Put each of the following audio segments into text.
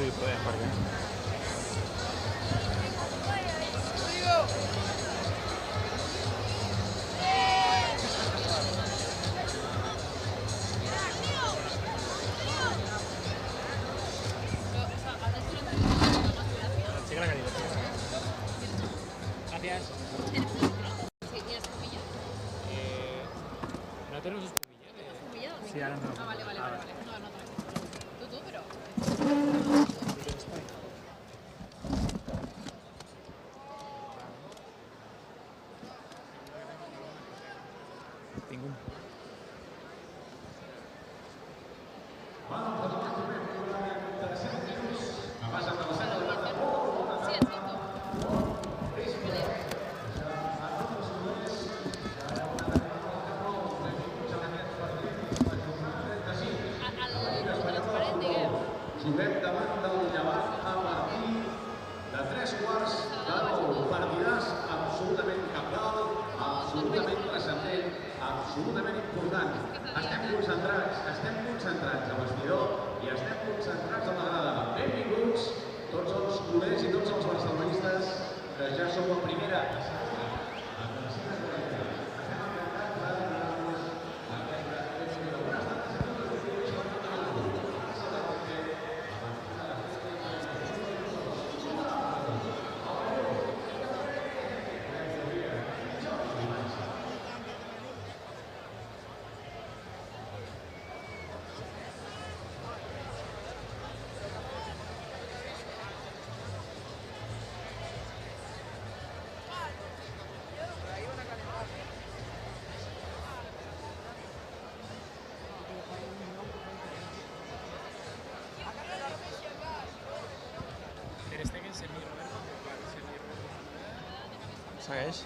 Sí, puede, ¿por qué? Gracias. Sí, ¿tienes espumilla? ¿No tenemos espumilla? ¿Tienes espumilla? Sí, ahora no. Ah, vale. No, tranquilo. Tú, pero... Ningún. Sí, exacto. Al transparent, diguem. Juguem davant del Levante a partir de 3 quarts de 9. Partidàs absolutament cabdal, absolutament transcendent, absolutament important. Estem concentrats al vestidor i estem concentrats a la grada. Benvinguts tots els culers i tots els barcelonistes que ja sou a primera i segona. Segueix.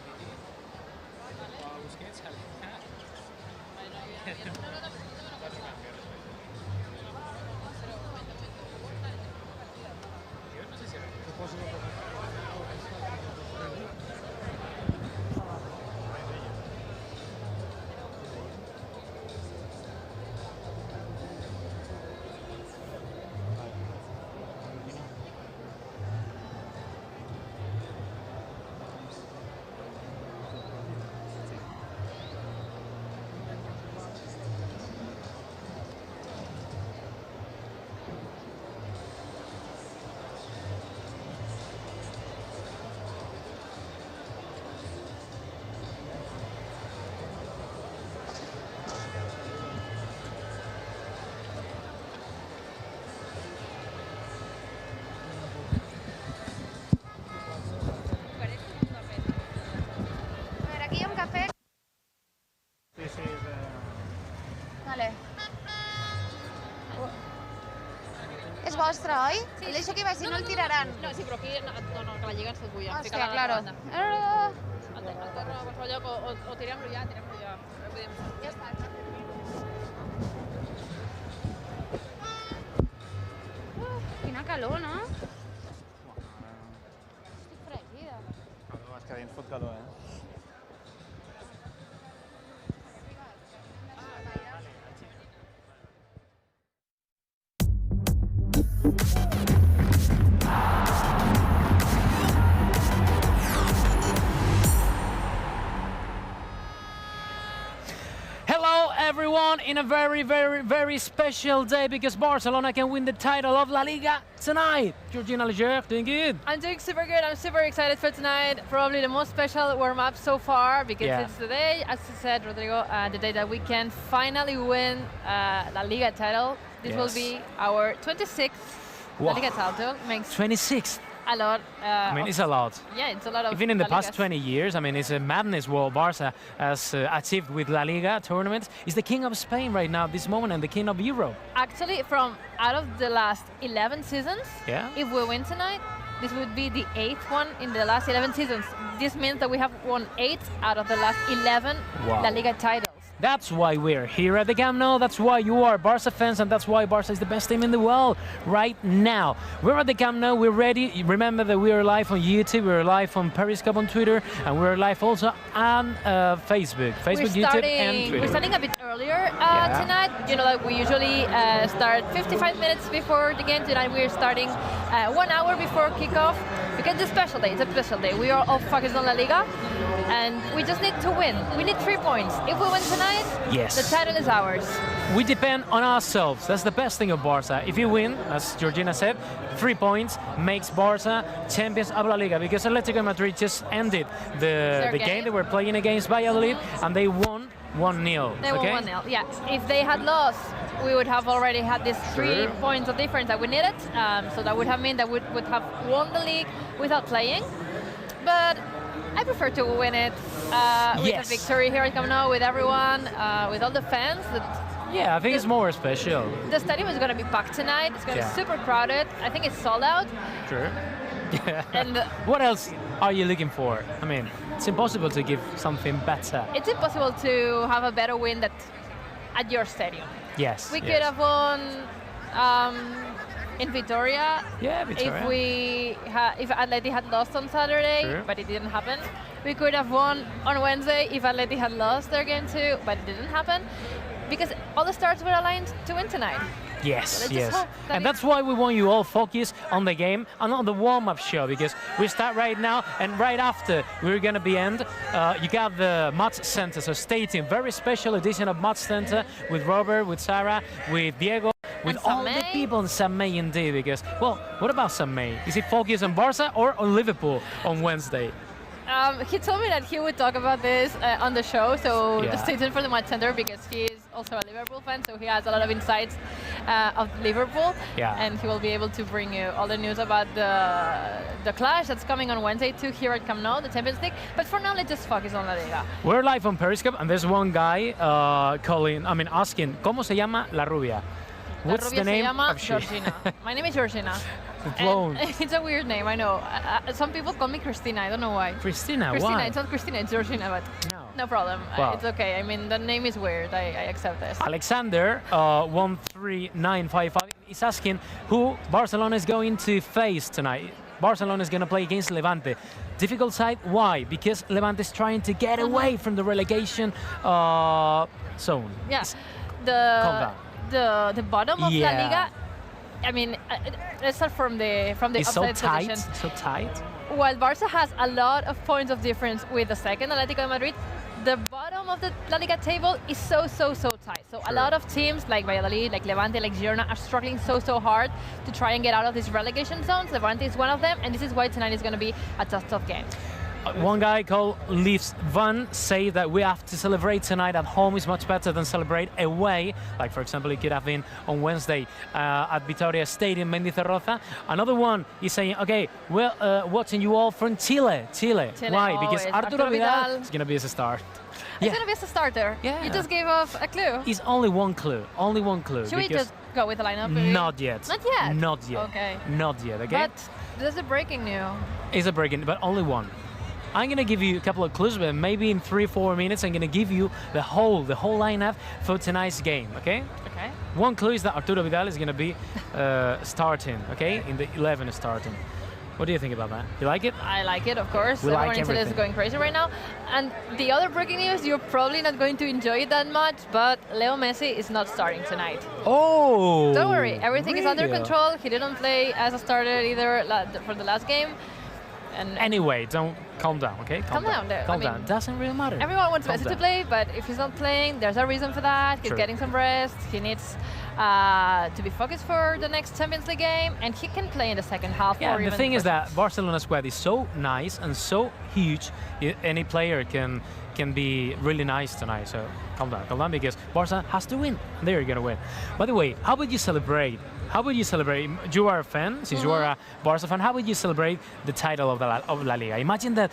Vale. És vostre, oi? Sí, El deixo aquí, si no el tiraran. No, sí, però aquí no, que la lliga ens el bulla. Hòstia, claro. El torno a qualsevol lloc o tirem-lo ja. Ja està. Quina calor, no? Estic fregida. És que dins fot calor, Hello everyone, in a very special day because Barcelona can win the title of La Liga tonight. Georgina Leger, doing good? I'm doing super good. I'm super excited for tonight. Probably the most special warm-up so far because it's the day, as you said, Rodrigo, the day that we can finally win La Liga title. This will be our 26th La Liga title. Makes 26th. a lot. I mean, it's a lot. Yeah, it's a lot of Even in the La past Ligas. 20 years, I mean, it's a madness what Barça has achieved with La Liga tournaments. He's the king of Spain right now, this moment, and the king of Europe. Actually, from out of the last 11 seasons, if we win tonight, this would be the 8th one in the last 11 seasons. This means that we have won 8 out of the last 11 La Liga titles. That's why we're here at the Camp Nou. That's why you are Barça fans, and that's why Barça is the best team in the world right now. We're at the Camp Nou. We're ready. Remember that we are live on YouTube. We're live on Periscope on Twitter, and we're live also on Facebook, YouTube, and Twitter. We're starting a bit earlier tonight. You know, like we usually start 55 minutes before the game. Tonight we're starting 1 hour before kickoff because it's a special day. It's a special day. We are all focused on LaLiga, and we just need to win. We need 3 points. If we win tonight, yes, the title is ours. We depend on ourselves. That's the best thing of Barça. If you win, as Georgina said, 3 points makes Barça champions of La Liga, because Atletico Madrid just ended the game they were playing against Valladolid, and they won 1-0. They won 1-0, yeah. If they had lost, we would have already had these 3 points of difference that we needed. So that would have meant that we would have won the league without playing. But I prefer to win it with a victory here at Camp Nou, with everyone, with all the fans. Yeah, I think it's more special. The stadium is going to be packed tonight. It's going to be super crowded. I think it's sold out. Sure. And what else are you looking for? I mean, it's impossible to give something better. It's impossible to have a better win at your stadium. Yes. We could have won in Vitoria. Yeah, Vitoria. If Atleti had lost on Saturday, but it didn't happen. We could have won on Wednesday if Atleti had lost their game too, but it didn't happen. Because all the stars were aligned to win tonight. Yes, so yes. And that's why we want you all focus on the game and on the warm-up show, because we start right now, and right after we're going to be end, you got the Match Center. So stay tuned. Very special edition of Match Center with Robert, with Sarah, with Diego, with all the people in San May indeed. Because, well, what about San May? Is he focused on Barça or on Liverpool on Wednesday? He told me that he would talk about this on the show, so just stay tuned for the Match Center, because he is also a Liverpool fan, so he has a lot of insights of Liverpool, and he will be able to bring you all the news about the clash that's coming on Wednesday too here at Camp Nou, the Champions League. But for now, let's just focus on La Liga. We're live on Periscope, and there's one guy asking, ¿Cómo se llama la rubia? What's the name? Se llama Georgina. My name is Georgina. It's a weird name, I know. Some people call me Christina, I don't know why. Christina, why? It's not Christina, it's Georgina, but no problem. Well, it's okay. I mean, the name is weird. I accept this. Alexander, 13955, is asking who Barcelona is going to face tonight. Barcelona is going to play against Levante. Difficult side, why? Because Levante is trying to get away from the relegation zone. Yeah, the bottom of La Liga. I mean, let's start from the upside position. So tight. While Barca has a lot of points of difference with the second, Atletico de Madrid, the bottom of the La Liga table is so tight. So a lot of teams like Valladolid, like Levante, like Girona are struggling so hard to try and get out of these relegation zones. Levante is one of them, and this is why tonight is going to be a tough game. One guy called Leaves Van say that we have to celebrate tonight at home is much better than celebrate away. Like, for example, it could have been on Wednesday at Vitoria Stadium, Mendizorroza. Another one is saying, okay, well, watching you all from Chile. Why? Because Arturo Vidal is going to be as a start. He's going to be as a starter. Yeah. You just gave off a clue. It's only one clue. Only one clue. Should we just go with the lineup? Maybe? Not yet. Not yet? Not yet. Okay. Not yet, okay? But there's a breaking news. It's a breaking, but only one. I'm going to give you a couple of clues, but maybe in 3-4 minutes I'm going to give you the whole lineup for tonight's game, okay? Okay. One clue is that Arturo Vidal is going to be starting, okay? In the 11 starting. What do you think about that? You like it? I like it, of course. We Everyone like in Chile is going crazy right now. And the other breaking news, you're probably not going to enjoy it that much, but Leo Messi is not starting tonight. Oh! Don't worry, everything is under control. He didn't play as a starter either for the last game. And anyway, don't calm down, okay? Calm down. Calm down. Doesn't really matter. Everyone wants Messi to play, but if he's not playing, there's a reason for that. He's getting some rest. He needs to be focused for the next Champions League game, and he can play in the second half. Yeah, or even the thing is that Barcelona's squad is so nice and so huge. Any player can be really nice tonight. So calm down, because Barca has to win. They're gonna win. By the way, how would you celebrate? You are a fan, since you are a Barca fan. How would you celebrate the title of La Liga? Imagine that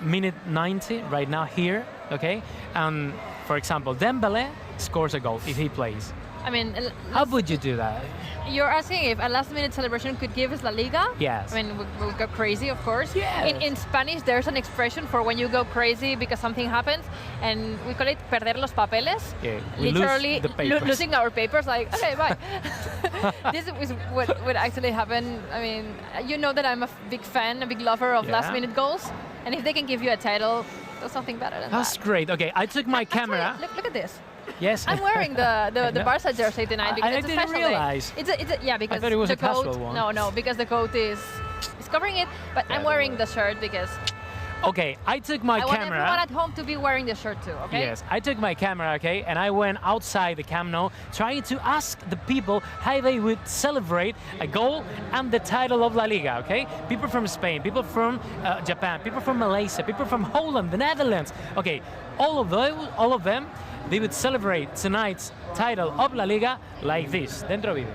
minute 90 right now here, okay? And for example, Dembélé scores a goal if he plays. I mean, How would you do that? you're asking if a last-minute celebration could give us La Liga? Yes. I mean, we'll go crazy, of course. Yes. In Spanish, there's an expression for when you go crazy because something happens, and we call it perder los papeles. Yeah, we lose Literally the papers. losing our papers, like, okay, bye. This is what would actually happen. I mean, you know that I'm a big fan, a big lover of Yeah. last-minute goals, and if they can give you a title, there's something better than That's that. great. Okay, I took my camera. Look at this. Yes. I'm wearing the know. Barça jersey tonight because I it's a didn't special realize. day. Yeah, because thought it was the a casual coat. one. No, because the coat is covering it. But I'm wearing the shirt because Okay, I took my I want camera. everyone at home to be wearing the shirt too. Okay. Yes, I took my camera, okay, and I went outside the Camp Nou trying to ask the people how they would celebrate a goal and the title of La Liga, okay? People from Spain, people from Japan, people from Malaysia, people from Holland, the Netherlands. Okay, all of them, they would celebrate tonight's title of La Liga like this. Dentro vídeo.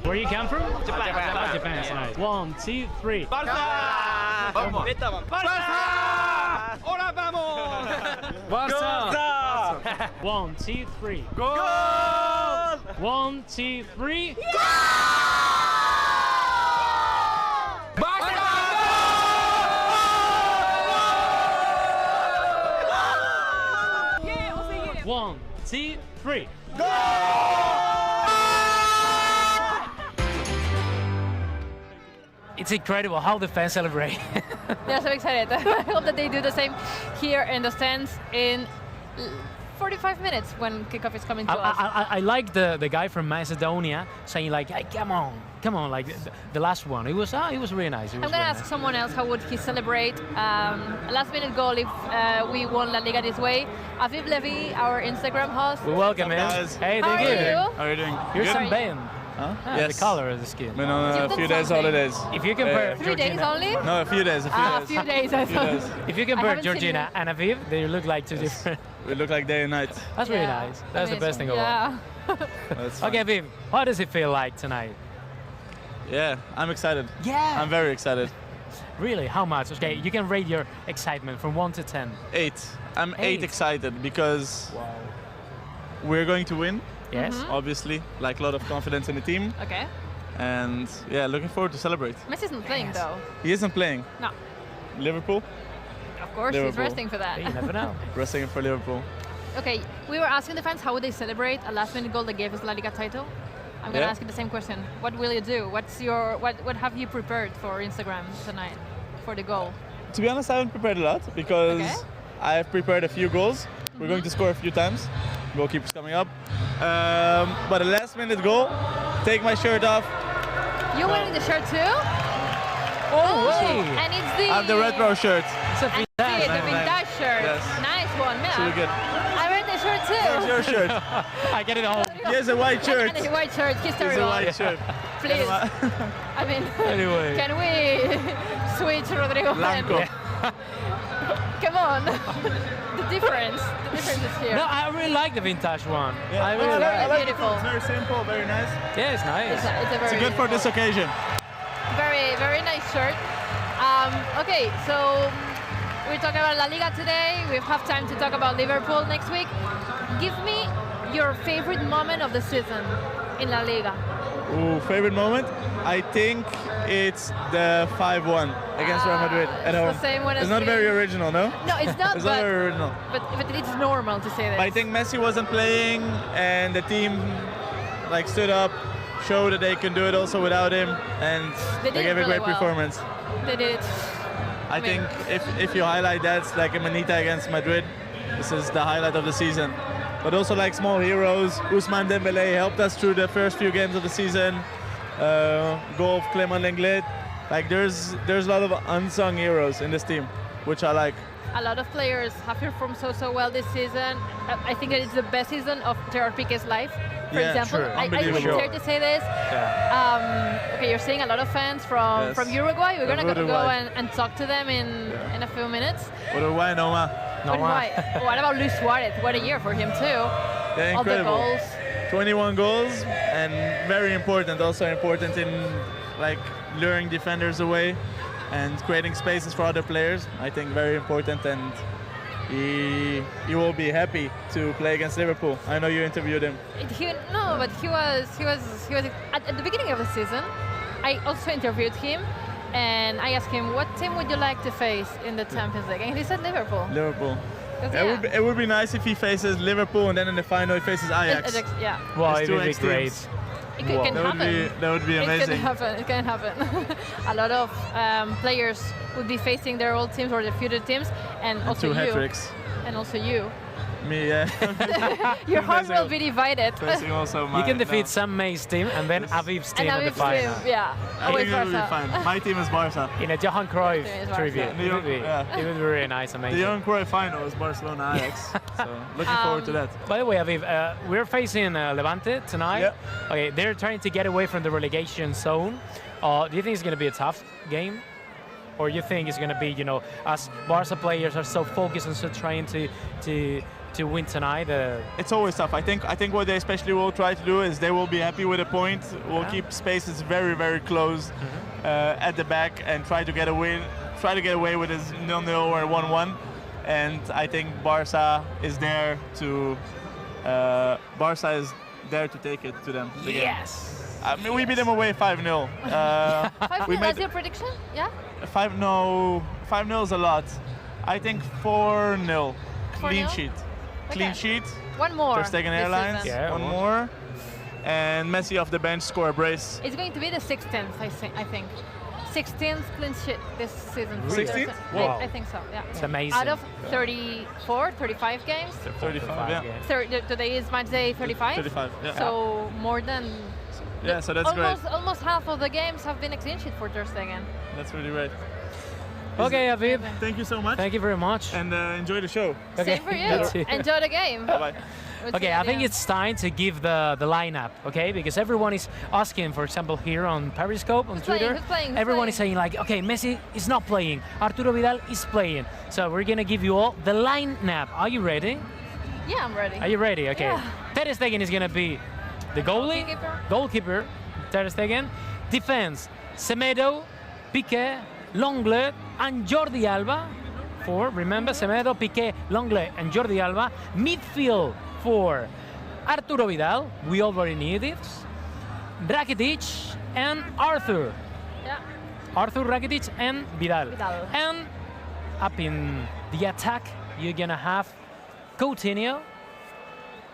Where you come from? Japan. Japan. Nice. 1, 2, 3. ¡Barça! ¡Vamos! ¡Barça! ¡Ahora vamos! Barsa. 1, 2, 3. ¡Gol! 1, 2, 3. ¡Barça! 1, 2, 3. It's incredible how the fans celebrate. They're so excited. I hope that they do the same here in the stands in 45 minutes when kickoff is coming to us. I like the guy from Macedonia saying like, hey, come on, like the last one. It was really nice. I'm going to ask someone else how would he celebrate a last-minute goal if we won La Liga this way. Aviv Levy, our Instagram host. We welcome him. guys? Hey, How thank are you. you? How are you doing? You're Good. sunburned. Huh? Ah, Yes. The color of the skin. Been on You've a done few days something. holidays. If you compare 3 days Georgina, only? No, a few days. A few days, I thought. days. if you I compare haven't seen Georgina you. and Aviv, they look like two different. We look like day and night. That's really nice. That's the best thing of all. Yeah. That's fine. Okay, Aviv, how does it feel like tonight? Yeah, I'm excited. Yeah. I'm very excited. Really? How much? Okay, you can rate your excitement from 1 to 10. 8. I'm 8 8. excited because Wow. we're going to win, Yes. obviously. Like a lot of confidence in the team. Okay. And yeah, looking forward to celebrate. Messi's not playing though. He isn't playing. No. Liverpool, Of course, he's Liverpool. resting for that. You never know. resting for Liverpool. Okay, we were asking the fans how would they celebrate a last-minute goal that gave us La Liga title. I'm going to Yeah. ask you the same question. What will you do? What have you prepared for Instagram tonight for the goal? To be honest, I haven't prepared a lot because Okay. I've prepared a few goals. We're going to score a few times. Goalkeeper's coming up. But a last-minute goal, take my shirt off. You wearing the shirt too? Oh, way. And it's the I have the retro shirt. It's a and vintage. the vintage shirt. Yes. Nice one, man. It's really good. I wear the shirt too. Where's your shirt? I get it home. He has a white shirt. And a white shirt. He's He's a terrible. white shirt. Please. I mean, Anyway. can we switch, Rodrigo? Blanco. Come on. The difference is here. No, I really like the vintage one. Yeah. I really It's like very it. like it. beautiful. It's very simple, very nice. Yeah, it's nice. It's a very It's good for this occasion. very, very nice shirt. Okay, so we're talking about La Liga today. We have time to talk about Liverpool next week. Give me your favorite moment of the season in La Liga. Ooh, favorite moment? I think it's the 5-1 against Real Madrid at it's home. the same one It's as not me. very original, no? No, it's not, It's not very original. but it's normal to say that. But I think Messi wasn't playing and the team like stood up, showed that they can do it also without him, and They did they it gave a really great well. performance. They did it. I mean- think if you highlight that, like a Manita against Madrid, this is the highlight of the season. But also like small heroes, Ousmane Dembélé helped us through the first few games of the season. Goal of Clement Lenglet. Like there's a lot of unsung heroes in this team, which I like. A lot of players have performed so well this season. I think that it's the best season of Gerard Piqué's life. For Yeah, example, sure. I would Unbelievable. dare to say this. Yeah. Okay, you're seeing a lot of fans from Yes. Uruguay. We're gonna go Uruguay. and talk to them in a few minutes. Uruguay, Noma. But why? What about Luis Suarez? What a year for him too. Yeah, All the incredible. goals. 21 goals and very important, also important in like luring defenders away. and creating spaces for other players. I think very important, and he will be happy to play against Liverpool. I know you interviewed him. No, but he was at the beginning of the season. I also interviewed him, and I asked him, what team would you like to face in the Champions League? And he said Liverpool. Liverpool. Yeah. It would be nice if he faces Liverpool and then in the final he faces Ajax. Yeah. Wow, It's it would be two great. ex-teams. It can happen. That would be amazing. It can happen. A lot of players would be facing their old teams or their future teams, and also two you. hat-tricks. And also you. Me, yeah. Your heart will be divided. Facing also You can defeat Sam May's team and then Aviv's team And in the Aviv's final. team, yeah. I Always think it will be Barsa. fine. My team is Barca. In a Johan Cruyff Team is Barca. tribute. Yeah. It would be, Yeah. it would be really nice, The amazing. Johan Cruyff final is Barcelona Ajax. So looking forward to that. By the way, Aviv, we're facing Levante tonight. Yeah. Okay, they're trying to get away from the relegation zone. Do you think it's going to be a tough game? Or you think it's going to be, you know, as Barca players are so focused and so trying to win tonight? It's always tough. I think what they especially will try to do is they will be happy with a point. We'll keep spaces very, very close at the back and try to get away with a 0-0 or 1-1. And I think Barca is there to take it to them. Yes. I mean, we beat them away 5-0. 5-0, that's your prediction? Yeah? 5-0 is a lot. I think 4-0. Clean 4-0? sheet. Okay. Clean sheet. One more. Ter Stegen this Airlines. season. Yeah, one one. more. And Messi off the bench score a brace. It's going to be the 16th, I think. 16th clean sheet this season. for 16th? Barca. Wow. I think so, yeah. It's amazing. Out of 34, 35 games. 35, yeah. Today is match day 35. 35, yeah. So more than Yeah, so that's great. almost half of the games have been a clean sheet for Ter Stegen. That's really great. Okay, Aviv. Thank you so much. Thank you very much. And enjoy the show. Okay. Same for you. You too. Enjoy the game. Bye-bye. Okay, I think it's time to give the lineup, okay? Because everyone is asking, for example, here on Periscope, on Twitter, Who's playing? everyone is saying like, okay, Messi is not playing, Arturo Vidal is playing. So we're gonna give you all the lineup. Are you ready? Yeah, I'm ready. Are you ready? Okay. Yeah. Ter Stegen is gonna be the goalie, goalkeeper, Ter Stegen. Defense, Semedo, Piqué, Lenglet, and Jordi Alba. Remember, Semedo, Piqué, Lenglet, and Jordi Alba. Midfield for Arturo Vidal. We already knew this. Rakitic and Arthur. Yeah. Arthur, Rakitic, and Vidal. Vidal. And up in the attack, you're gonna have Coutinho,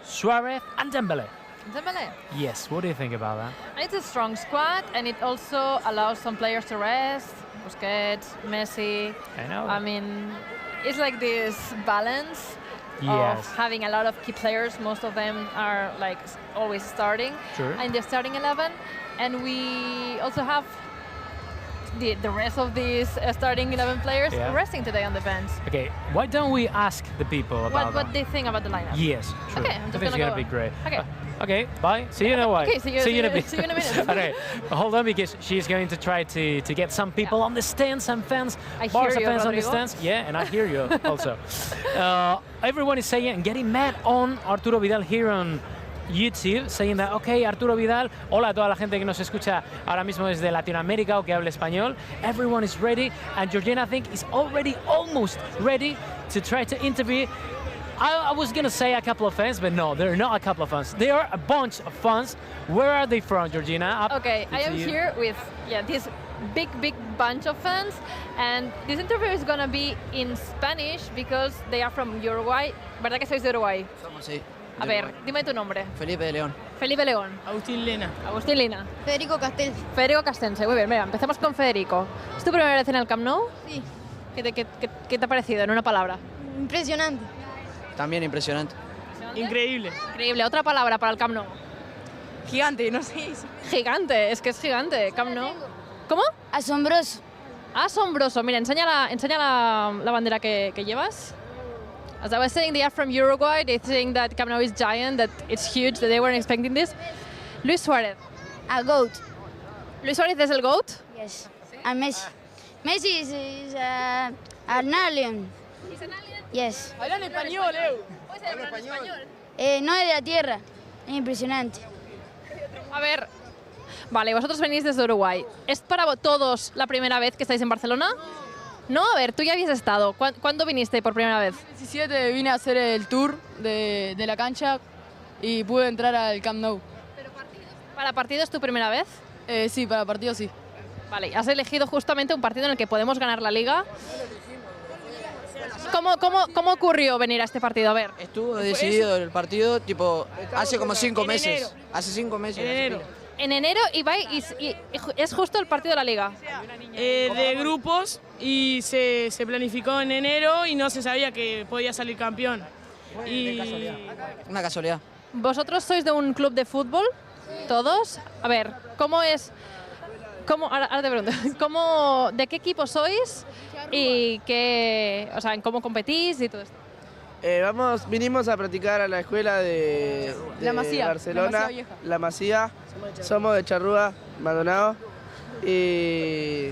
Suarez, and Dembele. Dembele. Yes, what do you think about that? It's a strong squad, and it also allows some players to rest. Busquets, Messi. I know. I mean, it's like this balance Yes. of having a lot of key players. Most of them are like always starting Sure. in the starting 11, and we also have the rest of these starting 11 players Yeah. resting today on the bench. Okay, why don't we ask the people about What that? they think about the lineup? Yes, sure. Okay, I'm I just think it's gonna gonna go. be great. Okay. Okay, bye. See you in a while. Okay, see you in a bit. see you in a minute. Okay, hold on, because she's going to try to get some people on the stands, some fans, I hear Barca you, fans on the Rodrigo. stands. Yeah, and I hear you also. Everyone is saying and getting mad on Arturo Vidal here on YouTube, saying that, okay, Arturo Vidal, hola a toda la gente que nos escucha ahora mismo desde Latinoamérica o que hable español. Everyone is ready, and Georgina, I think, is already almost ready to try to interview. I was gonna say a couple of fans, but no, they're not a couple of fans. They are a bunch of fans. Where are they from, Georgina? Okay, I am here with this big bunch of fans, and this interview is gonna be in Spanish because they are from Uruguay. ¿Verdad que sois de Uruguay? Somos, sí. A ver, dime tu nombre. Felipe de León. Felipe León. Agustín Lena. Agustín Lina. Federico Castel. Federico Castense. Muy bien, mira, empezamos con Federico. ¿Es tu primera vez en el Camp Nou? Sí. ¿Qué te ha parecido en una palabra? Impresionante. También impresionante. Increíble. Increíble. Otra palabra para el Camp Nou. Gigante, no sé. Gigante, es que es gigante. Camp Nou. ¿Cómo? Asombroso. Asombroso. Mira, enseña la bandera que llevas. As I was saying, they are from Uruguay. They think that Camp Nou is giant, that it's huge, that they weren't expecting this. Luis Suarez. A goat. Luis Suarez is el GOAT? Yes. And Messi. Messi is an alien. ¿Es un alien? Yes. Habla en español, Leo. Puede ser en español. No es de la Tierra. Es impresionante. A ver, Vale, vosotros venís desde Uruguay. ¿Es para todos la primera vez que estáis en Barcelona? No, a ver, tú ya habías estado. ¿Cuándo viniste por primera vez? 17 vine a hacer el tour de la cancha y pude entrar al Camp Nou. ¿Para partido es tu primera vez? Sí, para partido sí. Vale, has elegido justamente un partido en el que podemos ganar la Liga. ¿Cómo ocurrió venir a este partido? A ver. Estuvo decidido el partido tipo hace como 5 meses. enero. Hace 5 meses. En enero y es justo el partido de la Liga. De grupos y se planificó en enero y no se sabía que podía salir campeón. Una casualidad. ¿Vosotros sois de un club de fútbol? ¿Todos? A ver, ¿cómo es? Ahora te pregunto, ¿de qué equipo sois? Y en cómo competís y todo esto. Vinimos a practicar a la escuela de La Masía, Barcelona, La Masía Vieja. La Masía. Somos de Charrúa, Maldonado, y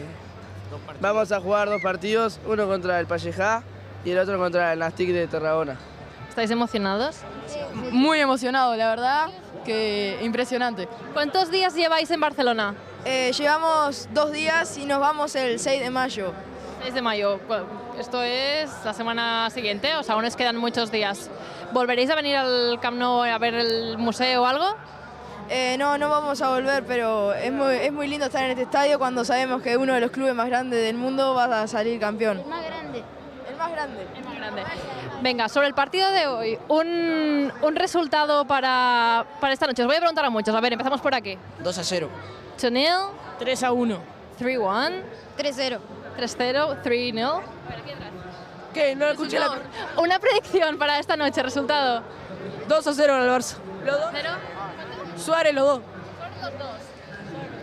vamos a jugar 2 partidos, uno contra el Pallejá y el otro contra el Nastic de Tarragona. ¿Estáis emocionados? Muy emocionado, la verdad, que impresionante. ¿Cuántos días lleváis en Barcelona? Llevamos 2 días y nos vamos el 6 de mayo. 6 de mayo. Esto es la semana siguiente, o sea, aún os quedan muchos días. ¿Volveréis a venir al Camp Nou a ver el museo o algo? No vamos a volver, pero es muy lindo estar en este estadio cuando sabemos que uno de los clubes más grandes del mundo va a salir campeón. Más grande. El más grande. El más grande. Venga, sobre el partido de hoy, un resultado para esta noche. Os voy a preguntar a muchos. A ver, empezamos por aquí. 2-0. 2-0, 3-1. 3-1, 3-0. 3-0, 3-0. ¿Qué? No escuché la... Una predicción para esta noche, resultado. 2-0 al Barça. ¿Los dos? 0. Suárez, los dos.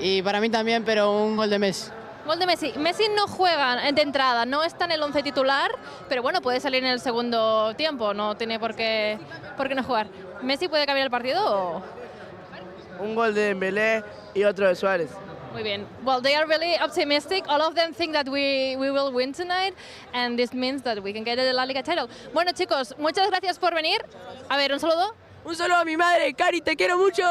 Y para mí también, pero un gol de Messi. Gol de Messi. Messi no juega de entrada, no está en el 11 titular, pero bueno, puede salir en el segundo tiempo, no tiene por qué no jugar. ¿Messi puede cambiar el partido o...? Un gol de Dembélé y otro de Suarez. Muy bien. Well, they are really optimistic. All of them think that we will win tonight, and this means that we can get the LaLiga title. Bueno, chicos, muchas gracias por venir. A ver, un saludo. Un saludo a mi madre, Cari, te quiero mucho.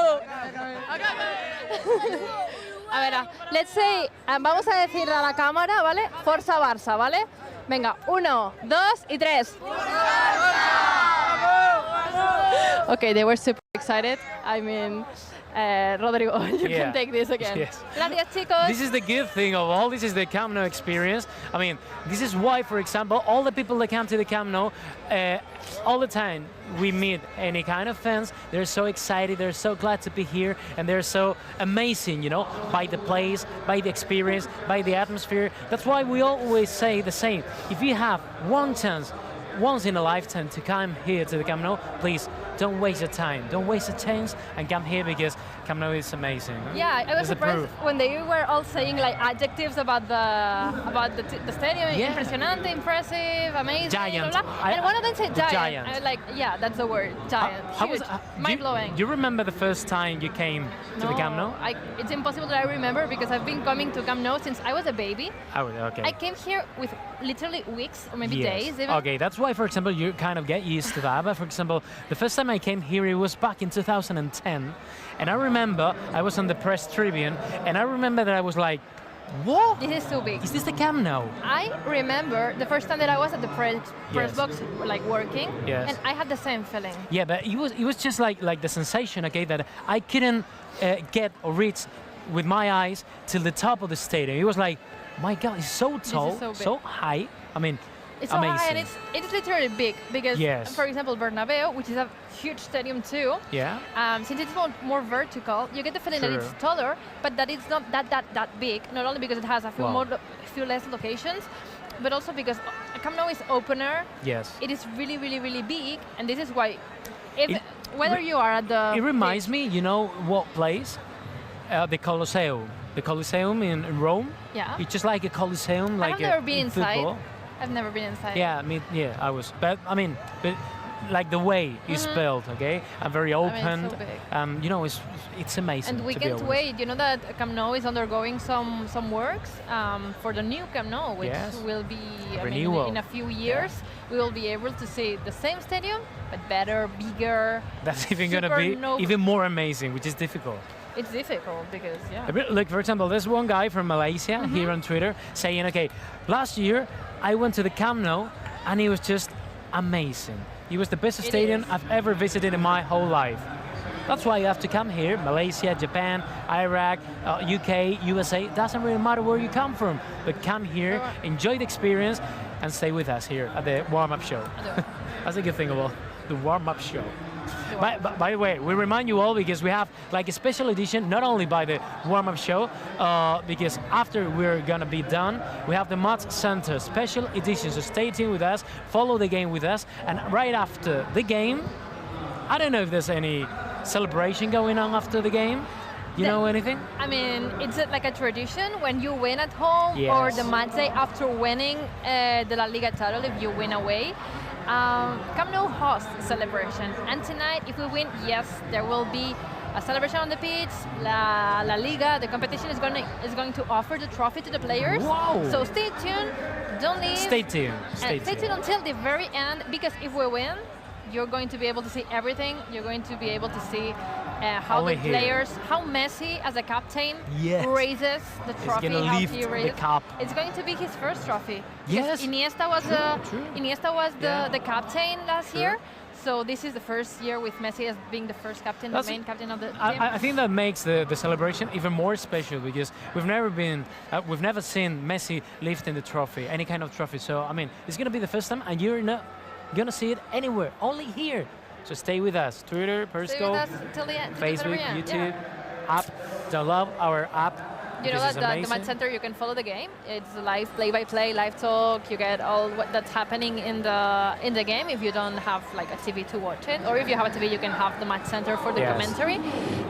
A ver, let's say, vamos a decir a la cámara, ¿vale? Forza Barça, ¿vale? Venga, 1, 2 y 3. Okay, they were super excited. I mean, Rodrigo, you can take this again. Yes. Gracias, chicos. This is the good thing of all. This is the Camp Nou experience. I mean, this is why, for example, all the people that come to the Camp Nou, all the time we meet any kind of fans, they're so excited, they're so glad to be here, and they're so amazing, you know, by the place, by the experience, by the atmosphere. That's why we always say the same. If you have one chance, once in a lifetime to come here to the Camp Nou, please don't waste your time. Don't waste a chance and come here because Camp Nou is amazing. Yeah, I was surprised when they were all saying like adjectives about the stadium. Yeah. Impresionante, impressive, amazing. Giant. Blah, blah. And one of them said giant. I was like, yeah, that's the word, giant. Huge. Mind-blowing. Do you remember the first time you came to the Camp Nou? It's impossible that I remember because I've been coming to Camp Nou since I was a baby. Oh, okay. I came here with literally weeks or maybe days even. Okay, that's why, for example, you kind of get used to that. But for example, the first time I came here, it was back in 2010. And I remember I was on the press tribune, and I remember that I was like, what? This is too big. Is this the Camp Nou? I remember the first time that I was at the press box, like working, and I had the same feeling. Yeah, but it was just like the sensation, okay, that I couldn't get or reach with my eyes till the top of the stadium. It was like, my God, it's so tall, so high. I mean, it's so amazing. high and it's literally big because, for example, Bernabeu, which is a huge stadium too. Yeah. Since it's more vertical, you get the feeling that it's taller, but that it's not that big. Not only because it has a few less locations, but also because Camp Nou is opener. Yes. It is really, really, really big, and this is why, whether you are at the. It reminds me, you know what place? The Colosseum. The Colosseum in Rome. Yeah. It's just like a Colosseum, like I've never been inside. Football. I've never been inside. Yeah, I was. But I mean, like the way it's spelled, okay? I'm very open. I mean, it's so big. You know, it's amazing. And we can't wait. You know that Camp Nou is undergoing some works for the new Camp Nou, which will be in a few years. We will be able to see the same stadium, but better, bigger. That's even going to be even more amazing, which is difficult. It's difficult because, yeah. Like, for example, there's one guy from Malaysia here on Twitter saying, okay, last year I went to the Camp Nou and it was just amazing. It was the best stadium I've ever visited in my whole life. That's why you have to come here, Malaysia, Japan, Iraq, UK, USA. It doesn't really matter where you come from, but come here, enjoy the experience, and stay with us here at the warm-up show. That's a good thing about the warm-up show. By the way, we remind you all because we have like a special edition, not only by the warm-up show, because after we're gonna be done, we have the Match Center special edition. So stay tuned with us, follow the game with us, and right after the game, I don't know if there's any celebration going on after the game. You know anything? I mean, it's like a tradition when you win at home or the match day after winning the La Liga title if you win away. Camp Nou hosts celebration, and tonight, if we win, yes, there will be a celebration on the pitch. La Liga, the competition is going to offer the trophy to the players. Wow. So stay tuned, don't leave. Stay tuned. Stay tuned until the very end, because if we win, you're going to be able to see everything. You're going to be able to see how Only the players, how Messi as a captain raises the trophy, how he raises. The cup. It's going to be his first trophy. Yes. Iniesta was the captain last year. So this is the first year with Messi as being the first captain, the main captain of the team. I think that makes the celebration even more special because we've never seen Messi lifting the trophy, any kind of trophy. So I mean, it's going to be the first time, and you're not gonna see it anywhere, only here. So stay with us. Twitter, Periscope, Facebook, YouTube, app. Download our app. You know that the Match Center, you can follow the game. It's live play-by-play, live talk. You get all that's happening in the game. If you don't have like a TV to watch it, or if you have a TV, you can have the Match Center for the commentary.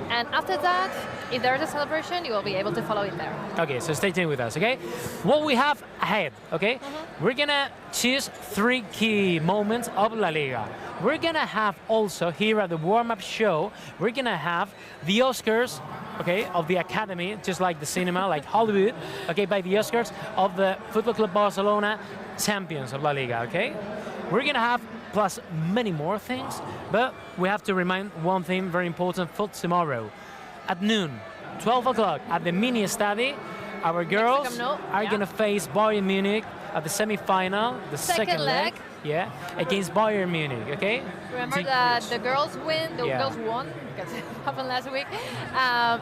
And after that, if there's a celebration, you will be able to follow it there. Okay, so stay tuned with us, okay? What we have ahead, okay? We're gonna choose 3 key moments of La Liga. We're gonna have also here at the warm-up show, we're gonna have the Oscars, okay, of the Academy, just like the cinema, like Hollywood, okay, by the Oscars of the Football Club Barcelona, champions of La Liga, okay? We're gonna have plus many more things, but we have to remind one thing very important for tomorrow. At noon, 12 o'clock at the mini study, our girls are gonna face Bayern Munich at the semi-final, the second leg. Yeah, against Bayern Munich, okay? Remember that the girls girls won, because it happened last week,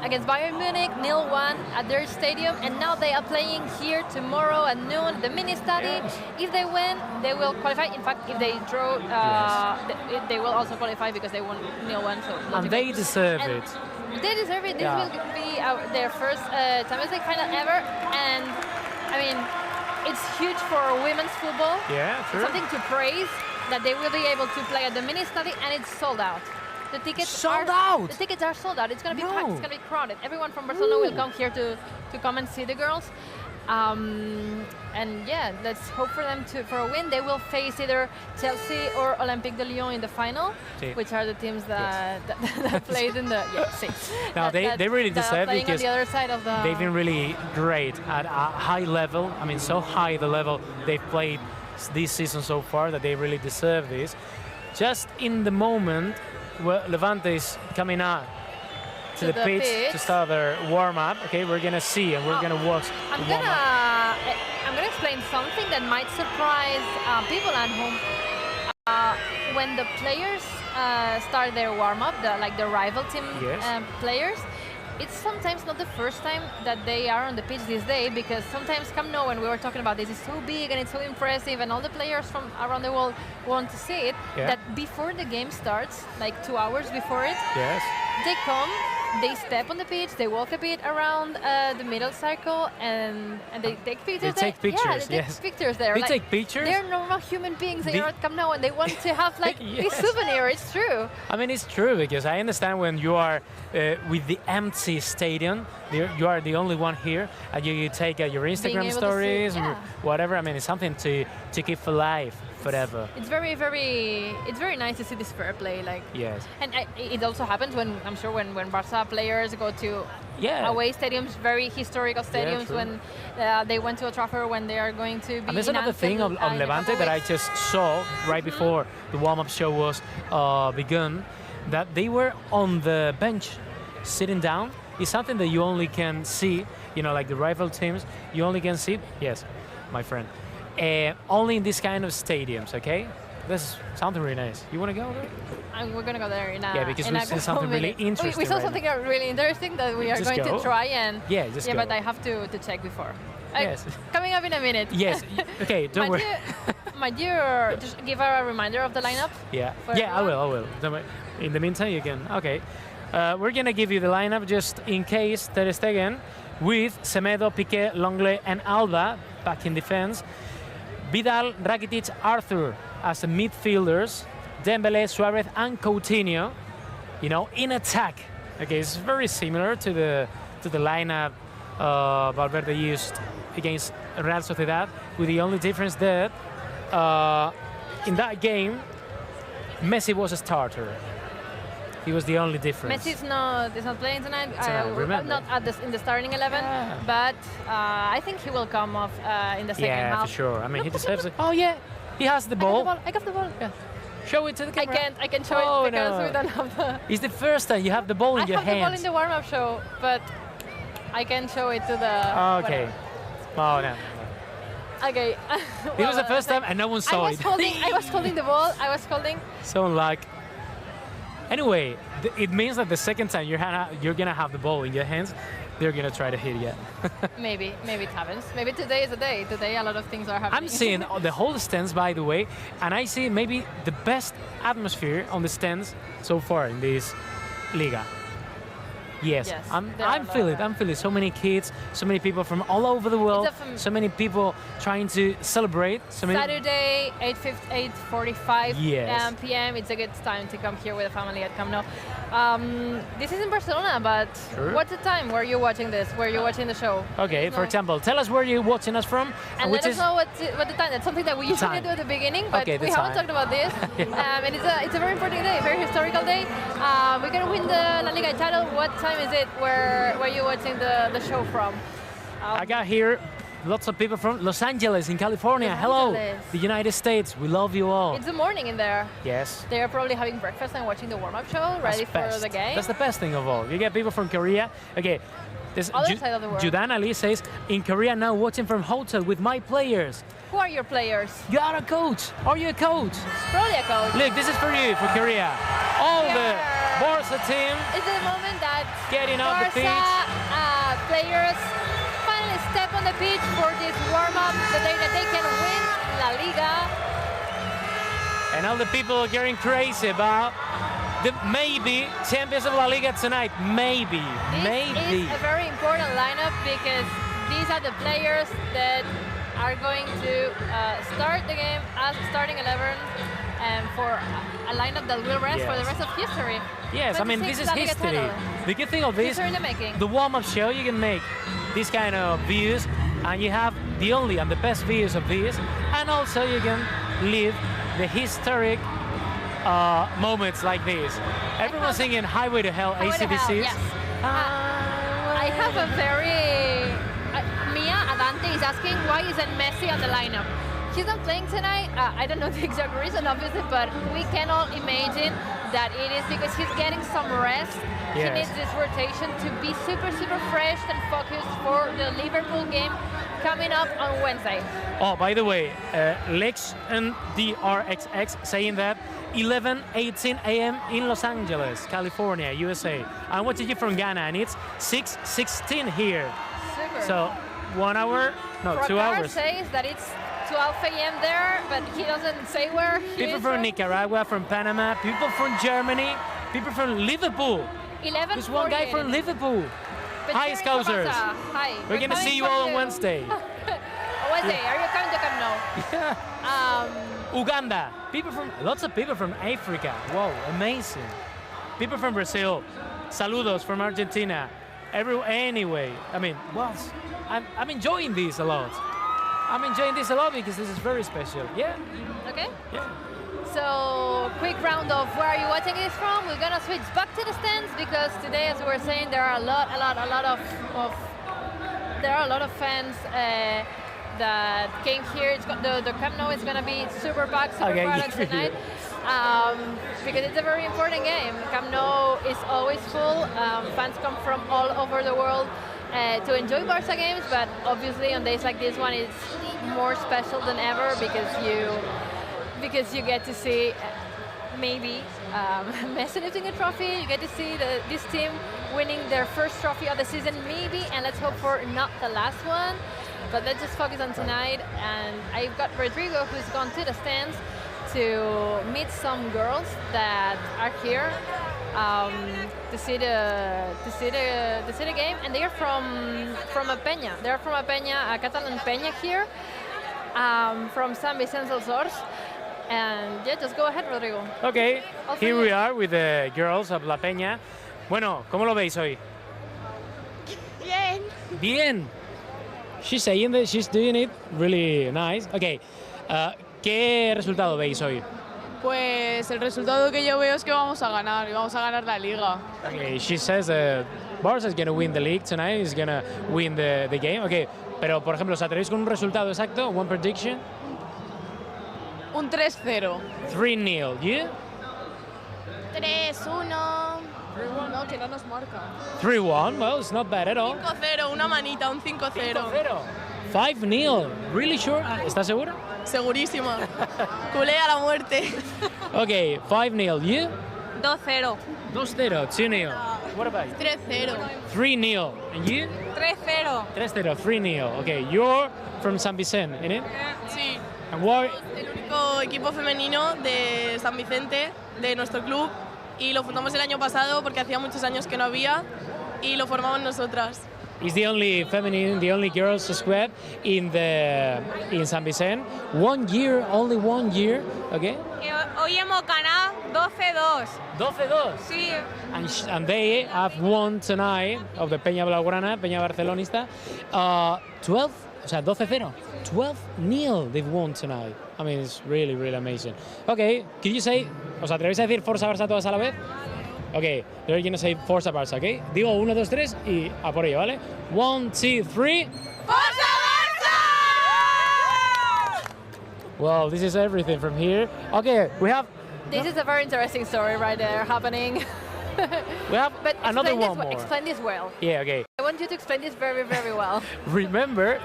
against Bayern Munich, 0-1 at their stadium, and now they are playing here tomorrow at noon, the mini-study. If they win, they will qualify. In fact, if they draw, they will also qualify because they won 0-1. So and they deserve it. They deserve it. This will be their first Champions League final ever, and I mean, it's huge for women's football. Yeah, sure. Something to praise that they will be able to play at the mini study, and it's sold out. The tickets are sold out. It's gonna be packed. It's gonna be crowded. Everyone from Barcelona will come here to come and see the girls. And yeah, let's hope for them for a win. They will face either Chelsea or Olympique de Lyon in the final, which are the teams that played in the Now they really deserve it because on the other side of the they've been really great at a high level. I mean, so high the level they've played this season so far that they really deserve this. Just in the moment where Levante is coming out to the pitch to start their warm-up. Okay, we're gonna see and we're gonna watch the warm-up. I'm gonna explain something that might surprise people at home. When the players start their warm-up, the rival team players, it's sometimes not the first time that they are on the pitch this day, because sometimes Camp Nou, when we were talking about this, is so big and it's so impressive and all the players from around the world want to see it, that before the game starts, like 2 hours before it, they come, they step on the pitch, they walk a bit around the middle circle, and they take pictures. They take pictures, yeah, they take pictures there. They take pictures? They're normal human beings. They are at Camp Nou and they want to have like this souvenir. It's true. I mean, it's true, because I understand when you are with the empty stadium, you are the only one here, and you take your Instagram stories or whatever. I mean, it's something to keep alive forever. It's very nice to see this fair play, like. Yes. And it also happens when I'm sure when Barça players go to away stadiums, very historical stadiums, when they went to a Trafford, when they are going to be. And there's another thing on Levante that I just saw right before the warm-up show was begun, that they were on the bench, sitting down, is something that you only can see, you know, like the rival teams, you only can see, yes, my friend, only in this kind of stadiums, okay? That's something really nice. You want to go there? We're going to go there in a Yeah, because in we a see something couple really minutes. interesting We saw right something now. really interesting that we are Just going go. to try and... Yeah, just yeah, go. but I have to check before. Yes. Coming up in a minute. Yes, okay, don't worry. Might you just give her a reminder of the lineup? Yeah, for yeah, I everyone? will. Don't worry. In the meantime, you can, okay. We're gonna give you the lineup just in case Ter Stegen with Semedo, Piqué, Longley and Alba back in defense. Vidal, Rakitic, Arthur as the midfielders. Dembele, Suarez and Coutinho, you know, in attack. Okay, it's very similar to the lineup Valverde used against Real Sociedad, with the only difference that in that game, Messi was a starter. He was the only difference. Messi is not playing tonight. Remember. Not in the starting 11, but I think he will come off in the second yeah, half. for sure. I mean, he deserves it. Oh yeah, he has the ball. I got the ball. Yeah. Show it to the camera. I can't show Oh, it because no. we don't have the... It's the first time you have the ball in your I have the ball hands. in the warm-up show, but I can show it to the... Okay. Oh no. Okay. It was the first time and no one saw I it. was holding the ball. I was holding... So like. Anyway, it means that the second time you're gonna have the ball in your hands, they're gonna try to hit you. Maybe it happens. Maybe today is the day. Today a lot of things are happening. I'm seeing the whole stands, by the way, and I see maybe the best atmosphere on the stands so far in this Liga. Yes, I'm feeling so many kids, so many people from all over the world, so many people trying to celebrate. Saturday, 8:45 Yes. p.m. It's a good time to come here with the family at Camp Nou. This is in Barcelona, but Sure. what's the time where you're watching this? Where you're watching the show? Okay, for example, tell us where you're watching us from, And which let us is know what the time. That's something that we usually Time. do at the beginning, but Okay, the we haven't time. talked about this. And it's a very important day, very historical day. We're gonna win the LaLiga title. What time is it? Where you're watching the show from? I got here lots of people from Los Angeles in California. Los Hello, Angeles. the United States. We love you all. It's the morning in there. Yes. They are probably having breakfast and watching the warm-up show, ready for Best. the game. That's the best thing of all. You get people from Korea. Okay. This Other side of the world. Judan Ali says, in Korea now watching from hotel with my players. Who are your players? You are a coach. Are you a coach? Probably a coach. Look, this is for you, for Korea. All the Barsa team It's the moment that getting off the Barca pitch. Players finally step on the pitch for this warm-up, the day that they can win La Liga. And all the people are getting crazy about the maybe champions of La Liga tonight. Maybe. This is a very important lineup because these are the players that are going to start the game as starting 11 and for a lineup that will rest for the rest of history. Yes, I mean, this is 26 La Liga history. title. The good thing of this, History in the making. the warm-up show, you can make this kind of views, and you have the only and the best views of this, and also you can live the historic moments like this. Everyone's singing Highway to Hell, Highway to Hell, AC/DC's. yes. I have a very... Mia Adante is asking why isn't Messi on the lineup? He's not playing tonight. I don't know the exact reason, obviously, but we can all imagine that it is because he's getting some rest. He Yes. needs this rotation to be super, super fresh and focused for the Liverpool game coming up on Wednesday. Oh, by the way, Lex and DRXX saying that 11:18 a.m. in Los Angeles, California, USA. I'm watching you from Ghana, and it's 6:16 here. Super. So 1 hour, no, 2 Prakar hours. says that it's 12 a.m. there, but he doesn't say where he People is from Nicaragua, from Panama, people from Germany, people from Liverpool. 11:48. There's one guy from Liverpool. Hi, Scousers. Hi. We're gonna see you all on Wednesday. Wednesday, are you coming to Camp Nou? Uganda. Lots of people from Africa. Wow, amazing. People from Brazil. Saludos from Argentina. Anyway, I mean, well, I'm enjoying this a lot. I'm enjoying this a lot because this is very special. Yeah. Okay. Yeah. So, quick round of where are you watching this from? We're gonna switch back to the stands because today, as we were saying, there are a lot of fans that came here. The Camp Nou is gonna be super packed, super crowded tonight. because it's a very important game. Camp Nou is always full. Fans come from all over the world to enjoy Barça games, but obviously on days like this one, it's more special than ever because you get to see maybe Messi lifting a trophy. You get to see this team winning their first trophy of the season, maybe, and let's hope for not the last one. But let's just focus on tonight, and I've got Rodrigo, who's gone to the stands to meet some girls that are here to see the game, and they are from a peña. They're from a peña, a Catalan peña here, from San Vicente dels Horts. And yeah, just go ahead, Rodrigo. Okay, here we are with the girls of La Peña. Bueno, ¿cómo lo veis hoy? Bien. Bien. She's saying that she's doing it really nice. Okay, ¿qué resultado veis hoy? Pues el resultado que yo veo es que vamos a ganar y vamos a ganar la liga. Okay, she says Barça is going to win the league tonight, is going to win the game. Okay, pero por ejemplo, ¿os atrevéis con un resultado exacto? One prediction? Un 3-0. 3-0, you? 3-1. No, que no nos marca. 3-1, well, it's not bad at all. 5-0, una manita, un 5-0. 5-0, really sure? ¿Estás seguro? Segurísima. Culé a la muerte. Okay, 5-0, you? 2-0. 2-0, 2-0. What about you? 3-0. 3-0, and you? 3-0. 3-0, 3-0. Okay, you're from San Vicente, innit? Sí. And what? El único equipo femenino de San Vicente, de nuestro club, y lo fundamos el año pasado porque hacía muchos años que no había y lo formamos nosotras. Is the only feminine, the only girls squad in San Vicente. 1 year, only 1 year, okay? Hoy hemos ganado 12-2. 12-2. Sí. And they have won tonight of the Peña Blaugrana, Peña Barcelonista, 12, o sea, 12-0. 12-0 they've won tonight. I mean, it's really, really amazing. Okay, can you say, ¿os atrevéis a decir Forza Barça todas a la vez? Okay, you're going to say Forza Barça, okay? Digo 1, 2, 3 y a por ello, ¿vale? 1, 2, 3. ¡Forza Barça! Well, this is everything from here. Okay, we have... This is a very interesting story right there happening. We have But another one more. Explain this well. Yeah, okay. I want you to explain this very, very well. Remember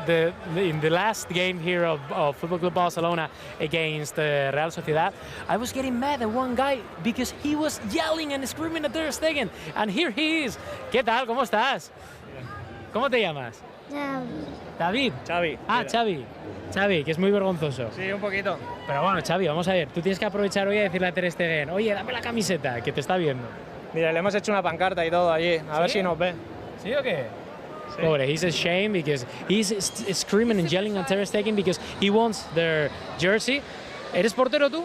in the last game here of Football Club Barcelona against Real Sociedad, I was getting mad at one guy because he was yelling and screaming at Ter Stegen, and here he is. ¿Qué tal? ¿Cómo estás? ¿Cómo te llamas? David. Xavi. Ah, Xavi. Xavi, que es muy vergonzoso. Sí, un poquito. Pero bueno, Xavi, vamos a ver. Tú tienes que aprovechar hoy a decirle a Ter Stegen, oye, dame la camiseta, que te está viendo. Mira, le hemos hecho una pancarta y todo allí, a ver si nos ve. ¿Sí o qué? Sí. Pobre, he's ashamed because he's screaming and yelling at Ter Stegen because he wants their jersey. ¿Eres portero tú?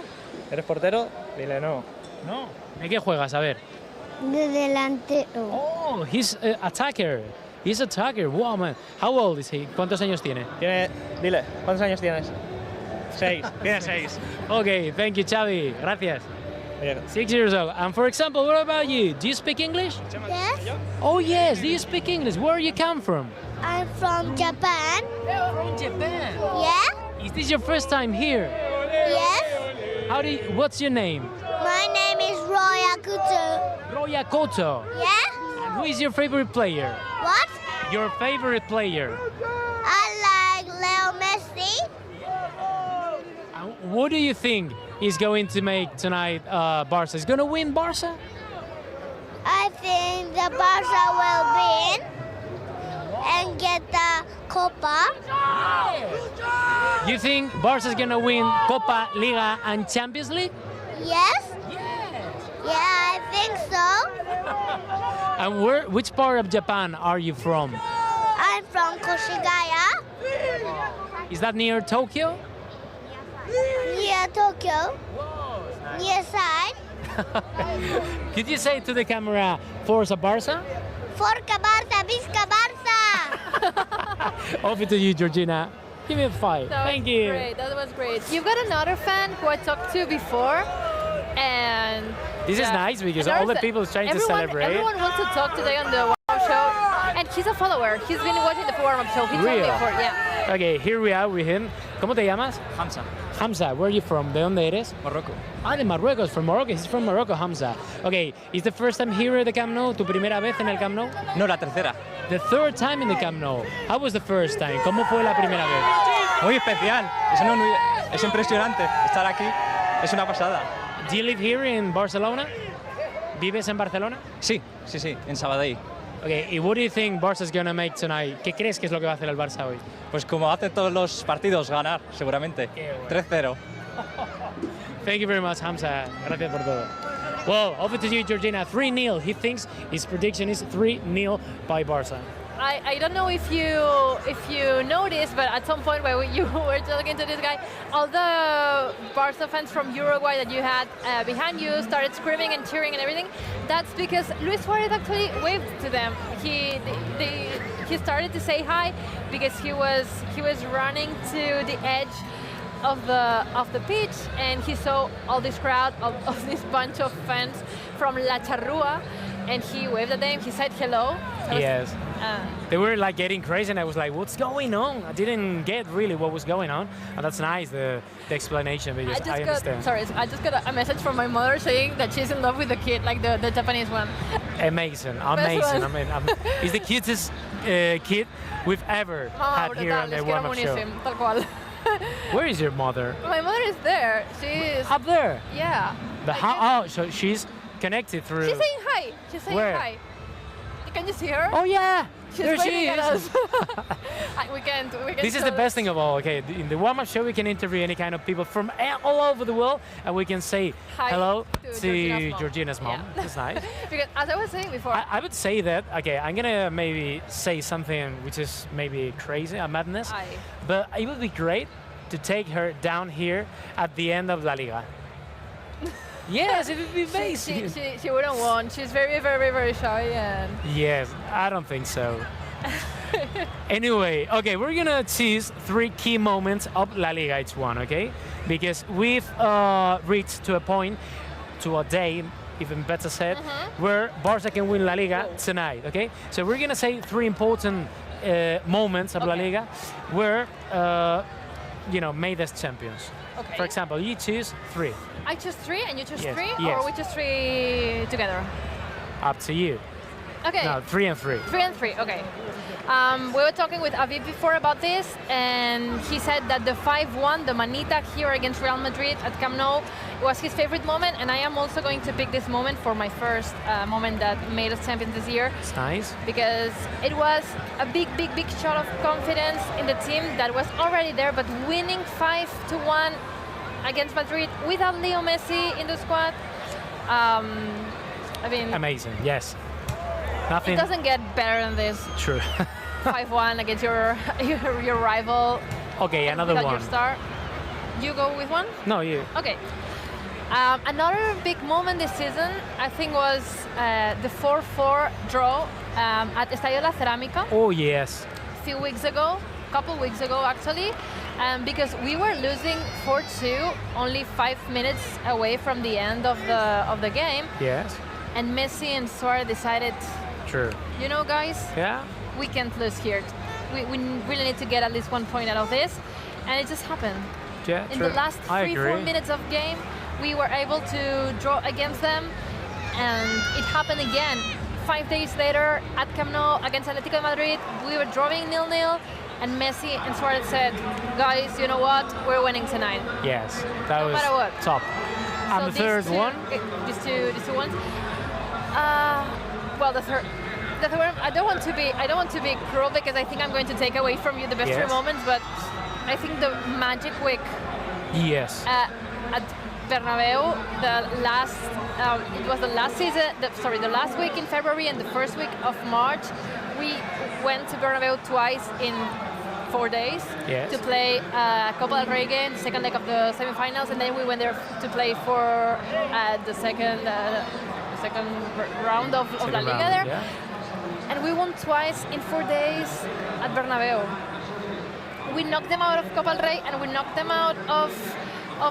¿Eres portero? Dile no. No. ¿De qué juegas? A ver. De delantero. Oh, he's an attacker. He's an attacker. Wow, man. How old is he? ¿Cuántos años tiene? Dile, ¿cuántos años tienes? 6. Tiene 6. Okay, thank you, Xavi. Gracias. Bien. 6 years old. And for example, what about you? Do you speak English? Yes. Oh, yes. Do you speak English? Where you come from? I'm from Japan. From Japan. Yeah. Is this your first time here? Yes. What's your name? My name is Roya Kuto. Roya Koto. Yeah. And who is your favorite player? What? Your favorite player? I like Leonel Messi. And what do you think is going to make tonight Barça? Is going to win Barça? I think the Barça will win and get the Copa. You think Barça is going to win Copa, Liga, and Champions League? Yes. Yeah, I think so. And which part of Japan are you from? I'm from Koshigaya, Is that near Tokyo? near Tokyo, near side. Could you say to the camera, Forza Barça? Forca Barça, Visca Barça. Over to you, Georgina. Give me a 5. Thank you. Great. That was great. You've got another fan who I talked to before, and This is nice because all the people is trying to celebrate. Everyone wants to talk today on the warm-up show, and he's a follower. He's been watching the warm-up show. He told me Real? before, yeah. Okay, here we are with him. ¿Cómo te llamas? Hamza, Hamza, where are you from? ¿De dónde eres? Marruecos. Ah, de Marruecos, from Morocco. He's from Morocco, Hamza. Okay, is the first time here at the Camp Nou? ¿Tu primera vez en el Camp Nou? No, la tercera. The third time in the Camp Nou. How was the first time? ¿Cómo fue la primera vez? Muy especial. Es impresionante estar aquí. Es una pasada. Do you live here in Barcelona? ¿Vives en Barcelona? Sí, en Sabadell. Okay, y what do you think Barsa's gonna make tonight? ¿Qué crees que es lo que va a hacer el Barça hoy? Pues como hace todos los partidos, ganar, seguramente. Qué bueno. 3-0. Thank you very much, Hamza. Gracias por todo. Well, over to you, Georgina. 3-0. He thinks his prediction is 3-0 by Barça. I don't know if you noticed, but at some point when you were talking to this guy, all the Barca fans from Uruguay that you had behind you started screaming and cheering and everything. That's because Luis Suarez actually waved to them. He started to say hi because he was running to the edge of the pitch, and he saw all this crowd of this bunch of fans from La Charrúa, and he waved at them. He said hello. Yes. They were like getting crazy, and I was like, "What's going on?" I didn't get really what was going on, and that's nice, the explanation, because I understand. I just got a message from my mother saying that she's in love with the kid, like the Japanese one. Amazing. I mean, he's the cutest kid we've ever had here on the warm-up show. Tal cual. Where is your mother? My mother is there. She's up there. Yeah. Oh, so she's connected through. She's saying hi. She's saying Where? hi. Can you see her? Oh yeah. She's there she at is. us. we can This is the best thing of all. Okay, in the warm-up show, we can interview any kind of people from all over the world, and we can say hi hello to Georgina's mom. Yeah. That's nice. Because as I was saying before, I would say that. Okay, I'm gonna maybe say something which is maybe crazy, a madness, but it would be great to take her down here at the end of LaLiga. Yes, it would be amazing. She wouldn't want. She's very, very, very shy. And yes, I don't think so. Anyway, okay, we're gonna choose 3 key moments of La Liga each one, okay? Because we've reached to a point, to a day, even better said, where Barça can win La Liga tonight, okay? So we're gonna say 3 important moments of La Liga where, made us champions. Okay. For example, you choose 3. I choose 3 and you choose 3, Yes. or we choose 3 together? Up to you. Okay. No, 3 and 3. 3 and 3, okay. We were talking with Aviv before about this, and he said that the 5-1, the Manita here against Real Madrid at Camp Nou, was his favorite moment, and I am also going to pick this moment for my first moment that made us champions this year. It's nice. Because it was a big, big, big shot of confidence in the team that was already there, but winning 5-1 against Madrid without Leonel Messi in the squad, I mean... Amazing, yes. Nothing. It doesn't get better than this. True. 5-1 against your rival. Okay, another without one. Your star. You go with one? No, you. Okay. Another big moment this season, I think, was the 4-4 draw at Estadio La Cerámica. Oh, yes. A couple weeks ago, actually, because we were losing 4-2, only 5 minutes away from the end of the game. Yes. And Messi and Suarez decided, True. You know, guys, yeah, we can't lose here. We really need to get at least 1 point out of this, and it just happened. Yeah, in true. the last 3-4 minutes of game, we were able to draw against them, and it happened again. 5 days later at Camp Nou against Atletico de Madrid, we were drawing 0-0, and Messi and Suarez said, guys, you know what? We're winning tonight. Yes, that was matter what. top. And So the third one? These two ones. Well, the third one, I don't want to be cruel, because I think I'm going to take away from you the best 3 moments, but I think the magic week Yes. at Bernabeu, it was the last season, the last week in February and the first week of March, we went to Bernabeu twice in 4 days to play Copa del Rey game, the second leg of the semifinals, and then we went there to play for the second round of La Liga there. Yeah. And we won twice in 4 days at Bernabeu. We knocked them out of Copa del Rey, and we knocked them out of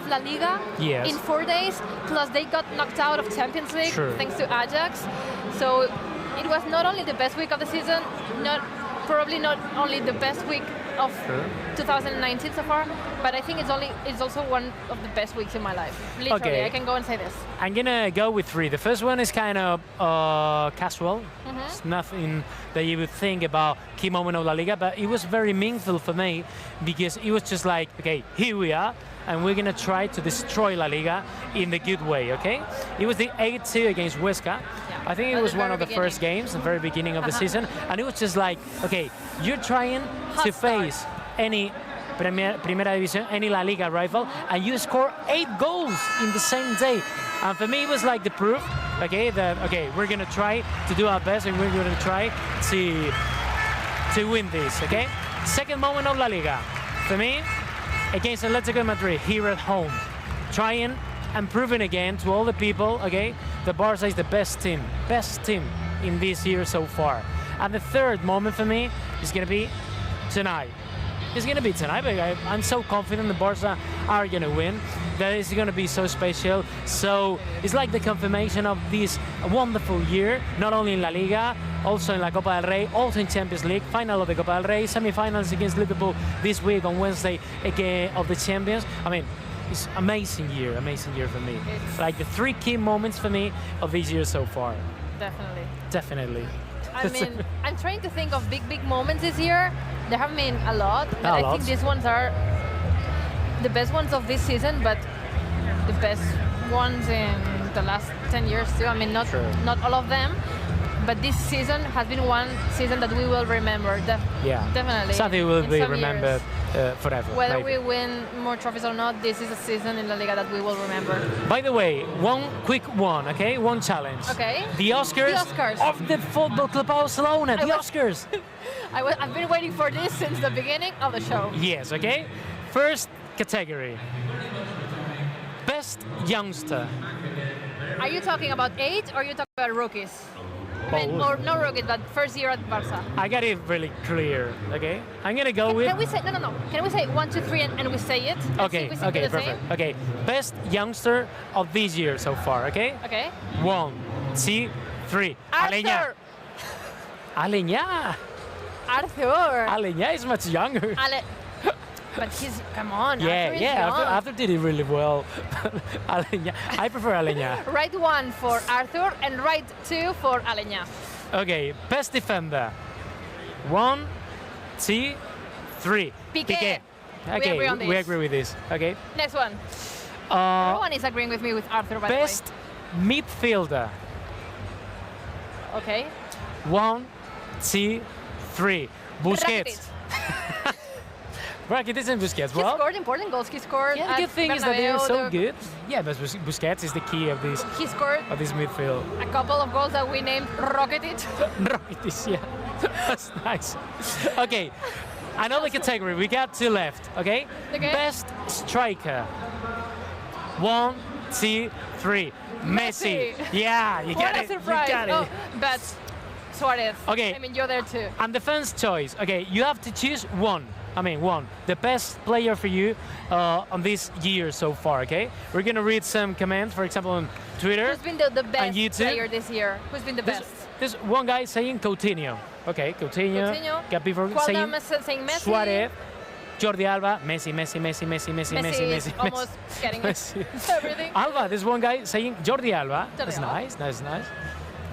La Liga in 4 days, plus they got knocked out of Champions League thanks to Ajax. So it was not only the best week of the season, probably not only the best week of 2019 so far, but I think it's also one of the best weeks in my life. Literally, Okay. I can go and say this. I'm gonna go with 3. The first one is kind of casual. It's nothing that you would think about key moment of La Liga, but it was very meaningful for me because it was just like, okay, here we are, and we're gonna try to destroy La Liga in the good way, okay? It was the 8-2 against Huesca. I think it At was the one very of the beginning. first games, the very beginning of the season, and it was just like, okay, you're trying to face any Primera División, any La Liga rival, and you score 8 goals in the same day. And for me, it was like the proof, okay, that, okay, we're gonna try to do our best and we're gonna try to win this, okay? Second moment of La Liga, for me, against Atletico Madrid, here at home, trying and proving again to all the people, okay, that Barça is the best team in this year so far. And the third moment for me is gonna be tonight. It's gonna be tonight, but I'm so confident the Barça are gonna win that it's gonna be so special. So it's like the confirmation of this wonderful year, not only in La Liga, also in La Copa del Rey, also in Champions League, final of the Copa del Rey, semi-finals against Liverpool this week on Wednesday again of the Champions. I mean, it's amazing year for me. It's like the 3 key moments for me of this year so far. Definitely. I mean, I'm trying to think of big moments this year. There have been a lot, but I think these ones are the best ones of this season, but the best ones in the last 10 years too. I mean, not all of them, but this season has been one season that we will remember. Definitely. Something will be remembered forever. Whether maybe. we win more trophies or not, this is a season in La Liga that we will remember. By the way, one quick one, okay? One challenge. Okay. The Oscars of the Football Club Barcelona. The Oscars. I've been waiting for this since the beginning of the show. Yes, okay? First category. Best youngster. Are you talking about age or are you talking about rookies? I mean, or no rookies, but first year at Barça. I got it really clear, okay? I'm gonna go with... Can we say, no. Can we say 1, 2, 3 and we say it? Okay, perfect. Okay, best youngster of this year so far, okay? Okay. 1, 2, 3. Arthur! Aleñá! Arthur! Aleñá is much younger. But he's, come on, Arthur did it really well. Aleñá. I prefer Aleñá. Right 1 for Arthur and right 2 for Aleñá. Okay, best defender. 1, 2, 3. Piqué. Okay, we agree on this. We agree with this. Okay. Next one. Everyone is agreeing with me with Arthur, by the way. Best midfielder. Okay. 1, 2, 3. Busquets. Rakitic and Busquets. He scored important goals. He scored. Yeah, the good thing is that they're so good. Yeah, but Busquets is the key of this. He scored of this midfield. A couple of goals that we named Rakitic. Rakitic, yeah. That's nice. Okay, another category. We got 2 left. Okay. Best striker. 1, 2, 3. Messi. Yeah, you got it. Surprise. You got it. Oh, but Suarez. Okay. I mean, you're there too. And defense choice. Okay, you have to choose one. The best player for you on this year so far, okay? We're gonna read some comments, for example, on Twitter. Who's been the best player this year? Who's been the best? There's one guy saying Coutinho. Okay, Coutinho. Got people saying Messi. Suarez. Jordi Alba, Messi. Is almost getting everything. Alba, there's one guy saying Jordi Alba. That's nice.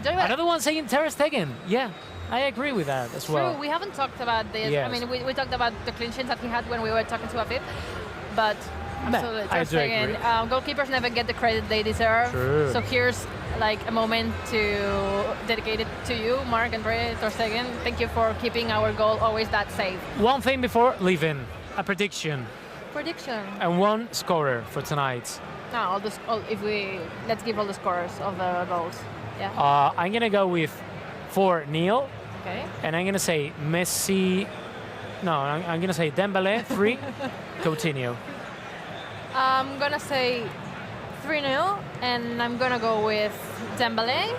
Another one saying Ter Stegen. Yeah. I agree with that as well. True, we haven't talked about this. Yes. I mean, we talked about the clean sheets that he had when we were talking to Afif, but absolutely, Ter Stegen. Goalkeepers never get the credit they deserve. True. So here's like a moment to dedicate it to you, Marc Andre Ter Stegen. Thank you for keeping our goal always that safe. One thing before leaving, a prediction. And one scorer for tonight. No, let's give all the scorers of the goals. Yeah. I'm gonna go with 4-0. Okay. And I'm gonna say Messi. No, I'm gonna say Dembele 3, Coutinho. I'm gonna say 3-0, and I'm gonna go with Dembele.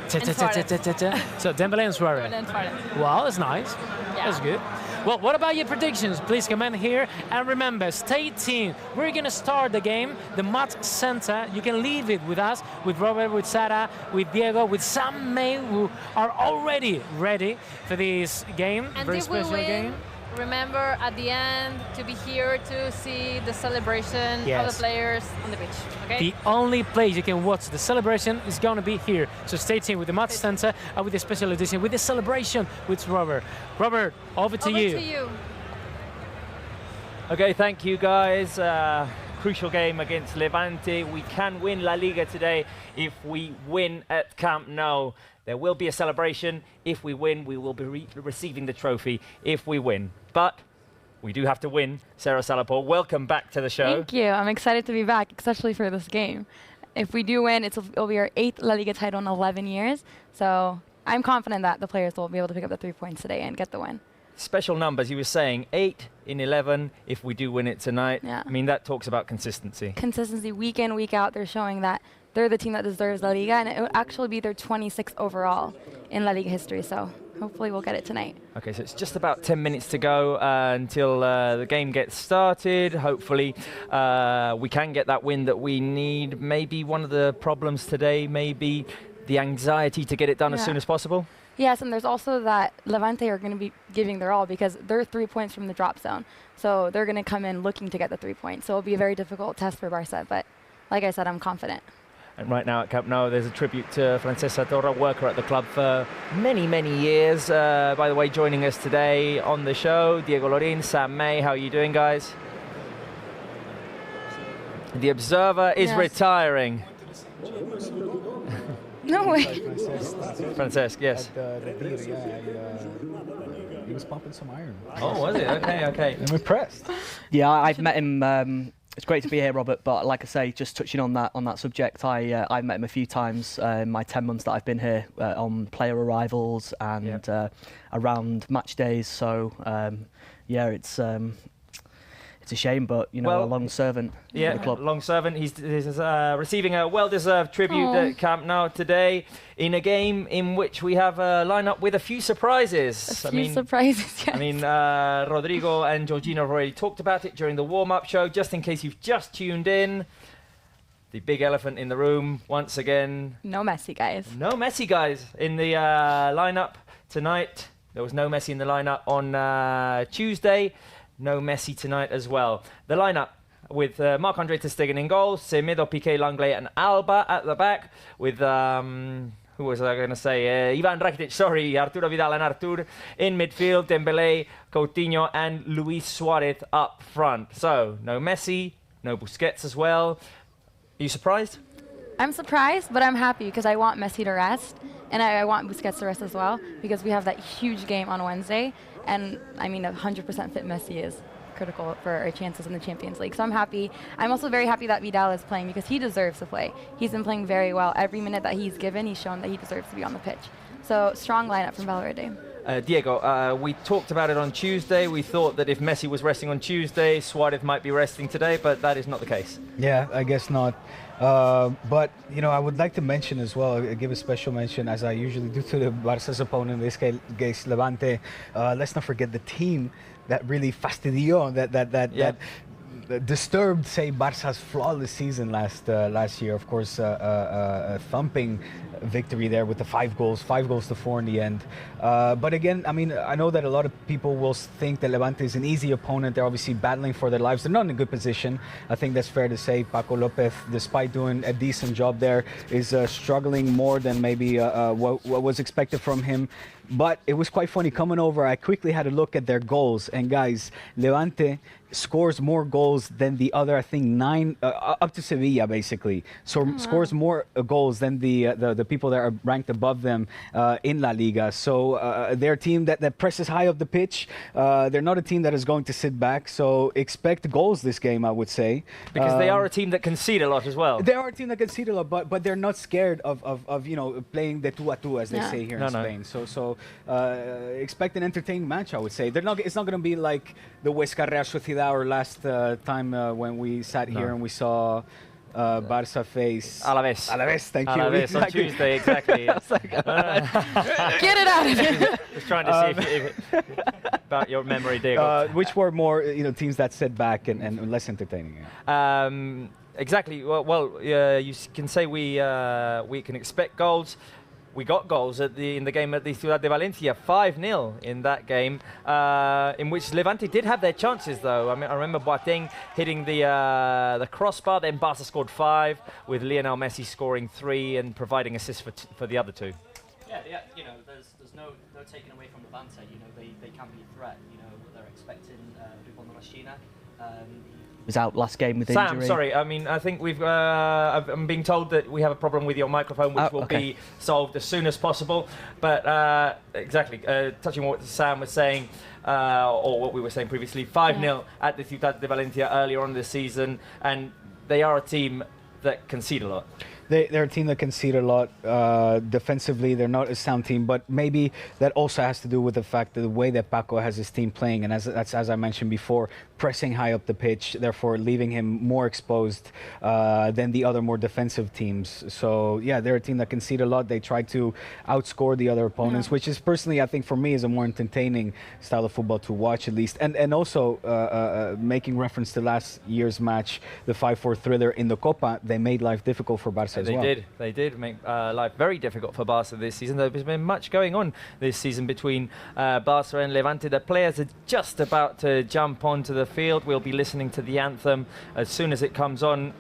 So Dembele and Suarez. Wow, that's nice. Yeah. That's good. Well, what about your predictions? Please comment here. And remember, stay tuned. We're going to start the game, the Match Center. You can leave it with us, with Robert, with Sarah, with Diego, with Sam May, who are already ready for this game. And very if we special win, game. remember at the end to be here to see the celebration of Yes. the players on the pitch. Okay? The only place you can watch the celebration is going to be here. So stay tuned with the Match Center and with the special edition, with the celebration with Robert. Robert, over to you. Okay, thank you guys. Crucial game against Levante. We can win La Liga today if we win at Camp Nou. There will be a celebration. If we win, we will be receiving the trophy if we win. But we do have to win. Sarah Salapur, welcome back to the show. Thank you. I'm excited to be back, especially for this game. If we do win, it'll be our 8th La Liga title in 11 years. So I'm confident that the players will be able to pick up the 3 points today and get the win. Special numbers, you were saying 8 in 11 if we do win it tonight. Yeah. I mean, that talks about consistency. Consistency, week in, week out, they're showing that they're the team that deserves La Liga, and it would actually be their 26th overall in La Liga history. So hopefully we'll get it tonight. Okay, so it's just about 10 minutes to go until the game gets started. Hopefully we can get that win that we need. Maybe one of the problems today, maybe the anxiety to get it done as soon as possible. Yes, and there's also that Levante are going to be giving their all because they're 3 points from the drop zone. So they're going to come in looking to get the 3 points. So it'll be a very difficult test for Barça. But like I said, I'm confident. And right now at Camp Nou, there's a tribute to Francesca Torra, worker at the club for many, many years. By the way, joining us today on the show, Diego Lorin, Sam May. How are you doing, guys? The Observer is retiring. No way. Francesc, yes. He was pumping some iron. Oh, was it? Okay, okay. I'm impressed. Yeah, I've met him. It's great to be here, Robert. But like I say, just touching on that subject, I've met him a few times in my 10 months that I've been here on player arrivals and around match days. So yeah, it's a shame, but you know, a long servant. Yeah, for the club. long servant. He's receiving a well-deserved tribute at Camp Nou today in a game in which we have a lineup with a few surprises. A few surprises, yes. I mean, Rodrigo and Georgina have already talked about it during the warm-up show. Just in case you've just tuned in, the big elephant in the room once again. No Messi, guys. No Messi, guys, in the lineup tonight. There was no Messi in the lineup on Tuesday. No Messi tonight as well. The lineup with Marc-Andre ter Stegen in goal, Semedo, Piqué, Langley and Alba at the back with, who was I going to say, Ivan Rakitic, sorry, Arturo Vidal and Artur in midfield, Dembélé, Coutinho and Luis Suarez up front. So, no Messi, no Busquets as well. Are you surprised? I'm surprised, but I'm happy because I want Messi to rest, and I want Busquets to rest as well because we have that huge game on Wednesday. And I mean, 100% fit Messi is critical for our chances in the Champions League. So I'm happy. I'm also very happy that Vidal is playing because he deserves to play. He's been playing very well. Every minute that he's given, he's shown that he deserves to be on the pitch. So strong lineup from Valverde. Diego, we talked about it on Tuesday. We thought that if Messi was resting on Tuesday, Suarez might be resting today, but that is not the case. Yeah, I guess not. But, you know, I would like to mention as well, give a special mention, as I usually do to the Barça's opponent, in this case Levante. Let's not forget the team that really fastidió, that disturbed, say, Barça's flawless season last year. Of course, a thumping victory there with the 5 goals to 4 in the end. But again, I mean, I know that a lot of people will think that Levante is an easy opponent. They're obviously battling for their lives. They're not in a good position. I think that's fair to say. Paco Lopez, despite doing a decent job there, is struggling more than maybe what was expected from him. But it was quite funny coming over. I quickly had a look at their goals, and guys, Levante scores more goals than the other, I think 9 up to Sevilla basically. So scores more goals than the people that are ranked above them in La Liga. So they're a team that presses high up the pitch. They're not a team that is going to sit back. So expect goals this game, I would say. Because they are a team that concede a lot as well. They are a team that concede a lot, but they're not scared of you know, playing the tú a tú, as they say here in Spain. So expect an entertaining match, I would say. It's not going to be like the Huesca Real Sociedad or last time when we sat here and we saw Barça face Alaves, thank you. Alaves exactly. on Tuesday, exactly. Get it out of here. Just trying to see if about your memory, Diego. Which were more, teams that sit back and less entertaining? Exactly. Well, you can say we can expect goals. We got goals in the game at the Ciudad de Valencia, 5-0 in that game, in which Levante did have their chances, though. I mean, I remember Boateng hitting the crossbar, then Barsa scored 5, with Leonel Messi scoring 3 and providing assists for the other 2. Yeah, there's no taking away from Levante. They can be a threat. They're expecting Vidal. Was out last game with injury. Sam, sorry. I mean, I think I'm being told that we have a problem with your microphone, which will be solved as soon as possible. But exactly, touching on what Sam was saying, or what we were saying previously, 5-0 at the Ciudad de Valencia earlier on this season, and they are a team that concede a lot. They're a team that concede a lot. Defensively, they're not a sound team, but maybe that also has to do with the fact that the way that Paco has his team playing, and as I mentioned before, pressing high up the pitch, therefore leaving him more exposed than the other more defensive teams. So yeah, they're a team that concede a lot. They try to outscore the other opponents, which is personally, I think for me, is a more entertaining style of football to watch at least. And also making reference to last year's match, the 5-4 thriller in the Copa, they made life difficult for Barça. They did make life very difficult for Barca this season. There's been much going on this season between Barca and Levante. The players are just about to jump onto the field. We'll be listening to the anthem as soon as it comes on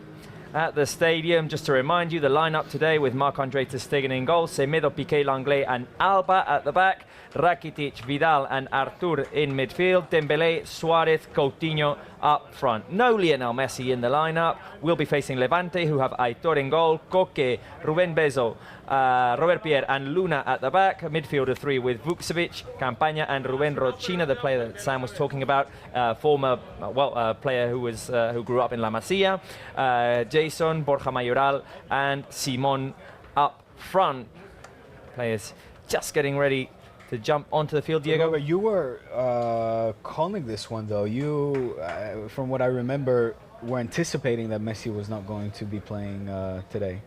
at the stadium. Just to remind you, the lineup today with Marc-Andre ter Stegen in goal, Semedo, Piqué, Langlais and Alba at the back, Rakitic, Vidal and Artur in midfield, Dembélé, Suarez, Coutinho up front. No Lionel Messi in the lineup. We'll be facing Levante, who have Aitor in goal, Coque, Rubén Bezo, Robert Pierre and Luna at the back. Midfielder 3 with Vukcevic, Campaña and Rubén Rochina, the player that Sam was talking about, former player who grew up in La Masia. Jason, Borja Mayoral and Simon up front. Players just getting ready to jump onto the field. Diego, you were calling this one though. You, from what I remember, were anticipating that Messi was not going to be playing today.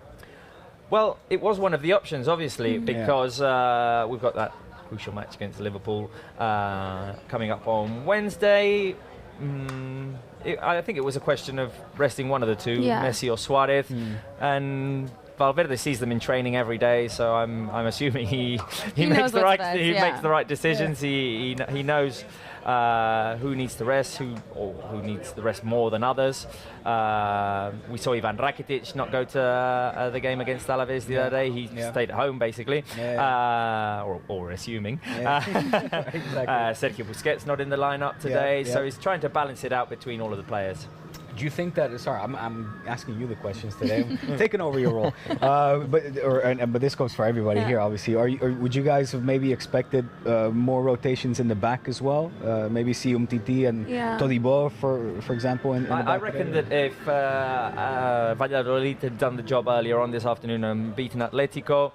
Well, it was one of the options, obviously, because we've got that crucial match against Liverpool coming up on Wednesday. I think it was a question of resting one of the two, Messi or Suarez, and Valverde sees them in training every day, so I'm assuming he makes the right decisions. He knows who needs to rest, who needs the rest more than others. We saw Ivan Rakitic not go to the game against Alaves the other day. He stayed at home, basically, or assuming. Sergio Busquets not in the lineup today, so he's trying to balance it out between all of the players. Do you think that? Sorry, I'm asking you the questions today. I'm taking over your role, but this goes for everybody here, obviously. Would you guys have maybe expected more rotations in the back as well? Maybe see Umtiti and Todibo, for example. In the back I reckon that if Valladolid had done the job earlier on this afternoon and beaten Atletico,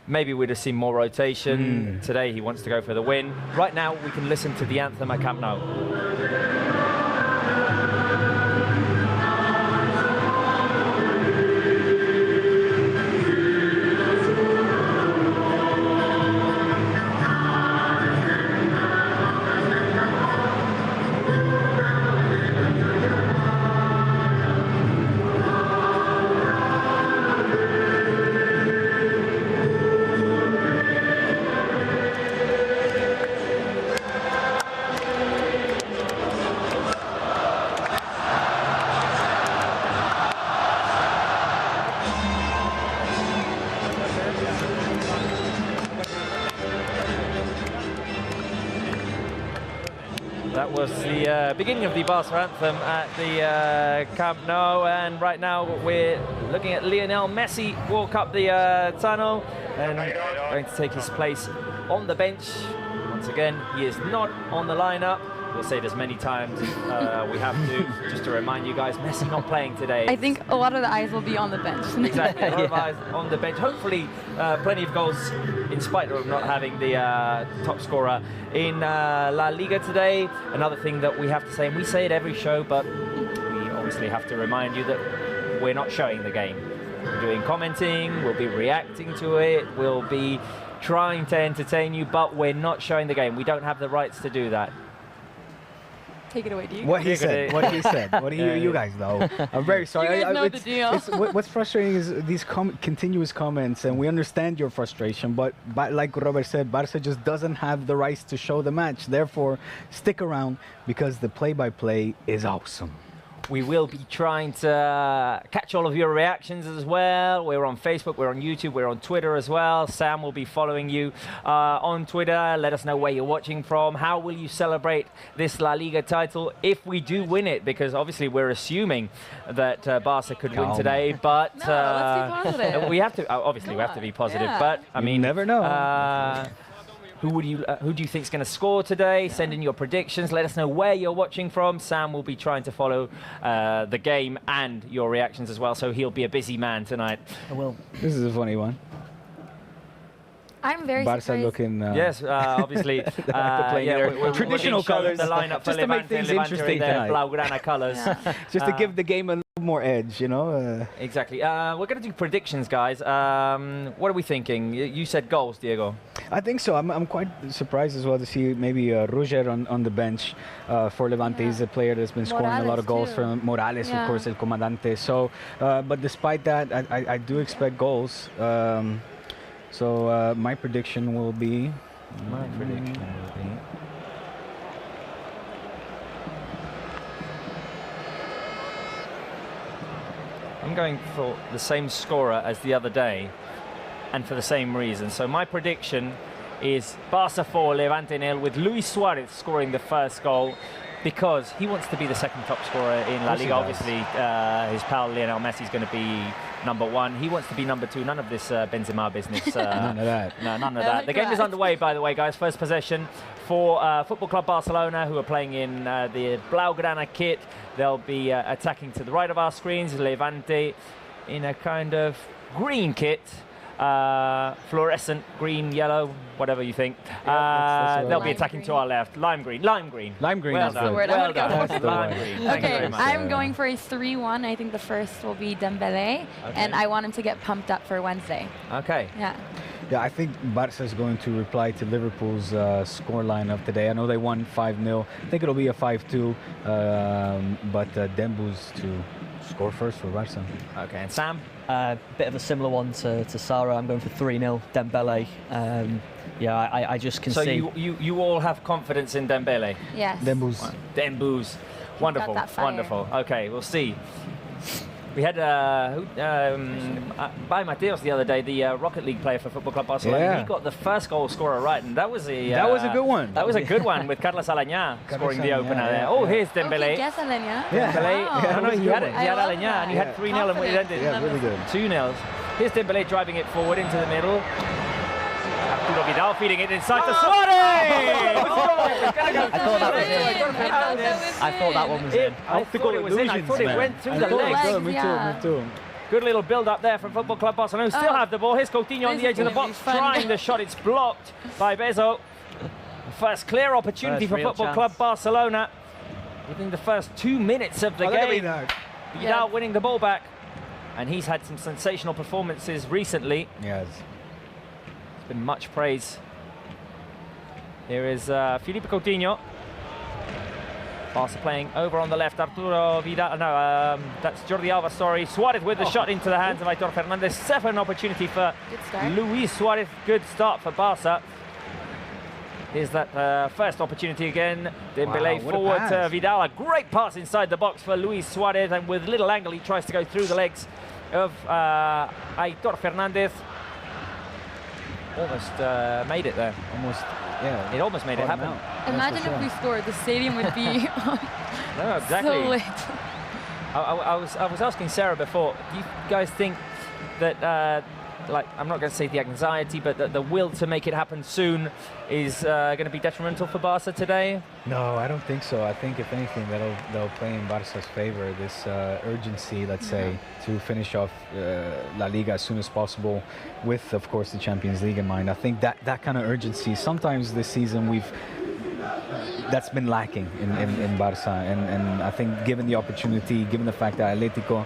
maybe we'd have seen more rotation. Today he wants to go for the win. Right now we can listen to the anthem at Camp Nou. That was the beginning of the Barça anthem at the Camp Nou, and right now we're looking at Lionel Messi walk up the tunnel and going to take his place on the bench. Once again, he is not on the lineup. We'll say it as many times we have to, just to remind you guys, Messi not playing today. I think a lot of the eyes will be on the bench. Exactly, a lot of eyes on the bench. Hopefully, plenty of goals, in spite of not having the top scorer in La Liga today. Another thing that we have to say, and we say it every show, but we obviously have to remind you that we're not showing the game. We're doing commenting, we'll be reacting to it, we'll be trying to entertain you, but we're not showing the game. We don't have the rights to do that. Take it away, do you? What he said. What he said. What do you guys know? I'm very sorry. You guys know the deal. What's frustrating is these continuous comments, and we understand your frustration. But like Robert said, Barça just doesn't have the rights to show the match. Therefore, stick around because the play-by-play is awesome. We will be trying to catch all of your reactions as well. We're on Facebook, we're on YouTube, we're on Twitter as well. Sam will be following you on Twitter. Let us know where you're watching from. How will you celebrate this La Liga title if we do win it? Because obviously we're assuming that Barca could win today, but no, let's be positive. we have to. Obviously, we have to be positive. Yeah. But I mean, never know. Who do you think is going to score today? Send in your predictions. Let us know where you're watching from. Sam will be trying to follow the game and your reactions as well, so he'll be a busy man tonight. I will. This is a funny one. I'm very Barca surprised. looking. Yes, obviously. We're traditional colors. The lineup for just to make Levante, things Levante interesting in their tonight. Blaugrana colors. Just to give the game a little more edge, you know. Exactly. We're going to do predictions, guys. What are we thinking? You said goals, Diego. I think so. I'm quite surprised as well to see maybe Roger on the bench for Levante. He's a player that's been scoring a lot of goals for Morales, of course, El Comandante. So, but despite that, I do expect goals. So my prediction will be. I'm going for the same scorer as the other day, and for the same reason. So my prediction is Barça 4, Levante 0, with Luis Suarez scoring the first goal, because he wants to be the second top scorer in La Liga. Obviously, his pal Leonel Messi is going to be #1. He wants to be #2. None of this Benzema business. None of that. No, none of that. The game is underway, by the way, guys. First possession for Football Club Barcelona, who are playing in the Blaugrana kit. They'll be attacking to the right of our screens. Levante in a kind of green kit. Fluorescent green, yellow, whatever you think. They'll be attacking to our left. Lime green. Lime green. Well done. Well done. Lime green. Thank you very Okay, much. I'm going for a 3-1. I think the first will be Dembele, and I want him to get pumped up for Wednesday. Okay. Yeah. Yeah, I think Barca is going to reply to Liverpool's scoreline of today. I know they won 5-0. I think it'll be a 5-2, but Dembu's to score first for Barca. Okay, and Sam? Bit of a similar one to Sarah. I'm going for 3-0 Dembele. Yeah, I just can see. So you all have confidence in Dembele? Yes. Dembu's. Wonderful, that fire. wonderful. Okay, we'll see. We had by Mateos the other day, the Rocket League player for Football Club Barcelona. Yeah. He got the first goal scorer right, and that was a good one. That was a good one with Carlos Alañá scoring the opener there. Oh, here's Dembele. Okay, guess Alañá. Dembele. Yeah, No, he had Alañá, and he had 3-0, and it ended. Yeah, really good. 2-0. Here's Dembele driving it forward into the middle. Arturo Vidal feeding it inside to Suarez! I thought that was in. I thought that one was in. I thought it was in. I thought it went through the legs. Me too. Good little build-up there from Football Club Barcelona, who still have the ball. Here's Coutinho on the edge of the box, trying the shot. It's blocked by Bezo. First clear opportunity for Football Club Barcelona within the first 2 minutes of the game. Vidal winning the ball back, and he's had some sensational performances recently. Yes. It's been much praise. Here is Felipe Coutinho. Barca playing over on the left. Arturo Vidal. No, that's Jordi Alba. Sorry. Suarez with the shot into the hands of Aitor Fernandez. Second opportunity for Luis Suarez. Good start for Barca. Here's that first opportunity again. Dembele forward to Vidal. A great pass inside the box for Luis Suarez, and with little angle he tries to go through the legs of Aitor Fernandez. Almost made it there. Almost, yeah. It almost made it happen. Imagine if we scored, the stadium would be no, exactly. so lit. I was asking Sarah before, do you guys think that, like, I'm not going to say the anxiety, but the will to make it happen soon is going to be detrimental for Barca today? No, I don't think so. I think, if anything, they'll play in Barca's favor. This urgency, let's say, to finish off La Liga as soon as possible, with, of course, the Champions League in mind. I think that kind of urgency. Sometimes this season that's been lacking in Barça, and I think given the opportunity, given the fact that Atletico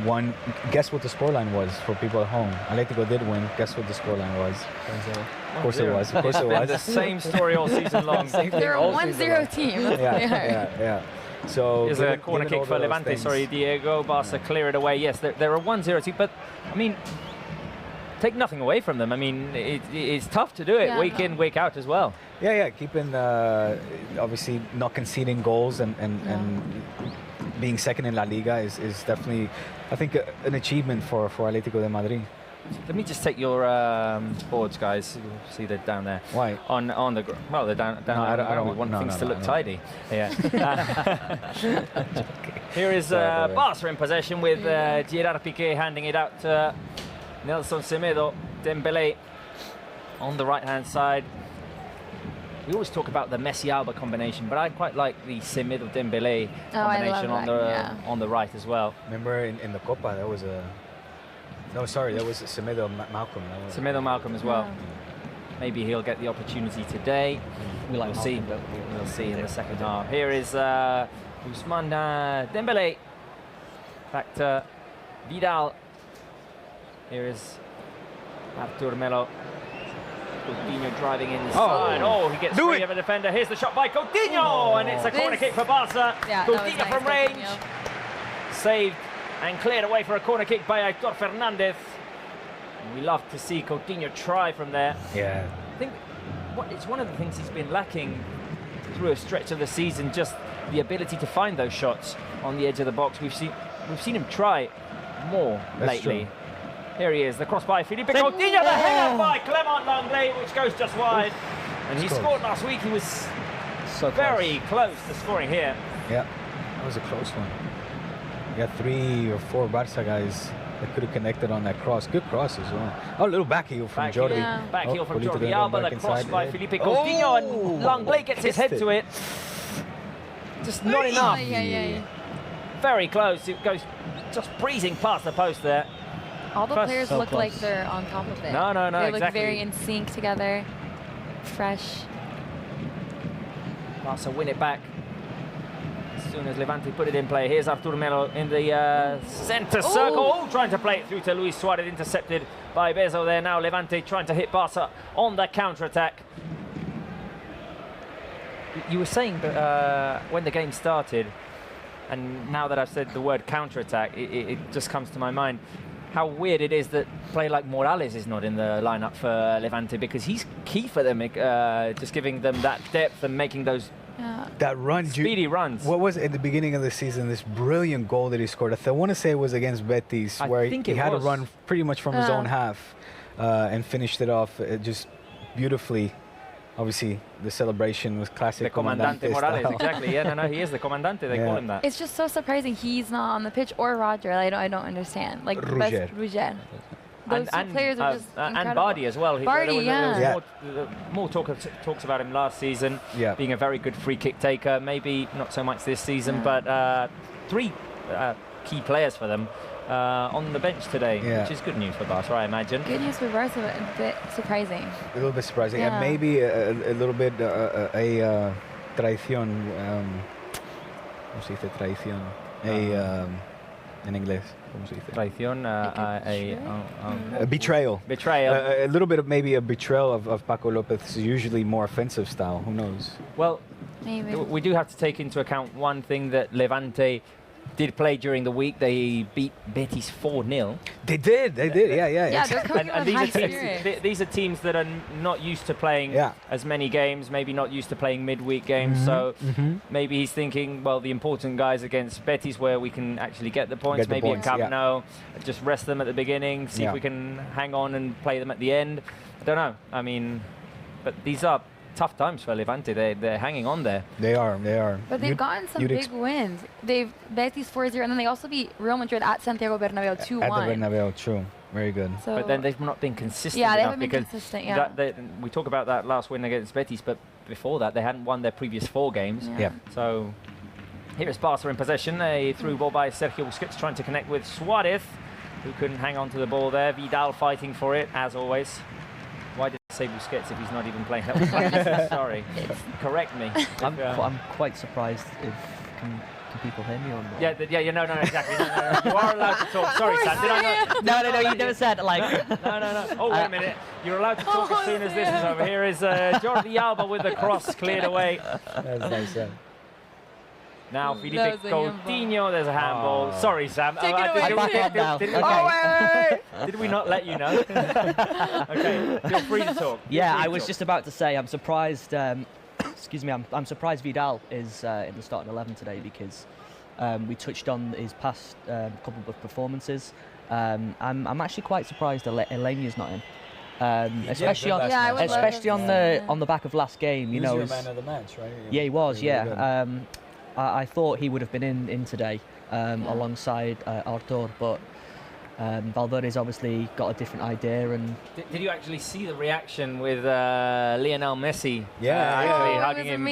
won, guess what the scoreline was for people at home? Atletico did win. Guess what the scoreline was? Of course it was. Of course it was. The same story all season long. They're a 1-0 team. Yeah. So here's a corner kick for Levante. Sorry, Diego. Barca clear it away. Yes, they're a 1-0 team, but I mean, take nothing away from them. I mean, it's tough to do it week in, week out as well. Yeah, keeping obviously not conceding goals and being second in La Liga is definitely, I think, an achievement for Atlético de Madrid. Let me just take your boards, guys. You see they're down there. Why? On the well, they're down. No, I don't want things to look no. tidy. Yeah. Here is Barça in possession with Gerard Piqué handing it out to Nelson Semedo. Dembélé on the right-hand side. We always talk about the Messi-Alba combination, but I quite like the Semedo-Dembélé combination on the right as well. Remember in the Copa, there was a... No, sorry, that was Semedo Malcolm. Semedo Malcolm as well. Maybe he'll get the opportunity today. We'll see. We'll see in the second half. Here is Ousmane Dembélé. Back to Vidal. Here is Artur Melo. Coutinho driving inside. Oh, he gets free of a defender. Here's the shot by Coutinho, and it's a corner kick for Barca. Coutinho from range. Saved and cleared away for a corner kick by Aitor Fernandez. We love to see Coutinho try from there. Yeah. I think it's one of the things he's been lacking through a stretch of the season, just the ability to find those shots on the edge of the box. We've seen him try more lately. True. Here he is, the cross by Philippe Coutinho, the hang up by Clement Langlais, which goes just wide. And he scored last week. He was very close to scoring here. Yeah, that was a close one. You got 3 or 4 Barca guys that could have connected on that cross. Good cross as well. Oh, a little back heel from Jordi. Back heel from Jordi Alba, the cross by Philippe Coutinho, and Langlais gets his head to it. Just not enough. Very close. It goes just breezing past the post there. All the players look like they're on top of it. No, they look very in sync together, fresh. Barca win it back as soon as Levante put it in play. Here's Artur Melo in the centre circle. Oh, trying to play it through to Luis Suarez, intercepted by Bezo there. Now Levante trying to hit Barca on the counter-attack. You were saying that when the game started, and now that I've said the word counter-attack, it just comes to my mind how weird it is that a player like Morales is not in the lineup for Levante, because he's key for them, just giving them that depth and making those that run, speedy runs. What was it at the beginning of the season? This brilliant goal that he scored. I want to say it was against Betis, where he had to run pretty much from his own half and finished it off just beautifully. Obviously, the celebration was classic. The Comandante Morales, exactly. Yeah, no, he is the Comandante. They call him that. It's just so surprising he's not on the pitch, or Roger. I don't understand. Like Ruger. Those two players are just incredible. And Bardi as well. Bardi, there was more talks about him last season, being a very good free kick taker. Maybe not so much this season, but 3 key players for them on the bench today, which is good news for Barca, I imagine. Good news for Barca, but a bit surprising. A little bit surprising, and maybe a little bit a traición. ¿Cómo se dice traición? En inglés. ¿Cómo se dice? Traición, a betrayal. Betrayal. A little bit of maybe a betrayal of Paco Lopez's usually more offensive style. Who knows? Well, maybe. We do have to take into account one thing that Levante did play during the week. They beat Betis 4-0. They did, yeah. They're coming and these are teams that are not used to playing as many games, maybe not used to playing midweek games. So maybe he's thinking, well, the important guys against Betis, where we can actually get the points. Maybe at Camp Nou, just rest them at the beginning, see if we can hang on and play them at the end. I don't know. I mean, but these are tough times for Levante. They're hanging on there. They are. But they've gotten some big wins. They've Betis 4-0, and then they also beat Real Madrid at Santiago Bernabeu 2-1. At the Bernabeu, true. Very good. So but then they've not been consistent they enough, haven't been consistent, we talk about that last win against Betis, but before that they hadn't won their previous 4 games. So here is Barca in possession. A through ball by Sergio Busquets, trying to connect with Suarez, who couldn't hang on to the ball there. Vidal fighting for it, as always. Why did say Busquets if he's not even playing. That was racist. Sorry. Correct me. I'm quite surprised if can people hear me or not? Yeah, no, exactly. No. You are allowed to talk. Sorry, Sam, did I not? No, you never said like. No. Oh, wait a minute. You're allowed to talk as soon as this is over. Here is Jordi Alba with the cross cleared away. That's nice, Sam. Now Felipe Coutinho, there's a handball. Sorry, Sam. Take it away. Did we not let you know? Okay, feel free to talk. I was just about to say I'm surprised. Excuse me, I'm surprised Vidal is in the starting 11 today because we touched on his past couple of performances. I'm actually quite surprised Elenia's not in. Especially on the back of last game, you know. He was your man of the match, right? Yeah, he was. Yeah, I thought he would have been in today alongside Artur, but Valverde's obviously got a different idea. And did you actually see the reaction with Leonel Messi? Yeah, hugging him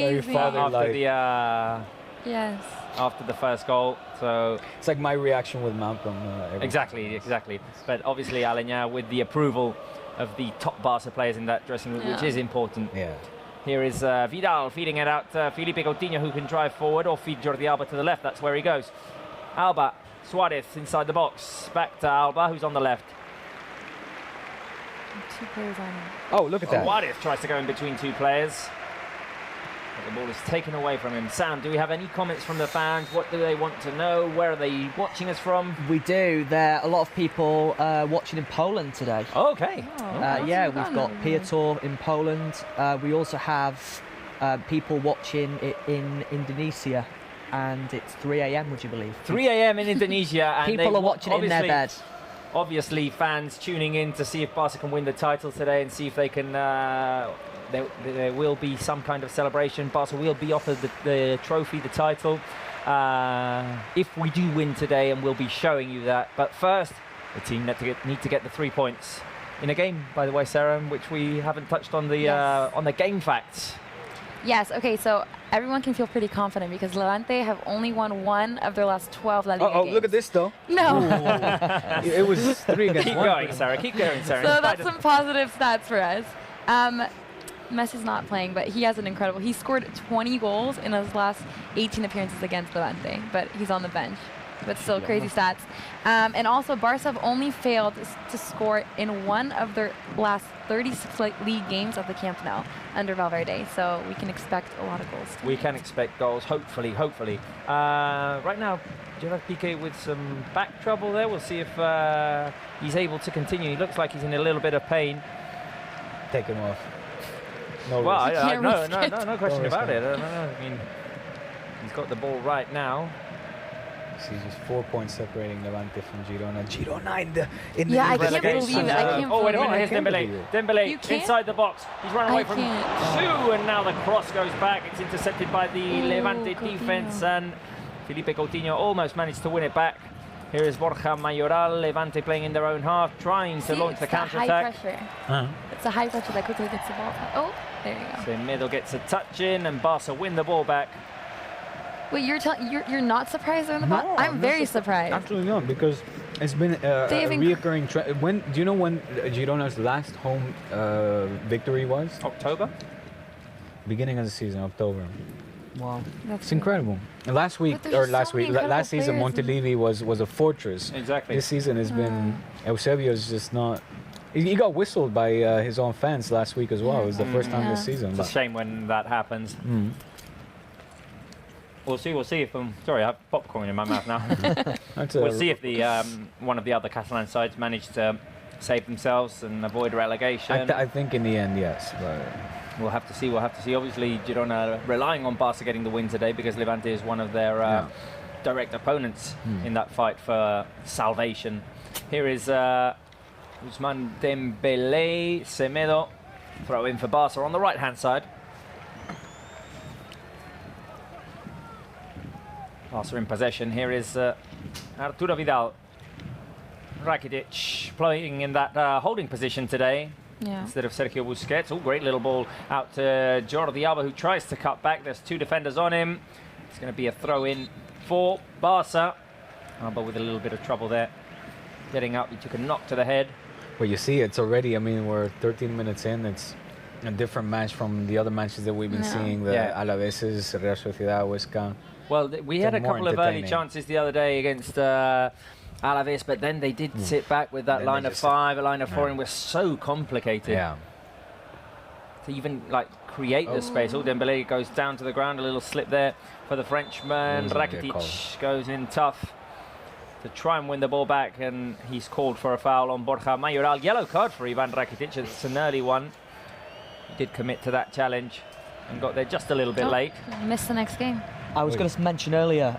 after the first goal. So it's like my reaction with Malcolm. Exactly. But obviously Alenya with the approval of the top Barca players in that dressing room, which is important. Yeah. Here is Vidal feeding it out to Felipe Coutinho, who can drive forward or feed Jordi Alba to the left. That's where he goes. Alba, Suarez inside the box. Back to Alba, who's on the left. 2 players on him. Oh, look at that. Suarez tries to go in between 2 players. But the ball is taken away from him. Sam, do we have any comments from the fans? What do they want to know? Where are they watching us from? We do. There are a lot of people watching in Poland today. Oh, okay. We've got Piotr in Poland. We also have people watching it in Indonesia, and it's 3 a.m. Would you believe? 3 a.m. in Indonesia, and people are watching it in their bed. Obviously, fans tuning in to see if Barca can win the title today and see if they can. There will be some kind of celebration. Barca will be offered the trophy, the title, if we do win today, and we'll be showing you that. But first, the team need to get the 3 points in a game, by the way, Sarah, which we haven't touched on the game facts. Yes, okay, so everyone can feel pretty confident because Levante have only won 1 of their last 12 LaLiga games. Look at this, though. No. It was 3 against 1. Keep going, Sarah. So that's some positive stats for us. Messi's not playing, but he has an incredible. He scored 20 goals in his last 18 appearances against Levante, but he's on the bench. But still, crazy stats. And also, Barca have only failed to score in 1 of their last 36 league games at the Camp Nou under Valverde. So we can expect a lot of goals tonight. We can expect goals, hopefully. Right now, Gerard Piqué with some back trouble there. We'll see if he's able to continue. He looks like he's in a little bit of pain. Take him off. No question about it. I mean, he's got the ball right now. See, just 4 points separating Levante from Girona. Girona in the I can't believe it. Oh, wait a minute. Here's Dembele inside the box. He's run away from 2, and now the cross goes back. It's intercepted by the Levante defense, and Felipe Coutinho almost managed to win it back. Here is Borja Mayoral, Levante playing in their own half, trying to launch the counter-attack. It's a high pressure that quickly gets the ball. Oh, there you go. So middle gets a touch in, and Barca win the ball back. Wait, you're not surprised they're in the ball? I'm very surprised. Absolutely not, because it's been a reoccurring trend. Do you know when Girona's last home victory was? October? Beginning of the season, October. Wow, it's incredible. Last season, Montelivi was a fortress. Exactly. This season has been Eusebio's just not. He got whistled by his own fans last week as well. It was the first time this season. It's a shame when that happens. We'll see if sorry, I have popcorn in my mouth now. We'll see if the one of the other Catalan sides managed to save themselves and avoid relegation. I think in the end, yes. But we'll have to see. Obviously, Girona relying on Barca getting the win today because Levante is one of their direct opponents in that fight for salvation. Here is Ousmane Dembele, Semedo, throw in for Barca on the right-hand side. Barca in possession. Here is Arturo Vidal. Rakitic playing in that holding position today instead of Sergio Busquets. Oh, great little ball out to Jordi Alba, who tries to cut back. There's 2 defenders on him. It's going to be a throw-in for Barca. Alba with a little bit of trouble there. Getting up, he took a knock to the head. But you see, it's already, I mean, we're 13 minutes in. It's a different match from the other matches that we've been seeing, the Alaveses, Real Sociedad, Huesca. Well, we had a couple of early chances the other day against Alaves, but then they did sit back with that line of 5, a line of 4, and we're so complicated. Yeah. To even like create the space. Oh, Dembélé goes down to the ground, a little slip there for the Frenchman. Rakitic goes in tough to try and win the ball back, and he's called for a foul on Borja Mayoral. Yellow card for Ivan Rakitic. It's an early one. He did commit to that challenge and got there just a little bit late. Missed the next game. I was going to mention earlier,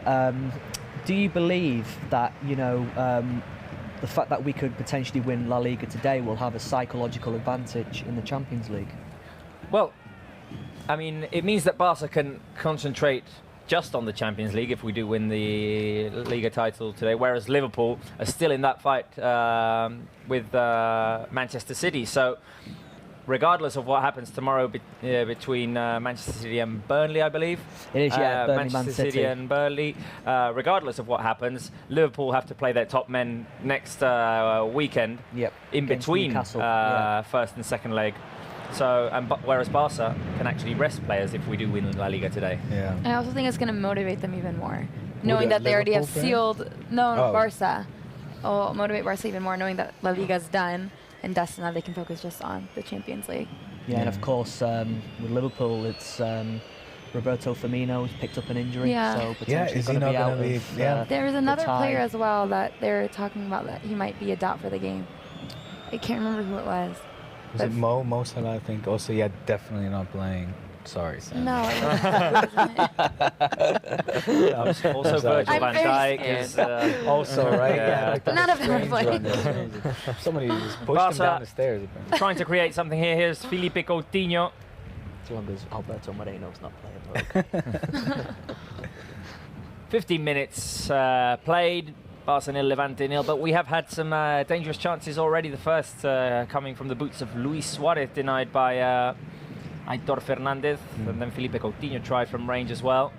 do you believe that, you know, the fact that we could potentially win La Liga today will have a psychological advantage in the Champions League? Well, I mean, it means that Barca can concentrate just on the Champions League if we do win the Liga title today, whereas Liverpool are still in that fight with Manchester City. So regardless of what happens tomorrow between Manchester City and Burnley, I believe. It is, yeah, Burnley, Manchester City and Burnley. Regardless of what happens, Liverpool have to play their top men next weekend in between first and second leg. So, whereas Barca can actually rest players if we do win La Liga today. Yeah. I also think it's going to motivate them even more, knowing that they already have sealed. Barça. Oh, motivate Barca even more, knowing that La Liga's done, and thus now they can focus just on the Champions League. Yeah, and of course with Liverpool, it's Roberto Firmino's picked up an injury, so potentially going to be out of There is another player as well that they're talking about that he might be a doubt for the game. I can't remember who it was. Was it Mo Salah, I think? Also, yeah, definitely not playing. Sorry, Sam. No. Also, Virgil van Dijk is also, right? Yeah. None of them are playing. Somebody just pushed him down the stairs. Trying to create something here. Here's Felipe Coutinho. As long as Alberto Moreno's not playing. 15 minutes played. Barca nil, Levante nil, but we have had some dangerous chances already. The first coming from the boots of Luis Suarez, denied by Aitor Fernandez, and then Felipe Coutinho tried from range as well.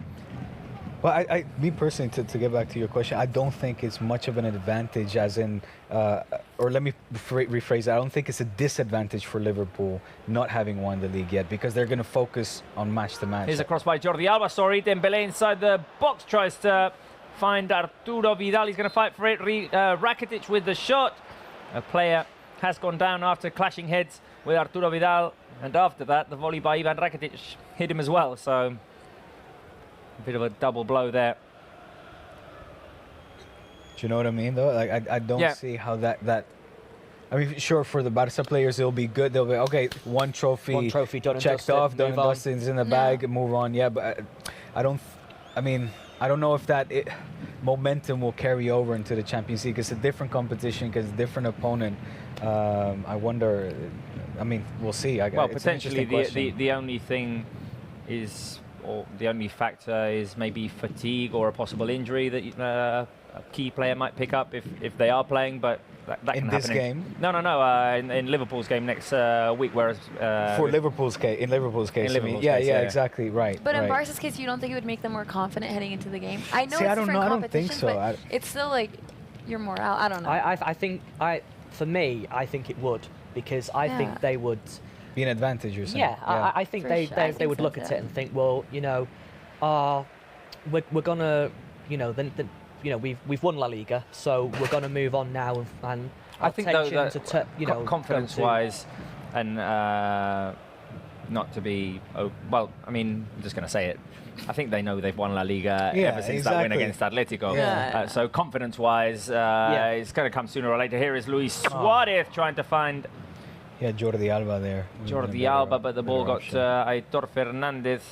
Well, me personally, to get back to your question, I don't think it's much of an advantage as in, or let me rephrase that, I don't think it's a disadvantage for Liverpool not having won the league yet, because they're going to focus on match to match. Here's a cross by Jordi Alba, sorry, Dembélé inside the box, tries to find Arturo Vidal, he's going to fight for it, Rakitic with the shot. A player has gone down after clashing heads with Arturo Vidal, and after that the volley by Ivan Rakitic hit him as well, so a bit of a double blow there. Do you know what I mean, though? Like, I don't see how that. I mean, sure, for the Barca players, it'll be good. They'll be, okay, one trophy done checked off, done and dusted, it's in the bag, move on. Yeah, but I don't know if that momentum will carry over into the Champions League. It's a different competition, because a different opponent. I wonder, I mean, we'll see. Well, potentially the only thing is, or the only factor is maybe fatigue or a possible injury that a key player might pick up if they are playing, but that can happen. In this game? No, in Liverpool's game next week, whereas... in Liverpool's case, exactly, right. But in Barca's case, you don't think it would make them more confident heading into the game? I know it's different competition, I don't think so. But it's still like your morale, I don't know. I think, for me, I think it would, because I think they would... Be an advantage, you're saying? Yeah, I think they would look at it and think, well, you know, we're gonna, you know, we've won La Liga, so we're gonna move on now, and I think though confidence-wise, and not to be well, I mean, I'm just gonna say it. I think they know they've won La Liga ever since that win against Atletico. So confidence-wise, it's going to come sooner or later. Here is Luis Suarez trying to find... Yeah, Jordi Alba there. Jordi Alba, but the ball got Aitor Fernandez.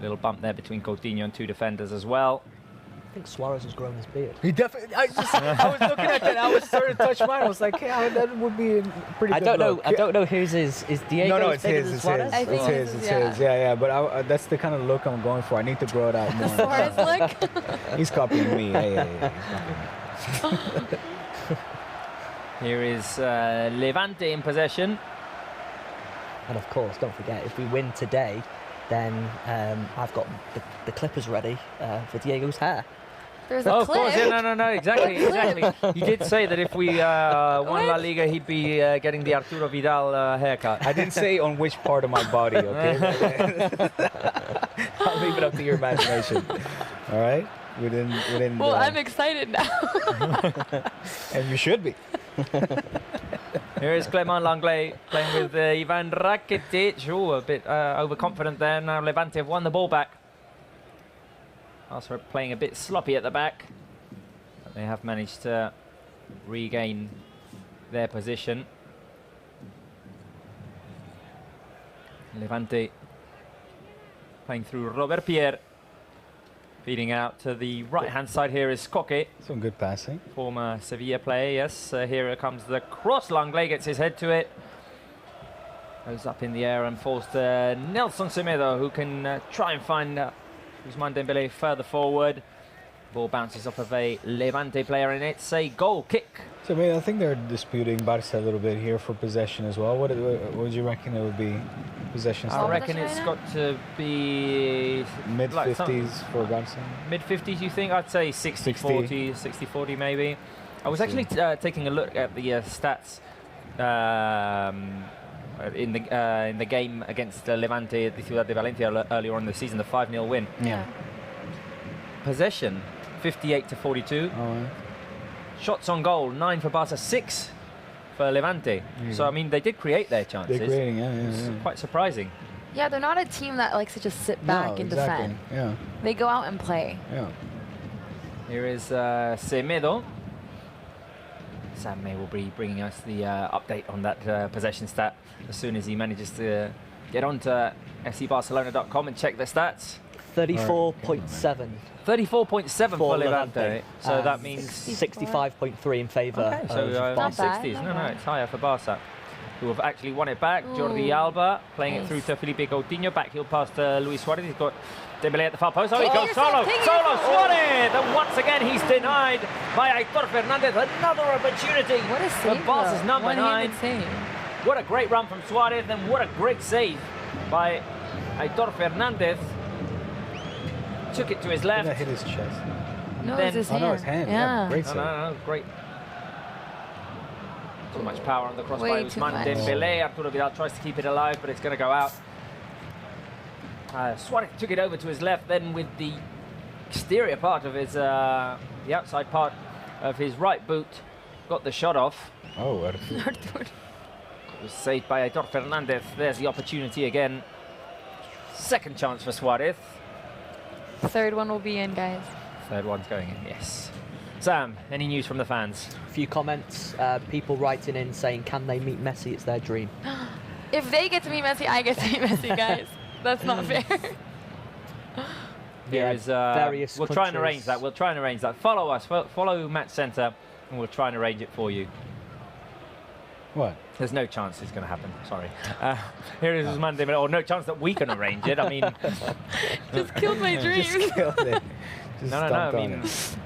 Little bump there between Coutinho and two defenders as well. I think Suarez has grown his beard. He definitely. I was looking at that. I was starting to touch mine. I was like, yeah, that would be a pretty good look. I don't know whose is Diego. No, it's his. It's his. Yeah. But that's the kind of look I'm going for. I need to grow it out more. Suarez look. He's copying me. Here is Levante in possession. And of course, don't forget, if we win today, then I've got the clippers ready for Diego's hair. There's a Of clip. course, yeah, no, exactly. He did say that if we won La Liga, he'd be getting the Arturo Vidal haircut. I didn't say on which part of my body, okay? I'll leave it up to your imagination. All right? We didn't. Well, I'm excited now. And you should be. Here is Clement Langlais playing with Ivan Rakitic. Oh, a bit overconfident there. Now Levante have won the ball back. Also playing a bit sloppy at the back. But they have managed to regain their position. Levante playing through Robert Pierre. Feeding out to the right-hand side here is Coque. Some good passing. Former Sevilla player, yes. Here comes the cross. Langlais gets his head to it. Goes up in the air and falls to Nelson Semedo, who can try and find Ousmane Dembélé further forward. Ball bounces off of a Levante player, and it's a goal kick. So, I think they're disputing Barça a little bit here for possession as well. What would you reckon it would be? Possession I reckon it's got to be mid-50s for Barça. Mid-50s, you think? I'd say 60-40, 60-40 maybe. I was actually taking a look at the stats in the game against Levante de Ciudad de Valencia earlier on in the season, the 5-0 win. Yeah. Possession, 58-42. Oh, Shots on goal, 9 for Barca, 6 for Levante. So, I mean, they did create their chances. They're creating, yeah. It's quite surprising. Yeah, they're not a team that likes to just sit back and defend. Yeah. They go out and play. Yeah. Here is Semedo. Sam May will be bringing us the update on that possession stat as soon as he manages to get onto fcbarcelona.com and check the stats. 34.7. 34.7 for Levante. So that means 65.3 in favour. Okay, so of Barca. 60s. No, it's higher for Barca, who have actually won it back. Jordi Alba playing it through to Felipe Coutinho. Backheel pass to Luis Suarez. He's got Dembélé at the far post. Oh, he goes solo. Suarez! And once again, he's denied by Aitor Fernandez. Another opportunity for Barca's number 9. What a great run from Suarez, and what a great save by Aitor Fernandez. Took it to his left. That hit his chest. No, it's his hand. No, his hand. Yeah. Great save. No, great. Too much power on the cross by Way too Ousmane much. Dembélé. Arturo Vidal tries to keep it alive, but it's going to go out. Suarez took it over to his left, then with the exterior part of his, the outside part of his right boot, got the shot off. Oh, It was saved by Aitor Fernandez. There's the opportunity again. Second chance for Suarez. Third one will be in, guys. Third one's going in, yes. Sam, any news from the fans? A few comments, people writing in saying, can they meet Messi? It's their dream. If they get to meet Messi, I get to meet Messi, guys. That's not fair. Here is various we'll try and arrange that. We'll try and arrange that. Follow us. Follow Match Centre, and we'll try and arrange it for you. What? There's no chance it's going to happen. Sorry. Here is Ousmane Dembélé. Or no chance that we can arrange it. I mean, just killed my dreams. Just killed it. Just no. I stomped on mean, it.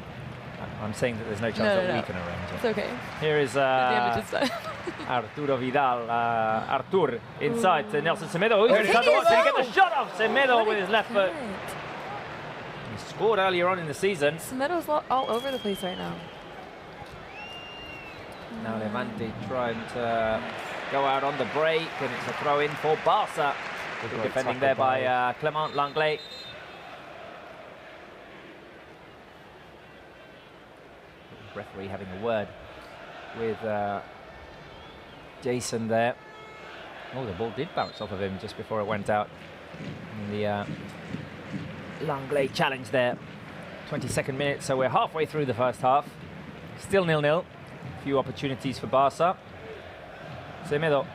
I'm saying that there's no chance that we can arrange it. It's okay. Here is The damage is done. Arturo Vidal. Artur inside to Nelson Semedo. He's inside the box. Did he get the shot off? Semedo with his left foot. He scored earlier on in the season. Semedo's all over the place right now. Now Levante trying to go out on the break, and it's a throw in for Barca. Good defending there by Clement Langlais. Referee having a word with Jason there. Oh, the ball did bounce off of him just before it went out. And the Langlais challenge there. 22nd minute, so we're halfway through the first half. Still 0-0. Few opportunities for Barca. Semedo.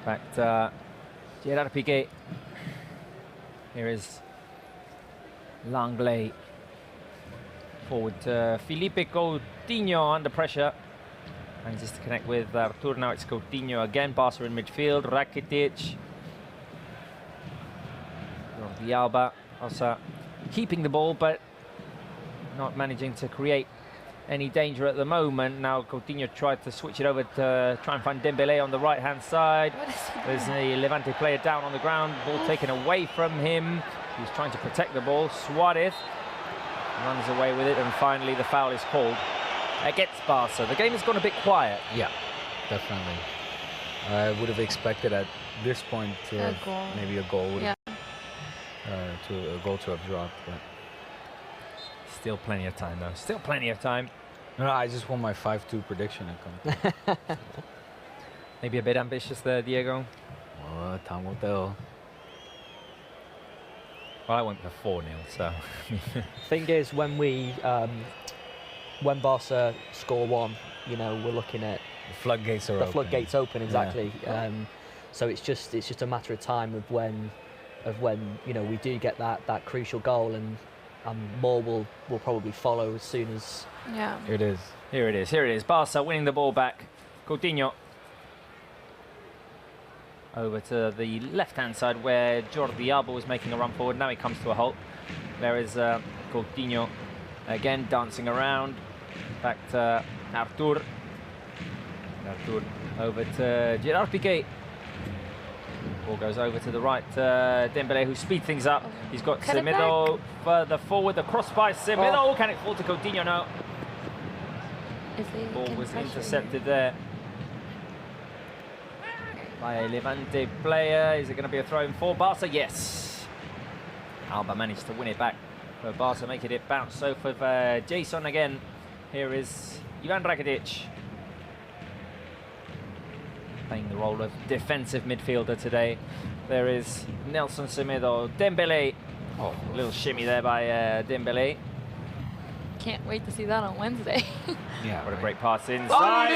Back to Gerard Piqué. Here is Langlais. Forward to Felipe Coutinho under pressure. Manages to connect with Artur. Now it's Coutinho again. Barca in midfield. Rakitic. Jordi Alba. Also keeping the ball, but not managing to create any danger at the moment. Now Coutinho tried to switch it over to try and find Dembélé on the right-hand side. There's a Levante player down on the ground. Ball taken away from him. He's trying to protect the ball. Suarez runs away with it, and finally the foul is called against Barsa. The game has gone a bit quiet. Yeah, definitely. I would have expected at this point to have maybe a goal would have, to have dropped, but still plenty of time though. Still plenty of time. No, I just want my 5-2 prediction to come. Maybe a bit ambitious there, Diego. Well, time will tell. Well, I went for 4-0, so. Thing is, when Barca score one, you know, we're looking at the floodgates are the open. floodgates open, exactly. Yeah. So it's just a matter of time of when you know we do get that crucial goal, and more will probably follow as soon as. Yeah. Here it is. Here it is. Here it is. Barca winning the ball back. Coutinho over to the left-hand side where Jordi Alba was making a run forward. Now he comes to a halt. There is Coutinho again dancing around. Back to Artur. Artur over to Gerard Piqué. Ball goes over to the right. Dembélé, who speeds things up. He's got Semedo further forward. The cross by Semedo. Can it fall to Coutinho now? Ball was intercepted there by a Levante player. Is it going to be a throw in for Barca? Yes. Alba managed to win it back for Barca, making it bounce off of Jason again. Here is Ivan Rakitic, playing the role of defensive midfielder today. There is Nelson Semedo. Dembélé. Oh, a little shimmy there by Dembélé. Can't wait to see that on Wednesday. Yeah, what a great pass inside.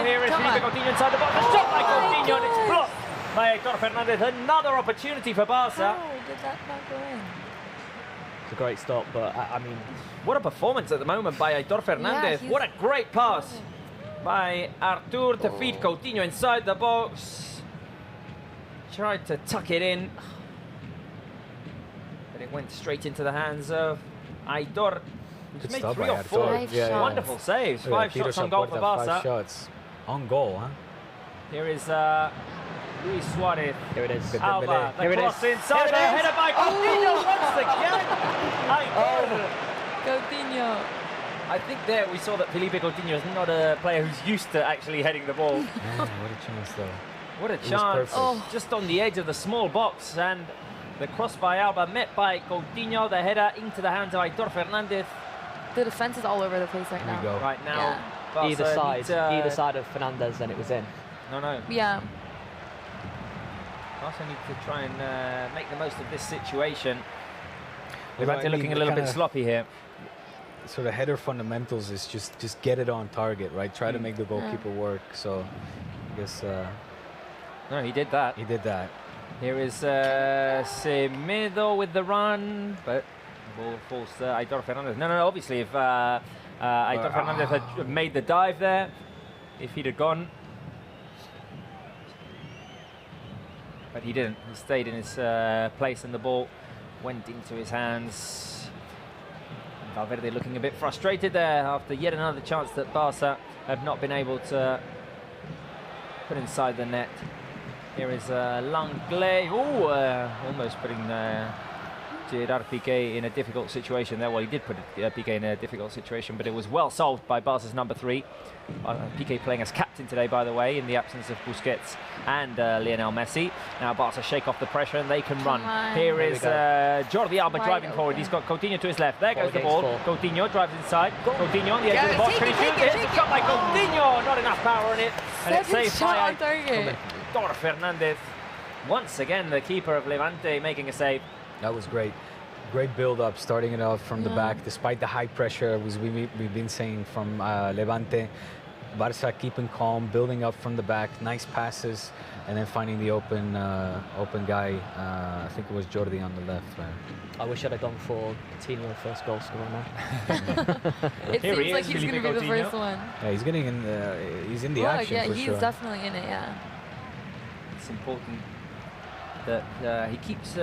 Here is Felipe Coutinho inside the box. A shot by Coutinho, and it's blocked by Hector Fernandez. Another opportunity for Barca. How did that not go in? It's a great stop, but I mean, what a performance at the moment by Hector Fernandez. What a great pass by Artur to feed Coutinho inside the box. Tried to tuck it in, but it went straight into the hands of Aitor. He's made 3 or 4 wonderful saves. 5 shots on goal for Barca. 5 shots on goal, huh? Here is Luis Suarez. Here it is. Alba, the cross inside there, headed by Coutinho once again. Coutinho. I think there we saw that Felipe Coutinho is not a player who's used to actually heading the ball. Man, what a chance though. What a chance. Just on the edge of the small box, and the cross by Alba met by Coutinho, the header into the hands of Hector Fernandez. The defense is all over the place right now. Right now, either side of Fernandez, and it was in. No. Yeah. Barca need to try and make the most of this situation. Well, Levante looking a little bit sloppy here. So the header fundamentals is just get it on target, right? Try to make the goalkeeper work. So I guess. No, he did that. He did that. Here is Semedo with the run, but ball falls to Aitor Fernandez. No, obviously if Aitor Fernandez had made the dive there, if he'd have gone. But he didn't. He stayed in his place, and the ball went into his hands. Valverde looking a bit frustrated there after yet another chance that Barca have not been able to put inside the net. Here is Langlais. Almost putting Gerard Piqué in a difficult situation there. Well, he did put Piqué in a difficult situation, but it was well solved by Barca's number 3. Piqué playing as captain today, by the way, in the absence of Busquets and Leonel Messi. Now Barca shake off the pressure and they can run. Here is Jordi Alba driving forward. He's got Coutinho to his left. There goes the ball. Coutinho drives inside. Coutinho on the edge of the box. Can he shoot it? It's a shot by Coutinho. Not enough power in it. And it's saved by Hector Fernandez. Once again, the keeper of Levante making a save. That was great. Great build-up, starting it off from the back, despite the high pressure, as we've been saying from Levante. Barca keeping calm, building up from the back, nice passes, and then finding the open guy. I think it was Jordi on the left. I wish I'd have gone for Coutinho, first goal scorer now. It seems like he's going to be the first one. Yeah, he's getting in. He's in the action for sure. Yeah, he's definitely in it. Yeah. It's important that he keeps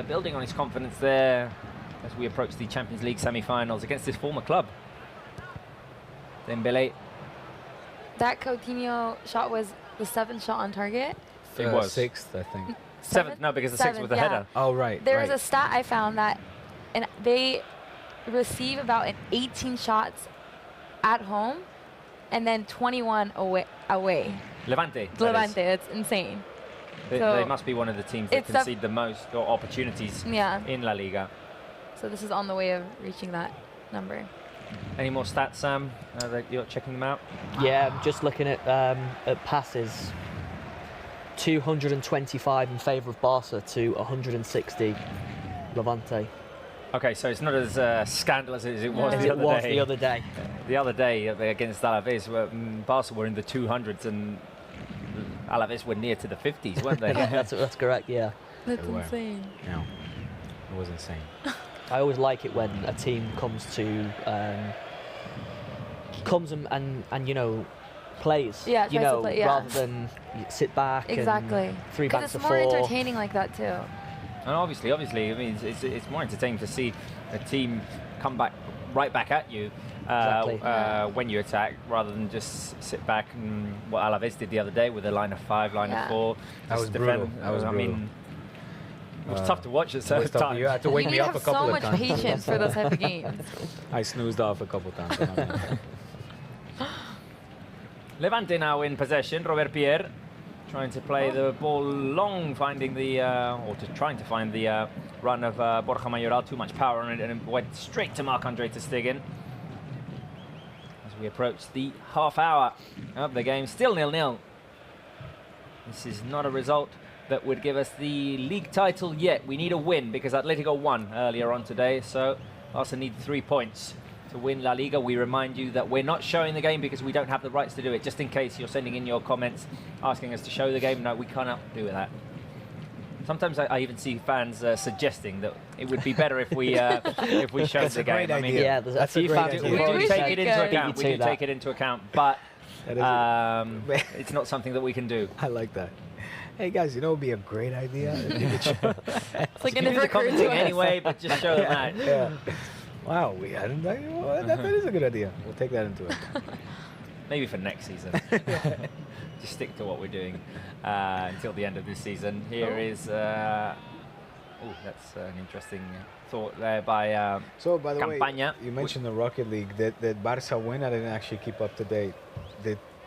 building on his confidence there as we approach the Champions League semi-finals against his former club. Dembélé. That Coutinho shot was the 7th shot on target. It was 6th, I think. 7th? No, because the 6th was the header. Oh, right. There was a stat I found that, and they receive about 18 shots at home, and then 21 away. Levante. Levante, it's insane. They must be one of the teams that concede the most opportunities in La Liga. So this is on the way of reaching that number. Any more stats, Sam, that you're checking them out? Yeah, I'm just looking at passes. 225 in favour of Barca to 160 Levante. Okay, so it's not as scandalous as it was, the the other day. The other day against Alaves, Barca were in the 200s and Alaves were near to the 50s, weren't they? That's correct, yeah. That's insane. No, it was insane. I always like it when a team comes and you know, plays. Yeah, you tries to know, play, yeah. rather than sit back. Exactly. And 3 backs it's to more 4. entertaining like that too. And obviously, I mean, it's more entertaining to see a team come back right back at you when you attack, rather than just sit back and what Alaves did the other day with a line of 5, line of 4. That was brutal. I mean, it was tough to watch at certain times. You had to wake me up a couple of times. You have so much patience for those type of games. I snoozed off a couple of times. Levante now in possession. Robert Pierre trying to play the ball long, finding the trying to find the run of Borja Mayoral. Too much power on it, and it went straight to Marc-Andre ter Stegen. As we approach the half hour of the game, still 0-0. This is not a result that would give us the league title yet. We need a win because Atletico won earlier on today, so Barca need 3 points to win La Liga. We remind you that we're not showing the game because we don't have the rights to do it, just in case you're sending in your comments asking us to show the game. No, we cannot do that. Sometimes I even see fans suggesting that it would be better if we showed the game. I mean, yeah, that's a great idea. We do take it into account. We do take it into account, but it's not something that we can do. I like that. Hey guys, you know, it would be a great idea. It's like you can do the commenting anyway, but just show them that. Yeah. Wow, we hadn't done it. That is a good idea. We'll take that into it. Maybe for next season. Just stick to what we're doing until the end of this season. Here is that's an interesting thought there by So, by the Campaña. way, you mentioned the Rocket League. That Barca win, I didn't actually keep up to date.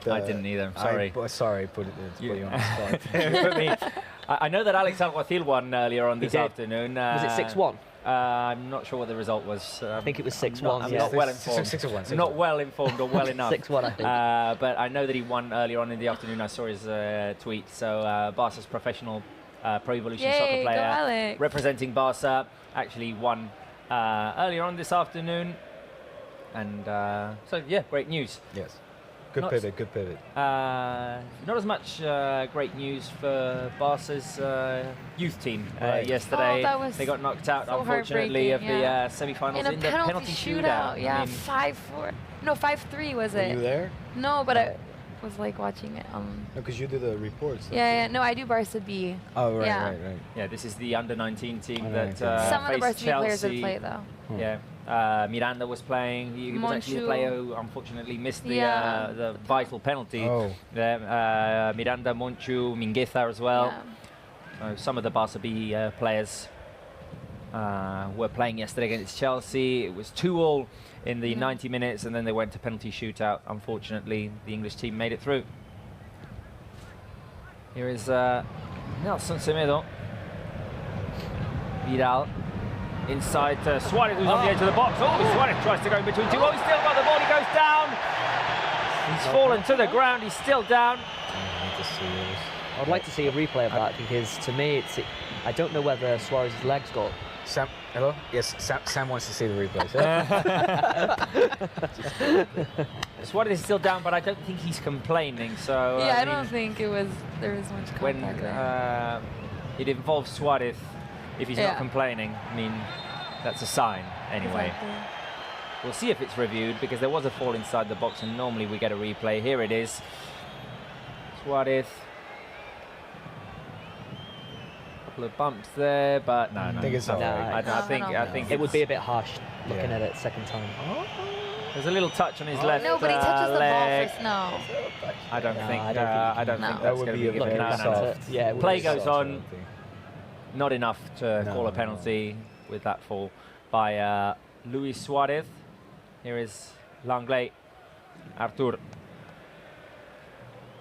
I didn't either. Sorry. Sorry, put you on the spot. I know that Alex Alguacil won earlier on this afternoon. Was it 6-1? I'm not sure what the result was. I think it was 6-1. I'm not well informed. 6-1. Not well informed or well enough. 6-1, I think. But I know that he won earlier on in the afternoon. I saw his tweet. So Barca's professional Pro Evolution Soccer player representing Barca actually won earlier on this afternoon. And so, yeah, great news. Yes. Good pivot. Not as much great news for Barca's youth team yesterday. They got knocked out, so unfortunately, of the semi-finals in the penalty shootout. Yeah, 5-4. No, 5-3 was it? Were you there? No, but I was like watching it. No, because you do the reports. Yeah. No, I do Barca B. Oh, right, yeah. right. Yeah, this is the under-19 team that some of the Barca B players Chelsea. would play though. Yeah. Miranda was playing. He was actually the player who unfortunately missed the vital penalty. Oh. Miranda, Monchu, Mingueza as well. Yeah. Some of the Barca B players were playing yesterday against Chelsea. It was 2-2 in the 90 minutes, and then they went to penalty shootout. Unfortunately, the English team made it through. Here is Nelson Semedo. Vidal. Inside to Suarez, who's on the edge of the box. Oh, Suarez tries to go in between two. Oh, he's still got the ball. He goes down. He's fallen to the ground. He's still down. I'd like to see a replay of that because to me, I don't know whether Suarez's legs got. Sam, hello? Yes, Sam wants to see the replay. Suarez is still down, but I don't think he's complaining. So yeah, I don't think there was much contact there. It involves Suarez. If he's not complaining, I mean, that's a sign anyway. Exactly. We'll see if it's reviewed because there was a fall inside the box and normally we get a replay. Here it is. Suarez. Couple of bumps there, but no. I think it's all right. I think it would be a bit harsh looking at it second time. There's a little touch on his left No, but he touches the leg. ball first. No. I don't think that would be a given very a soft. Yeah. Play goes on. Not enough to call a penalty with that fall by Luis Suarez. Here is Langley, Artur.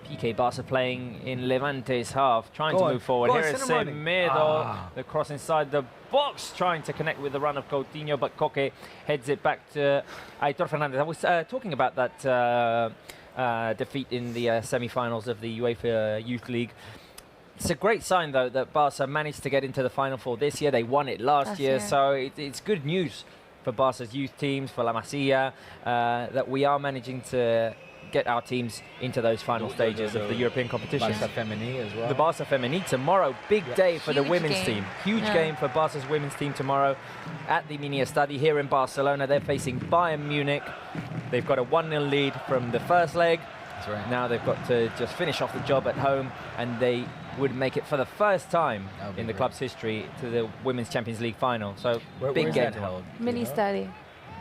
PK Barca playing in Levante's half, trying to move forward. Here is Semedo, the cross inside the box, trying to connect with the run of Coutinho, but Coque heads it back to Aitor Fernandez. I was talking about that defeat in the semi-finals of the UEFA Youth League. It's a great sign, though, that Barca managed to get into the Final Four this year. They won it last year, so it's good news for Barca's youth teams, for La Masia, that we are managing to get our teams into those final stages of the European competitions. Barça Femení as well. The Barça Femení tomorrow, big day for the women's team. Huge game for Barca's women's team tomorrow at the Mini Estadi here in Barcelona. They're facing Bayern Munich. They've got a 1-0 lead from the first leg. That's right. Now they've got to just finish off the job at home, and they would make it for the first time in the club's history to the Women's Champions League final. So big game. Mini study.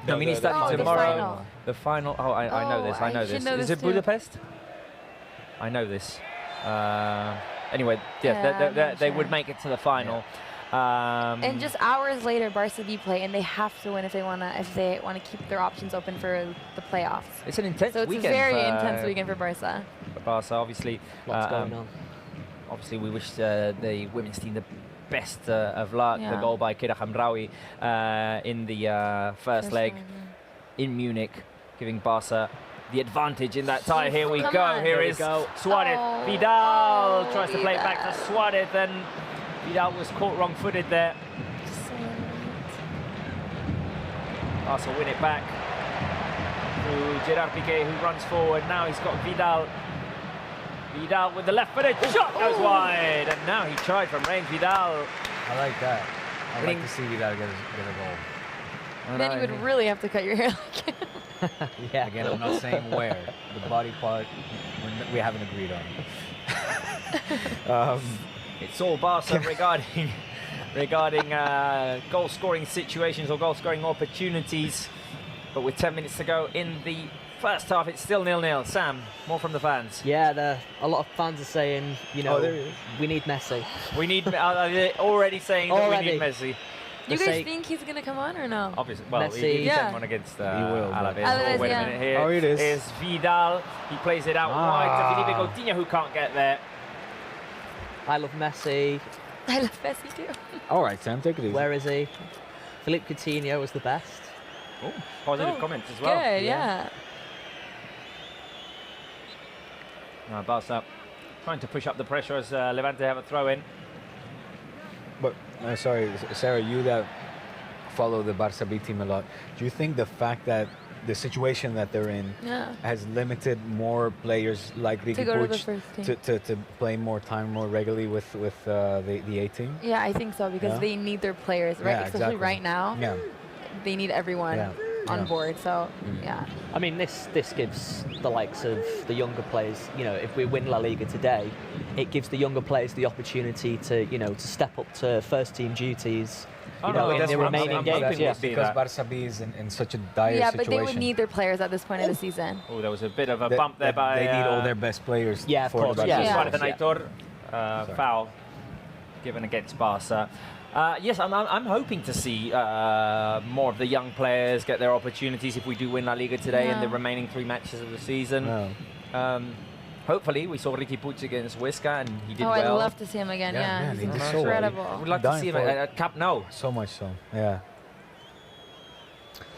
No, Mini Study tomorrow. The final. Oh, I know this. I know this. Is it Budapest? I know this. Anyway, yeah, they would make it to the final. And just hours later, Barca B play, and they have to win if they want to keep their options open for the playoffs. It's an intense weekend. So it's a very intense weekend for Barca. Barca, obviously. Lots going on. Obviously, we wish the women's team the best of luck. The goal by Kira Hamraoui in the first leg in Munich, giving Barca the advantage in that tie. Here we go. Here is Suarez. Vidal tries to play it back to Suarez, and Vidal was caught wrong-footed there. Barca win it back to Gerard Piqué, who runs forward. Now he's got Vidal. Vidal with the left-footed shot goes wide, and now he tried from range. Vidal. I like that. I like to see Vidal get a goal. Then you would really have to cut your hair like him. Yeah. Again, I'm not saying where. The body part, we haven't agreed on. It's all Barca regarding goal-scoring situations or goal-scoring opportunities. But with 10 minutes to go in the first half, it's still 0-0. Sam, more from the fans. Yeah, a lot of fans are saying, you know, we need Messi. We need. Are they already saying that we need Messi? You guys think he's going to come on or no? Obviously. Well, he sent one against Alaves. Alaves, wait a minute. Here is Vidal. He plays it out wide to Felipe Coutinho, who can't get there. I love Messi. I love Messi too. All right, Sam, take it easy. Where is he? Philippe Coutinho was the best. Oh, positive comments as well. Good, yeah. Now Barca trying to push up the pressure as Levante have a throw in. But sorry, Sarah, you that follow the Barça B team a lot, do you think the fact that the situation that they're in has limited more players like Ricky Puig to play more time more regularly with the A team? Yeah, I think so, because they need their players, right? Yeah, especially right now. Yeah. They need everyone on board, so yeah. I mean, this gives the likes of the younger players, you know, if we win La Liga today, it gives the younger players the opportunity to, you know, to step up to first team duties. You know, in the remaining games, because Barça B is in such a dire situation. Yeah, but they would need their players at this point of the season. Oh, there was a bit of a bump there by... They need all their best players. Yeah, of course. Foul given against Barca. Yes, I'm hoping to see more of the young players get their opportunities if we do win La Liga today in the remaining 3 matches of the season. Hopefully, we saw Ricky Puig against Huesca, and he did well. I'd love to see him again. Yeah, he's incredible. I would like to see him at Camp Nou. So much so, yeah.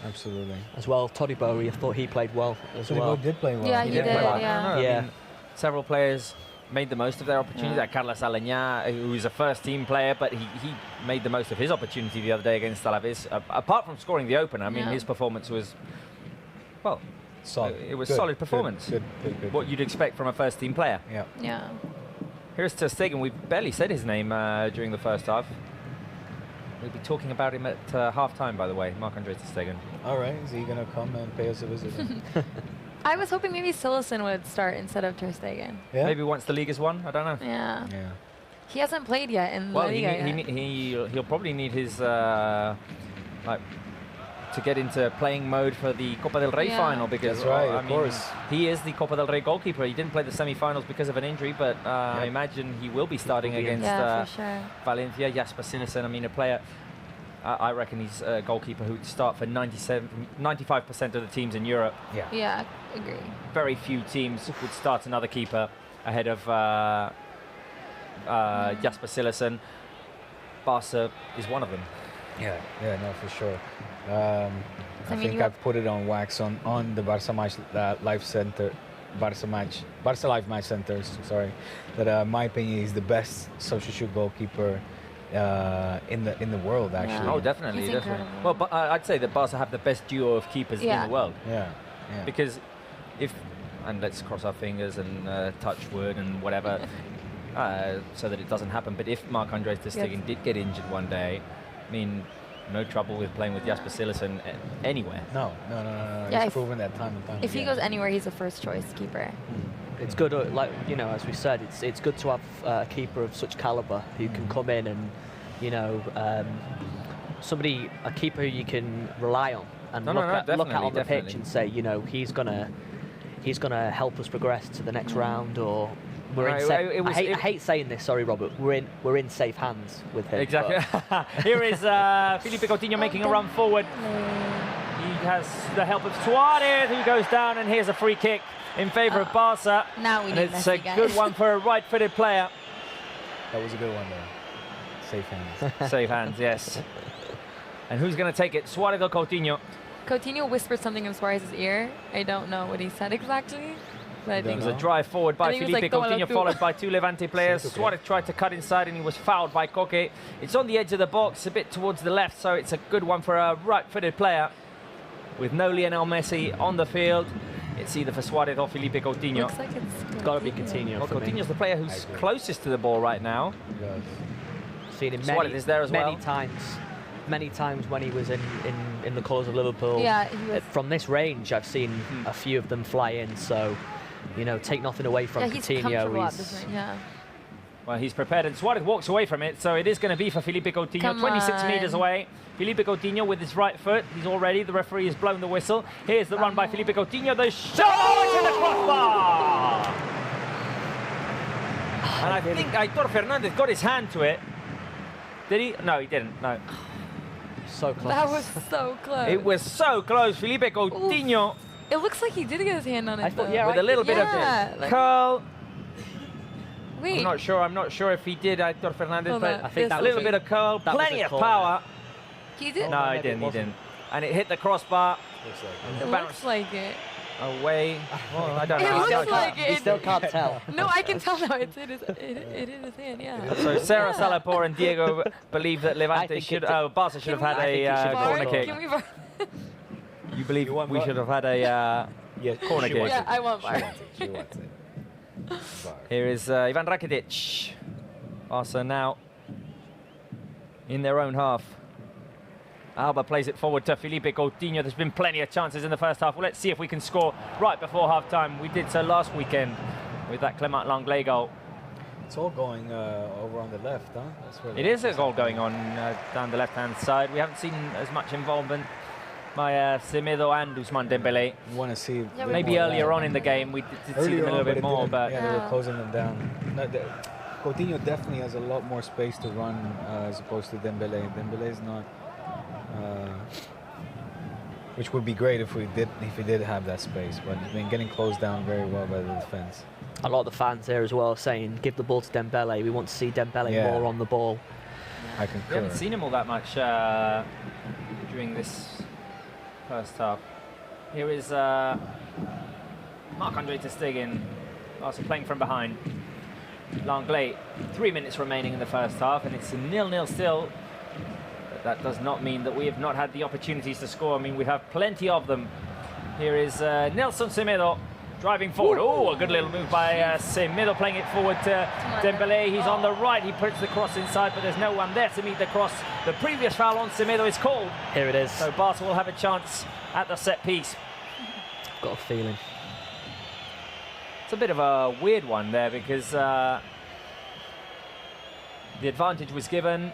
Absolutely. As well, Todibo, I thought he played well as well. Todibo did play well. Yeah, he did. I mean, several players made the most of their opportunity. Like Carlos Aleñá, who was a first-team player, but he made the most of his opportunity the other day against Alaves. Apart from scoring the opener, I mean, his performance was, well, solid. It was solid performance. Good. What you'd expect from a first-team player. Yeah. Here's Ter Stegen. We barely said his name during the first half. We'll be talking about him at half-time, by the way, Marc-Andre Ter Stegen. All right, is he going to come and pay us a visit? I was hoping maybe Silesen would start instead of Ter Stegen. Yeah? Maybe once the league is won, I don't know. Yeah. He hasn't played yet in La Liga he'll probably need his, to get into playing mode for the Copa del Rey final, because of course. He is the Copa del Rey goalkeeper. He didn't play the semi-finals because of an injury, but I imagine he will be starting against Valencia. Jasper Sinesen, I mean, a player I reckon he's a goalkeeper who'd start for 95% of the teams in Europe. Yeah. Yeah, agree. Very few teams would start another keeper ahead of Jasper Cillessen. Barsa is one of them. Yeah, no, for sure. I think I've put it on wax on the Barça match live center, Barça live match centers. Sorry, that in my opinion is the best substitute goalkeeper in the world, actually. Oh, definitely, definitely. Well, but I'd say that Barca have the best duo of keepers in the world. Yeah. Because and let's cross our fingers and touch wood and whatever, so that it doesn't happen. But if Marc-André ter Stegen did get injured one day, I mean, no trouble with playing with Jasper Cillessen anywhere. No. Yeah, he's proven that time and time If again. he goes anywhere, he's a first choice keeper. It's good, like, you know, as we said, it's good to have a keeper of such caliber who can come in and, you know, a keeper who you can rely on and look at on the pitch and say, you know, he's gonna help us progress to the next round, or we're in safe. I hate saying this, sorry, Robert. We're in safe hands with him. Exactly. Here is Felipe Coutinho making a run forward. He has the help of Suarez, who goes down, and here's a free kick in favour of Barca. Now we need it's Messi, a good one for a right-footed player. That was a good one, though. Safe hands. Safe hands, yes. And who's going to take it? Suarez or Coutinho? Coutinho whispered something in Suarez's ear. I don't know what he said exactly. But I think It was a drive forward by Felipe like, Coutinho, followed by two Levante players. Suarez tried to cut inside and he was fouled by Koke. It's on the edge of the box, a bit towards the left, so it's a good one for a right-footed player. With no Leonel Messi on the field, it's either for Suarez or Felipe Coutinho. Looks like it's got to be Coutinho. Well, Coutinho's the player who's closest to the ball right now. Seen him Suarez is there as well. Many times when he was in the colours of Liverpool. Yeah, he was. From this range, I've seen a few of them fly in. So, you know, take nothing away from he's Coutinho. comfortable at this point, Well, he's prepared, and Suarez walks away from it, so it is going to be for Felipe Coutinho. 26 metres away. Felipe Coutinho with his right foot. He's all ready. The referee has blown the whistle. Here's the run by Felipe Coutinho. The shot! Oh, it's in the crossbar! And I think Aitor Fernandez got his hand to it. Did he? No, he didn't. No. So close. That was so close. It was so close. Felipe Coutinho. Oof. It looks like he did get his hand on it, though. With a little bit of curl. Wait. I'm not sure if he did, Aitor Fernandez, but I think a little bit of curl, plenty of power. He did? No, he didn't. And it hit the crossbar. It looks like it. Away. Well, I don't know. It looks like it. You still can't tell. No, I can tell now. It's in his hand, yeah. So Sarah Salapor and Diego believe that Levante Barca should have had a corner kick. Can we VAR? You believe we should have had a corner kick? Yeah, I want VAR. She wants it. Here is Ivan Rakitic. Barca now in their own half. Alba plays it forward to Felipe Coutinho. There's been plenty of chances in the first half. Well, let's see if we can score right before half-time. We did so last weekend with that Clement Langlais goal. It's all going over on the left, huh? That's where It is a goal going on down the left-hand side. We haven't seen as much involvement by Semedo and Ousmane Dembélé. You want to see maybe earlier on in the game we did see them a little bit more, but yeah, they were closing them down. No, Coutinho definitely has a lot more space to run as opposed to Dembélé. Dembélé is not, which would be great if he did have that space, but he's been getting closed down very well by the defense. A lot of the fans there as well saying, give the ball to Dembélé. We want to see Dembélé more on the ball. I concur. We haven't seen him all that much during this first half. Here is Marc-André ter Stegen, also playing from behind. Langlais, 3 minutes remaining in the first half, and it's a 0-0 still. But that does not mean that we have not had the opportunities to score. I mean, we have plenty of them. Here is Nelson Semedo driving forward. Oh, a good little move by Semedo, playing it forward to Dembélé. He's on the right. He puts the cross inside, but there's no one there to meet the cross. The previous foul on Semedo is called. Here it is. So Barca will have a chance at the set piece. Got a feeling. It's a bit of a weird one there because the advantage was given.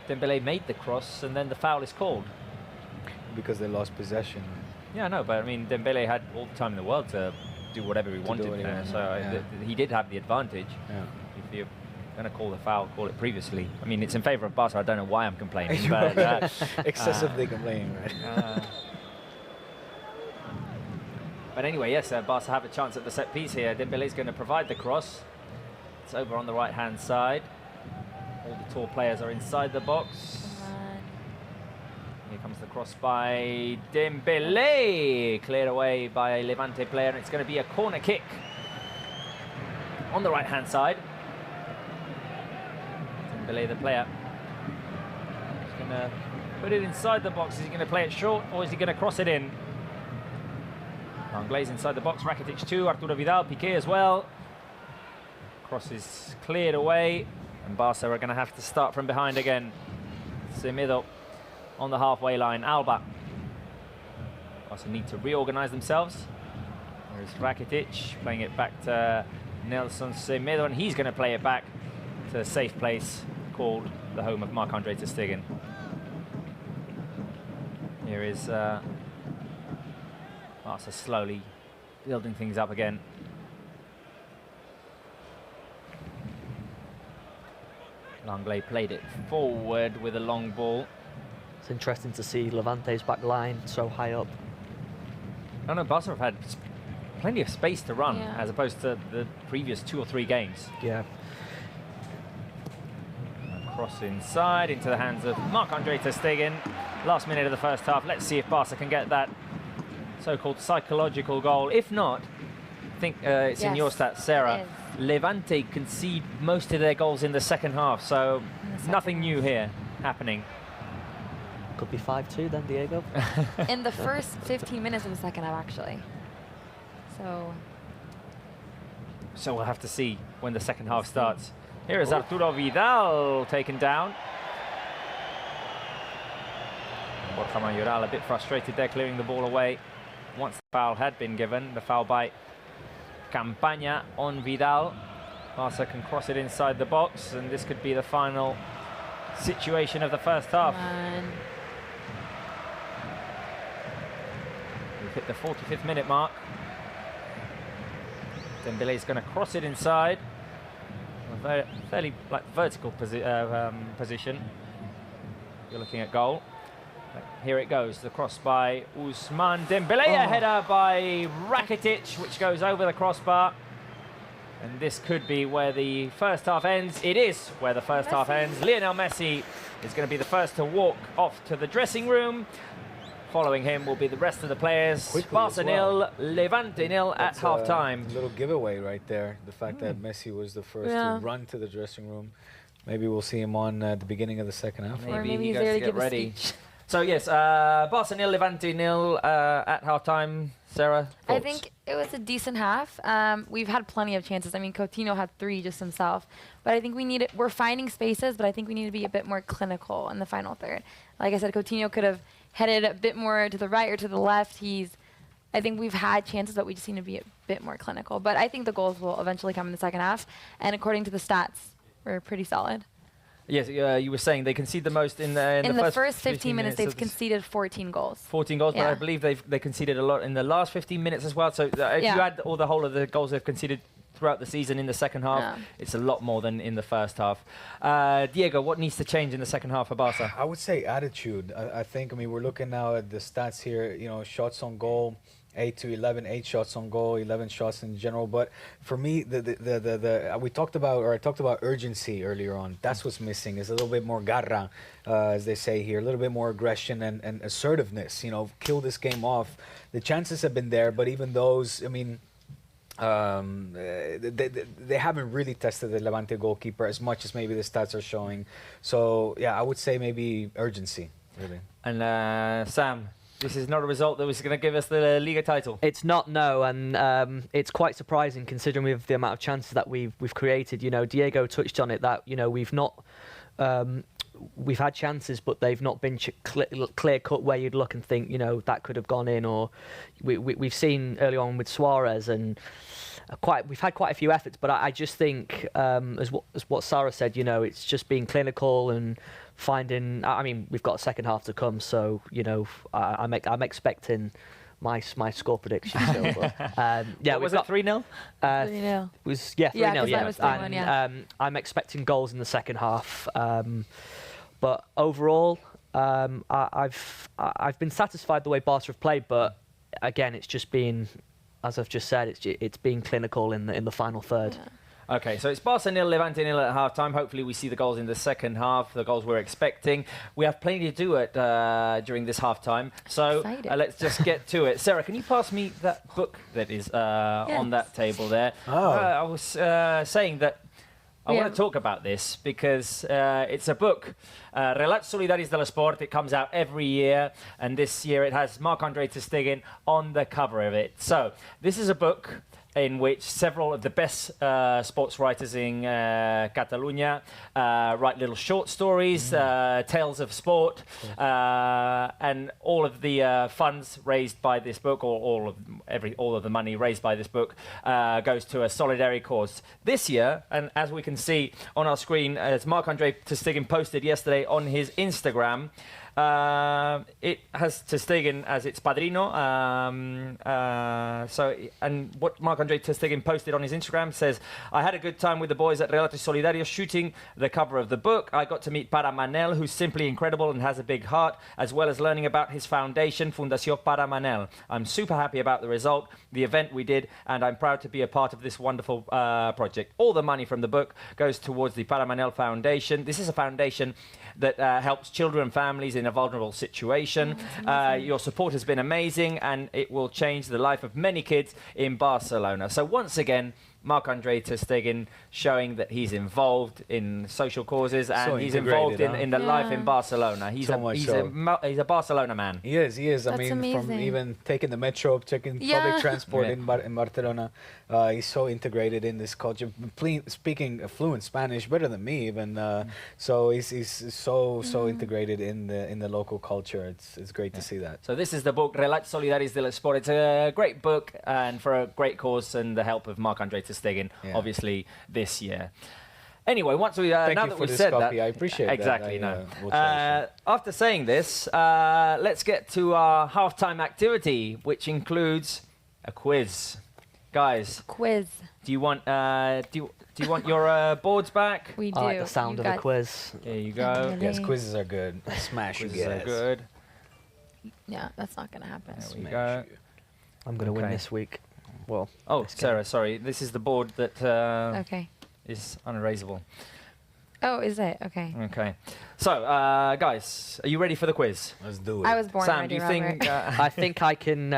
Dembélé made the cross and then the foul is called. Because they lost possession. Yeah, no, but I mean, Dembélé had all the time in the world to do whatever he wanted there, so he did have the advantage. Yeah. If you going to call the foul, call it previously. I mean, it's in favour of Barca. I don't know why I'm complaining. But, excessively complaining, right? But anyway, yes, Barca have a chance at the set piece here. Dembele's going to provide the cross. It's over on the right-hand side. All the tall players are inside the box. Here comes the cross by Dembele. Cleared away by a Levante player, and it's going to be a corner kick on the right-hand side. Dembele, the player, he's going to put it inside the box. Is he going to play it short, or is he going to cross it in? Anglaise inside the box. Rakitic too. Arturo Vidal, Piqué as well. Cross is cleared away, and Barca are going to have to start from behind again. Semedo on the halfway line. Alba. Barca need to reorganize themselves. There's Rakitic playing it back to Nelson Semedo, and he's going to play it back to a safe place called the home of Marc-Andre ter Stegen. Here is Barca slowly building things up again. Langley played it forward with a long ball. It's interesting to see Levante's back line so high up. I know Barca have had plenty of space to run, as opposed to the previous 2 or 3 games. Yeah. Cross inside into the hands of Marc-Andre ter Stegen. Last minute of the first half. Let's see if Barca can get that so-called psychological goal. If not, I think it's in your stats, Sarah. Levante concede most of their goals in the second half, so nothing new here happening. Could be 5-2 then, Diego. In the first 15 minutes of the second half, actually. So we'll have to see when the second half starts. Here is Arturo Vidal taken down. Borja Mayoral a bit frustrated there, clearing the ball away. Once the foul had been given, the foul by Campaña on Vidal. Barca can cross it inside the box, and this could be the final situation of the first half. We've hit the 45th minute mark. Dembele is going to cross it inside. A fairly vertical position. You're looking at goal. Here it goes, the cross by Ousmane Dembele, a header by Rakitic, which goes over the crossbar. And this could be where the first half ends. It is where the first half ends. Leonel Messi is going to be the first to walk off to the dressing room. Following him will be the rest of the players. Barca nil, Levante nil at half-time. Little giveaway right there, the fact that Messi was the first to run to the dressing room. Maybe we'll see him on at the beginning of the second half. Maybe he goes to get ready. So yes, Barca nil, Levante nil at half-time. Sarah, thoughts? I think it was a decent half. We've had plenty of chances. I mean, Coutinho had 3 just himself. But I think we're finding spaces, but I think we need to be a bit more clinical in the final third. Like I said, Coutinho could have headed a bit more to the right or to the left. I think we've had chances, but we just need to be a bit more clinical. But I think the goals will eventually come in the second half. And according to the stats, we're pretty solid. Yes, you were saying they concede the most in the first 15 minutes. They've conceded 14 goals. 14 goals, but I believe they conceded a lot in the last 15 minutes as well. So if you add the whole of the goals they've conceded throughout the season in the second half, it's a lot more than in the first half. Diego, what needs to change in the second half for Barca? I would say attitude. I think, I mean, we're looking now at the stats here, you know, shots on goal, 8 to 11, 8 shots on goal, 11 shots in general. But for me, I talked about urgency earlier on. That's what's missing, is a little bit more garra, as they say here, a little bit more aggression and assertiveness. You know, kill this game off. The chances have been there, but even those, I mean, they haven't really tested the Levante goalkeeper as much as maybe the stats are showing. So yeah, I would say maybe urgency, really. And Sam, this is not a result that was going to give us the Liga title. It's not, no, and it's quite surprising considering with the amount of chances that we've created. You know, Diego touched on it, that, you know, we've had chances, but they've not been clear cut where you'd look and think, you know, that could have gone in. Or we've seen early on with Suarez, and we've had quite a few efforts. But I just think, as what Sarah said, you know, it's just being clinical and finding. I mean, we've got a second half to come, so you know, I'm expecting my score prediction still. But, yeah, was it 3-0? 3-0. It was 3-0. Yeah, I was 3-1, and I'm expecting goals in the second half. But overall, I've been satisfied the way Barca have played. But again, it's just been, as I've just said, it's been clinical in the final third. Yeah. Okay, so it's Barca 0, Levante 0 at half-time. Hopefully we see the goals in the second half, the goals we're expecting. We have plenty to do during this half-time, so let's just get to it. Sarah, can you pass me that book that is on that table there? I was saying that I want to talk about this because it's a book, Relats Solidaris del Sport. It comes out every year, and this year it has Marc-Andre ter Stegen on the cover of it. So this is a book in which several of the best sports writers in Catalonia write little short stories, tales of sport, and all of the funds raised by this book, or all of the money raised by this book, goes to a solidarity cause. This year, and as we can see on our screen, as Marc-Andre ter Stegen posted yesterday on his Instagram, it has ter Stegen as its padrino. And what Marc-Andre ter Stegen posted on his Instagram says, "I had a good time with the boys at Relatos Solidarios shooting the cover of the book. I got to meet Para Manel, who's simply incredible and has a big heart, as well as learning about his foundation, Fundación Para Manel. I'm super happy about the result, the event we did, and I'm proud to be a part of this wonderful project. All the money from the book goes towards the Para Manel Foundation. This is a foundation that helps children and families in a vulnerable situation. Your support has been amazing, and it will change the life of many kids in Barcelona." So once again, Marc-Andre ter Stegen showing that he's involved in social causes and he's involved in the life in Barcelona. He's a Barcelona man. He is. I That's mean, from amazing. even taking the metro, taking public transport in Barcelona, he's so integrated in this culture, speaking fluent Spanish, better than me even. So he's so integrated in the local culture. It's great to see that. So this is the book Relats Solidaris del Sport. It's a great book and for a great cause and the help of Marc-Andre ter Stegen, obviously this year. Anyway, once we now that we've said that, I appreciate exactly. that. No. After saying this, let's get to our halftime activity, which includes a quiz. Guys, quiz. Do you want your boards back? We do. I like the sound of a quiz. There you go. Yes, quizzes are good. Smash you Quizzes guys. are good. Yeah, that's not gonna happen. There we go. I'm going to win this week. Well, Sarah, sorry. This is the board that is unerasable. Oh, is it? Okay. Okay. So, guys, are you ready for the quiz? Let's do it. I was born Sam, ready, do you Robert. think... I think I can.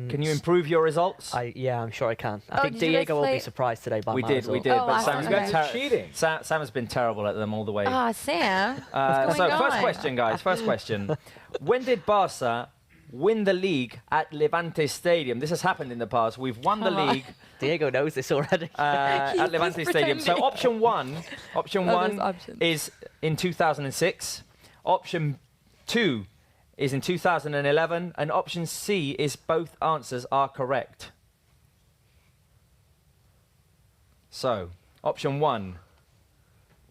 Can you improve your results? Yeah, I'm sure I can. I think did you guys Diego will be play- surprised today by We my did, result. but awesome. Sam's cheating. Sam has been terrible at them all the way. Ah, Sam. What's So, going on? first question, guys. First question. When did Barca win the league at Levante Stadium? This has happened in the past. We've won the league. Diego knows this already. At Levante Stadium. So option one is in 2006. Option 2 is in 2011, and option C is both answers are correct. So option 1,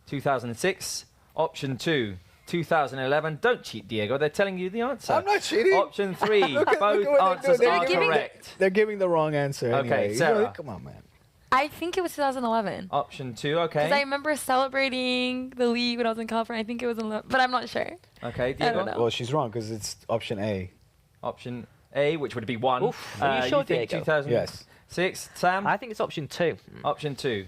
2006. Option 2, 2011. Don't cheat, Diego. They're telling you the answer. I'm not cheating. Option 3, Look at both what answers they're are doing. correct. They're giving the wrong answer. Okay, anyway. Sarah. Come on, man. I think it was 2011. Option 2, okay. Because I remember celebrating the league when I was in California. I think it was in 11, but I'm not sure. Okay, I Diego. don't know. Well, she's wrong because it's option A. Option A, which would be 1. Oof, are you sure, you think Diego? 2006? Yes. Sam? I think it's option 2. Option 2.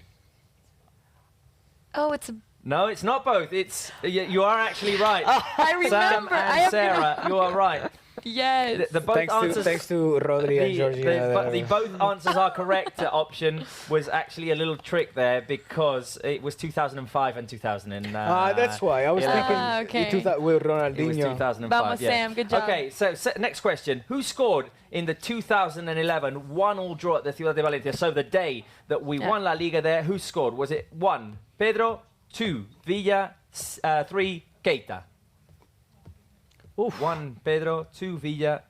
Oh, it's. No, it's not both. It's you are actually right. I remember. Sam and I have Sarah, you are right. Yes. The both answers. Thanks to Rodri and Jordi. But the both answers are correct option was actually a little trick there because it was 2005 and 2000. That's why I was thinking. Okay. With Ronaldinho. It was 2005. Vamos, yes. Sam. Good job. Okay, so next question: who scored in the 2011 1-1 draw at the Ciudad de Valencia? So the day that we won La Liga there, who scored? Was it 1, Pedro, 2, Villa, 3, Keita? 1, Pedro, 2, Villa,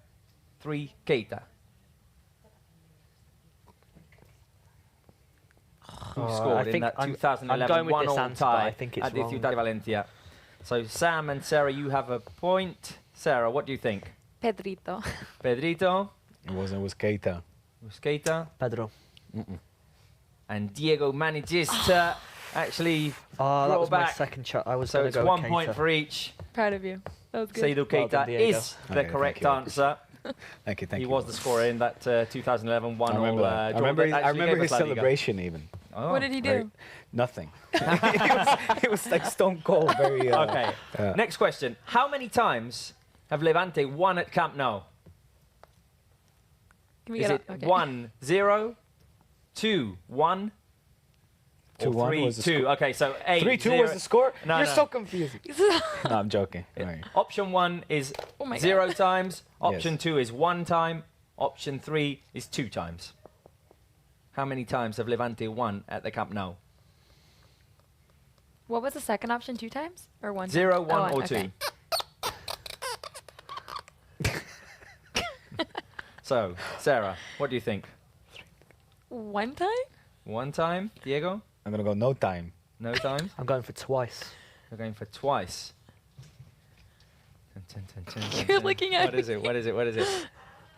3, Keita. Who scored in that 2011 I'm going with this 1-1 answer, but I tie think it's at the wrong. Ciudad de Valencia? So Sam and Sarah, you have a point. Sarah, what do you think? Pedrito. Pedrito? It wasn't. It was Keita. It was Keita. Pedro. And Diego manages to actually that draw was back. my second shot. I was So it's go 1 Keita. point for each. Proud of you. That was good. Seydou Keita is the correct answer. Thank you. He was the scorer in that 2011 1-all I remember his celebration even. Oh. What did he do? Very, nothing. it was like stone cold. Very. Okay. Next question. How many times have Levante won at Camp Nou? Can we Is get it okay. 1-0, 2-1, 2-1 was the 3-2? score. Okay, so 3-2 was the score? No, You're no. so confusing. No, I'm joking. Right. Option 1 is Oh my 0 God. times. Option Yes. 2 is 1 time. Option 3 is 2 times. How many times have Levante won at the Camp Nou? What was the second option? 2 times or 1? 0, 1, Oh, or okay. 2. So, Sarah, what do you think? 1 time? 1 time, Diego? I'm gonna go no time. No times? I'm going for twice. We're going for twice. You're looking at What is it? What is it? What is it?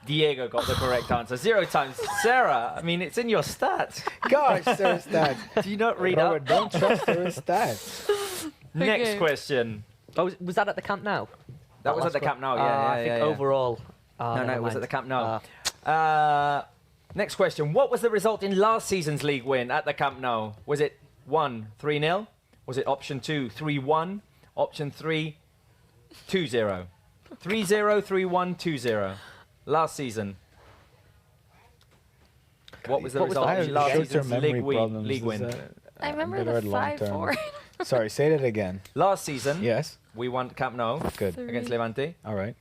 Diego got the correct answer. 0 times. Sarah, I mean, it's in your stats. Gosh, Sarah's stats. Do you not read Robert, up? don't trust Sarah's stats. Next Okay. question. Oh, was that at the Camp Nou? That was at last the one? Camp Nou, yeah, I think overall. No, never it was at mind. the Camp Nou. Next question. What was the result in last season's league win at the Camp Nou? Was it 1, 3-0? Was it option 2, 3-1? Option 3, 2-0? 3-0, 3-1, 2-0. Last season. What was the result in last season's league win? I remember the 5-4. Sorry, say that again. Last season, Yes. we won Camp Nou Good. against Levante. All right.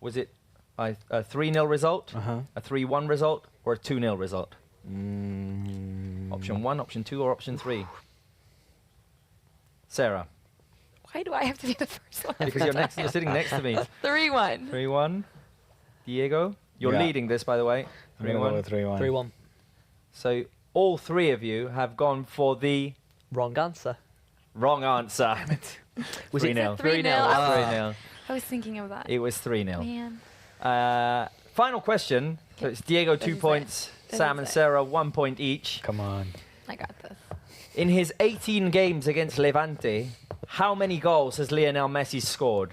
Was it a 3-0 result, Uh-huh. a 3-1 result, or a 2-0 result? Mm. Option 1, option 2, or option 3? Sarah, Why do I have to be the first one? because you're sitting next to me. 3-1. 3-1. Diego, you're Yeah. leading this, by the way. I'm gonna go 3-1. with 3-1. 3-1. So all 3 of you have gone for the Wrong answer. wrong answer. Was it 3-0. 3-0? It was 3-0. I was thinking of that. It was 3-0. Man. Final question. So it's Diego 2 you say? points, Does Sam it and say? Sarah 1 point each. Come on. I got this. In his 18 games against Levante, how many goals has Leonel Messi scored?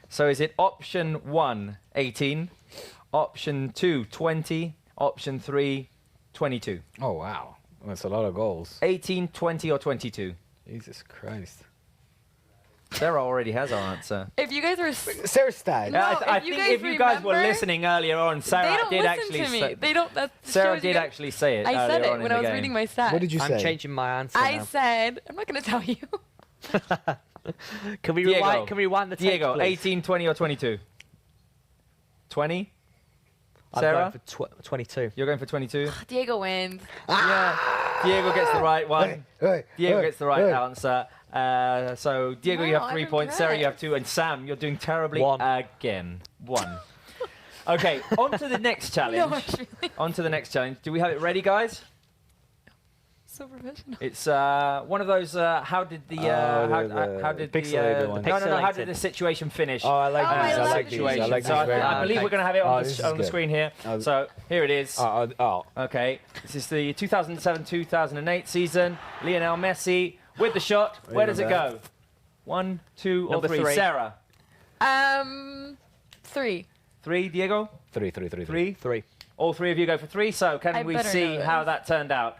So is it option 1, 18, option 2, 20, option 3, 22? Oh, wow. That's a lot of goals. 18, 20, or 22? Jesus Christ. Sarah already has our answer. If you guys were... Sarah's stats. No, I if you think guys if you guys were remember, listening earlier on, they Sarah don't did listen actually to me. say... They don't... That Sarah shows you did guys- actually say it I said earlier it on when in I the was game. reading my stats. What did you I'm say? changing my answer I now. said... I'm not going to tell you. Can we Diego, rewind? Can we rewind the tape, Diego, please? 18, 20, or 22? 20? I'm Sarah? going for 22. You're going for 22? Diego wins. Yeah. Diego gets the right one. Hey, Diego hey, gets the right hey. answer. So, Diego, you Wow, have 3 I'm points. Sarah, you have impressed. 2. And Sam, you're doing terribly 1. again. 1. Okay, on to the next challenge. No, actually. On to the next challenge. Do we have it ready, guys? So professional. It's one of those. How did the? How did the? pixelated one. No, no, no. How Pixelated. did the situation finish? Oh, I like Oh, I these. I love like these. I Situation. like So these very I much. believe we're going to have it on, this is on the good. screen here. Oh, So here it is. Oh. Okay, this is the 2007-2008 season. Leonel Messi with the shot. Where does it go? 1, 2, or Number 3? 3. Sarah. 3. 3. Diego. 3. 3. All 3 of you go for 3. So can I we better see know how this. that turned out?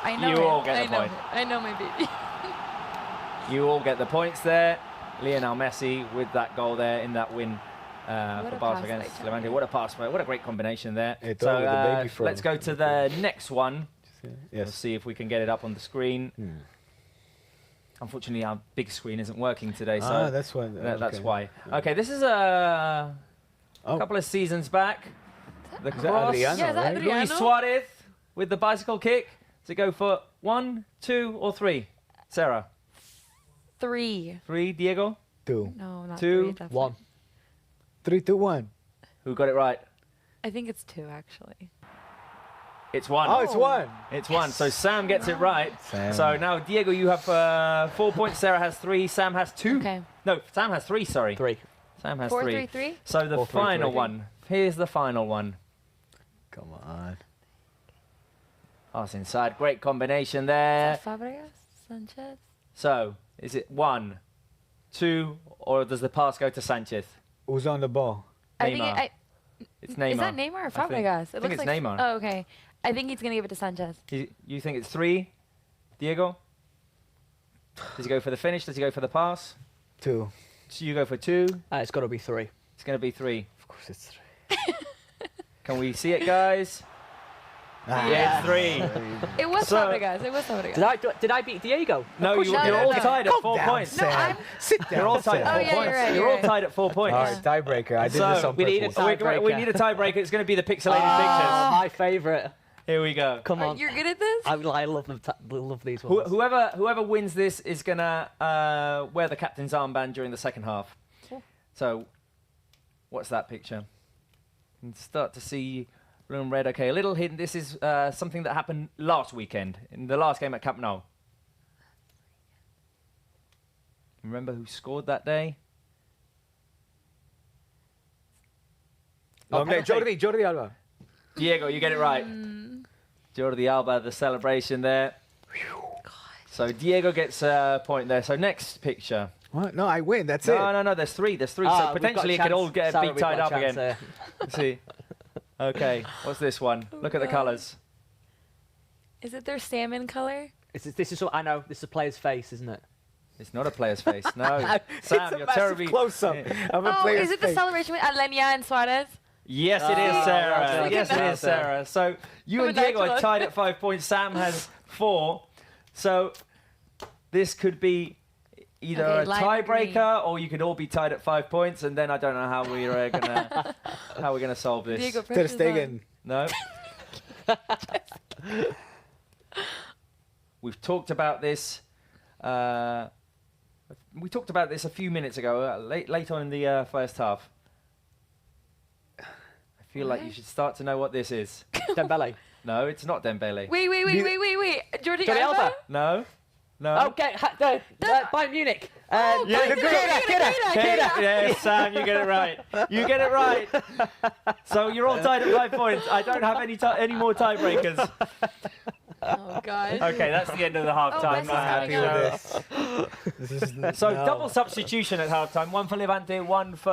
I know You it. all get I the know point. it. I know my baby. You all get the points there. Lionel Messi with that goal there in that win for a Barça pass against by Levante. What a pass, what a great combination there. Hey, So throw with the baby throw. let's go to the next one. We'll Yes. see if we can get it up on the screen. Unfortunately, our big screen isn't working today, so That's why. that's okay. why. Okay, this is a couple of seasons back. The Is that cross. Adriano, Yeah, is that right? Adriano? Luis Suarez with the bicycle kick. To go for 1, 2, or 3? Sarah. 3. 3. Diego. 2. No, not 2, 3. That's 1. 3, 2, 1. Who got it right? I think it's 2, actually. It's 1. Oh, it's 1. It's 1. So Sam gets it right. Sam. So now, Diego, you have 4 points. Sarah has 3. Sam has 2. Okay. No, Sam has 3, sorry. 3. Sam has 4, 3. 3, 3? So the 4, 3, final 3. one. Here's the final one. Come on. Pass inside. Great combination there. Fabregas? Sanchez? So, is it 1, 2, or does the pass go to Sanchez? Who's on the ball? Neymar. It's Neymar. Is that Neymar or I think. Fabregas? I think it's Neymar. Oh, okay. I think he's going to give it to Sanchez. You think it's 3, Diego? Does he go for the finish? Does he go for the pass? 2. So you go for 2? It's got to be 3. It's going to be 3. Of course it's 3. Can we see it, guys? Yeah, it's 3. It was Fabregas. It was Fabregas. Did I beat Diego? No, you're all tied at 4 points. No, Sit down. You're all tied at 4 points. You're all tied at 4 points. All right, tiebreaker. I did this on we need a purpose. tiebreaker. We need a tiebreaker. It's going to be the pixelated pictures. My favourite. Here we go. Come on. You're good at this? I love them. Love these ones. Whoever wins this is going to wear the captain's armband during the second half. So, what's that picture? You can start to see blue and red. Okay, a little hidden. This is something that happened last weekend in the last game at Camp Nou. Remember who scored that day? Jordi Alba. Diego, you get it right. Jordi Alba, the celebration there. So Diego gets a point there. So next picture. What? No, I win. That's it. No. There's 3. So potentially it could all get be tied up again. Let's see. Okay, what's this one? Look at the colours. Is it their salmon color? This is what I know. This is a player's face, isn't it? It's not a player's face. No. Sam, you're terribly close-up of a player's is it face. the celebration with Alenia and Suarez? Yes, it is, Sarah. Right. Yes, it is, Sarah. So you and Diego are tied at 5 points. Sam has 4. So this could be either a tiebreaker or you could all be tied at 5 points, and then I don't know how we're gonna solve this. Diego, Ter Stegen. No. We've talked about this. We talked about this a few minutes ago, late on in the first half. I feel like you should start to know what this is. Dembele. No, it's not Dembele. Wait. Jordi Jordi Alba. No. Okay, Bayern Munich. Yeah, Sam, you get it right. You get it right. So you're all tied at 5 points. I don't have any more tiebreakers. Oh, God. Okay, that's the end of the half-time. I'm happy with this. So double substitution at half-time. 1 for Levante, 1 for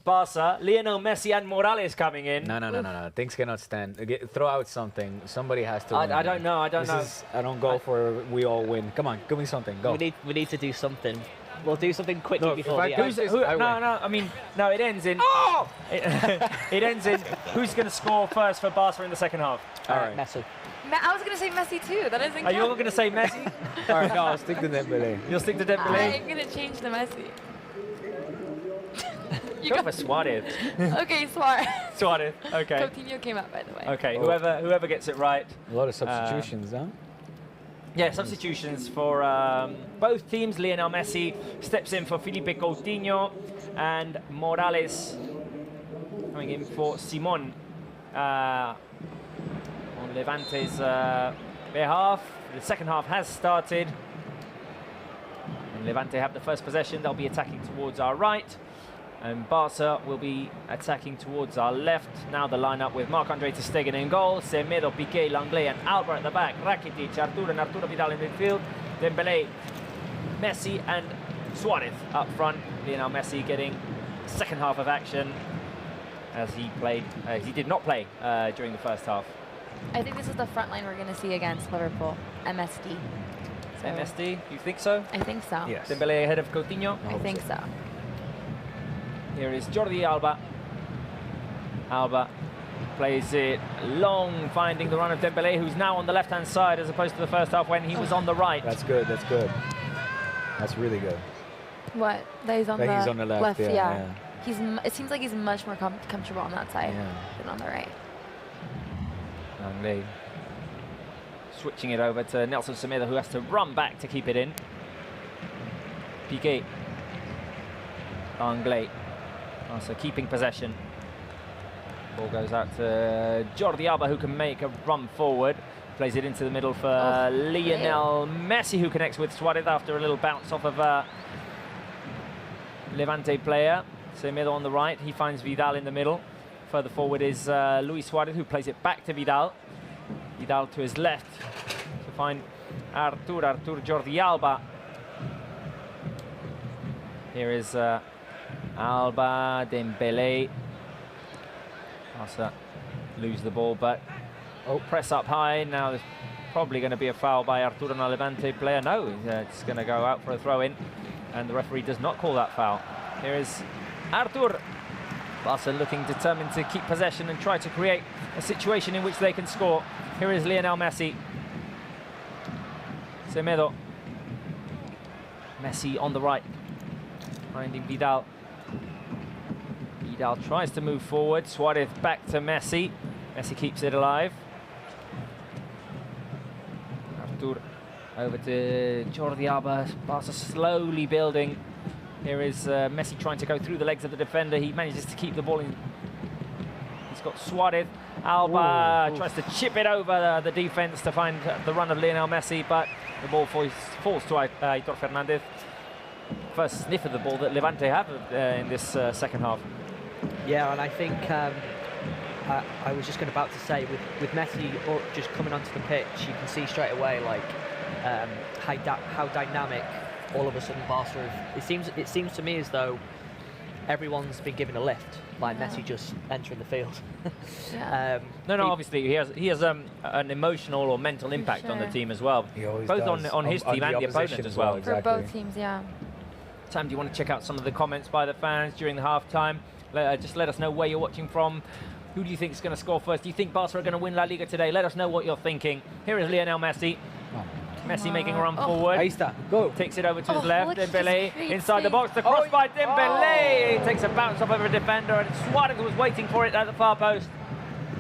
Barsa. Leonel Messi and Morales coming in. No. Things cannot stand. Throw out something. Somebody has to win. I don't know. I don't go for we all win. Come on, give me something. Go. We need to do something. We'll do something quickly before the end. It ends in. Oh! It ends in. Who's going to score first for Barca in the second half? All right, Messi. I was going to say Messi too. That doesn't count. Are you all going to say Messi? All right, no, I'll stick to Dembele. You'll stick to Dembele? I'm going to change to Messi. Go for Suarez. Okay, Suarez. Suarez. Okay. Coutinho came out, by the way. Okay. Whoever gets it right. A lot of substitutions, huh? Yeah, substitutions for both teams. Lionel Messi steps in for Felipe Coutinho, and Morales coming in for Simon on Levante's behalf. The second half has started. And Levante have the first possession. They'll be attacking towards our right. And Barça will be attacking towards our left. Now the lineup with Marc-Andre ter Stegen in goal, Semedo, Piqué, Langley and Alba at the back, Rakitic, Arturo and Arturo Vidal in midfield, Dembele, Messi and Suarez up front. Lionel Messi getting second half of action as he did not play during the first half. I think this is the front line we're going to see against Liverpool, MSD. So MSD, you think so? I think so. Yes. Dembele ahead of Coutinho? I think so. Here is Jordi Alba. Alba plays it long, finding the run of Dembele, who's now on the left-hand side as opposed to the first half when he was on the right. That's good. That's really good. What? That he's on the left. Yeah. It seems like he's much more comfortable on that side than on the right. Langley switching it over to Nelson Semedo, who has to run back to keep it in. Piqué. Langley. So keeping possession. Ball goes out to Jordi Alba, who can make a run forward. Plays it into the middle for Lionel Messi, who connects with Suarez after a little bounce off of a Levante player. Semedo on the right, he finds Vidal in the middle. Further forward is Luis Suarez, who plays it back to Vidal. Vidal to his left to find Artur, Jordi, Alba. Here is Alba, Dembele. Barca lose the ball, but press up high. Now there's probably going to be a foul by Artur on a Levante player. No, it's going to go out for a throw-in, and the referee does not call that foul. Here is Artur. Barca looking determined to keep possession and try to create a situation in which they can score. Here is Leonel Messi. Semedo. Messi on the right, finding Vidal. Vidal tries to move forward. Suarez back to Messi. Messi keeps it alive. Artur over to Jordi Alba. Barca slowly building. Here is Messi trying to go through the legs of the defender. He manages to keep the ball in. He's got Suarez. Alba tries to chip it over the defense to find the run of Lionel Messi, but the ball falls to Aitor Fernandez. First sniff of the ball that Levante have in this second half. Yeah, and I think I was just about to say, with Messi just coming onto the pitch, you can see straight away like how dynamic all of a sudden Barca. It seems to me as though everyone's been given a lift, like Messi just entering the field. No, obviously he has an emotional or mental impact on the team as well, both on his team and the opponent as well. For both teams, yeah. Sam, do you want to check out some of the comments by the fans during the half-time? Just let us know where you're watching from. Who do you think is going to score first? Do you think Barca are going to win La Liga today? Let us know what you're thinking. Here is Lionel Messi. Messi making a run forward. Ahí está. Go. Takes it over to his left. Dembele inside the box. The cross by Dembele. Takes a bounce off over a defender, and Suarez was waiting for it at the far post.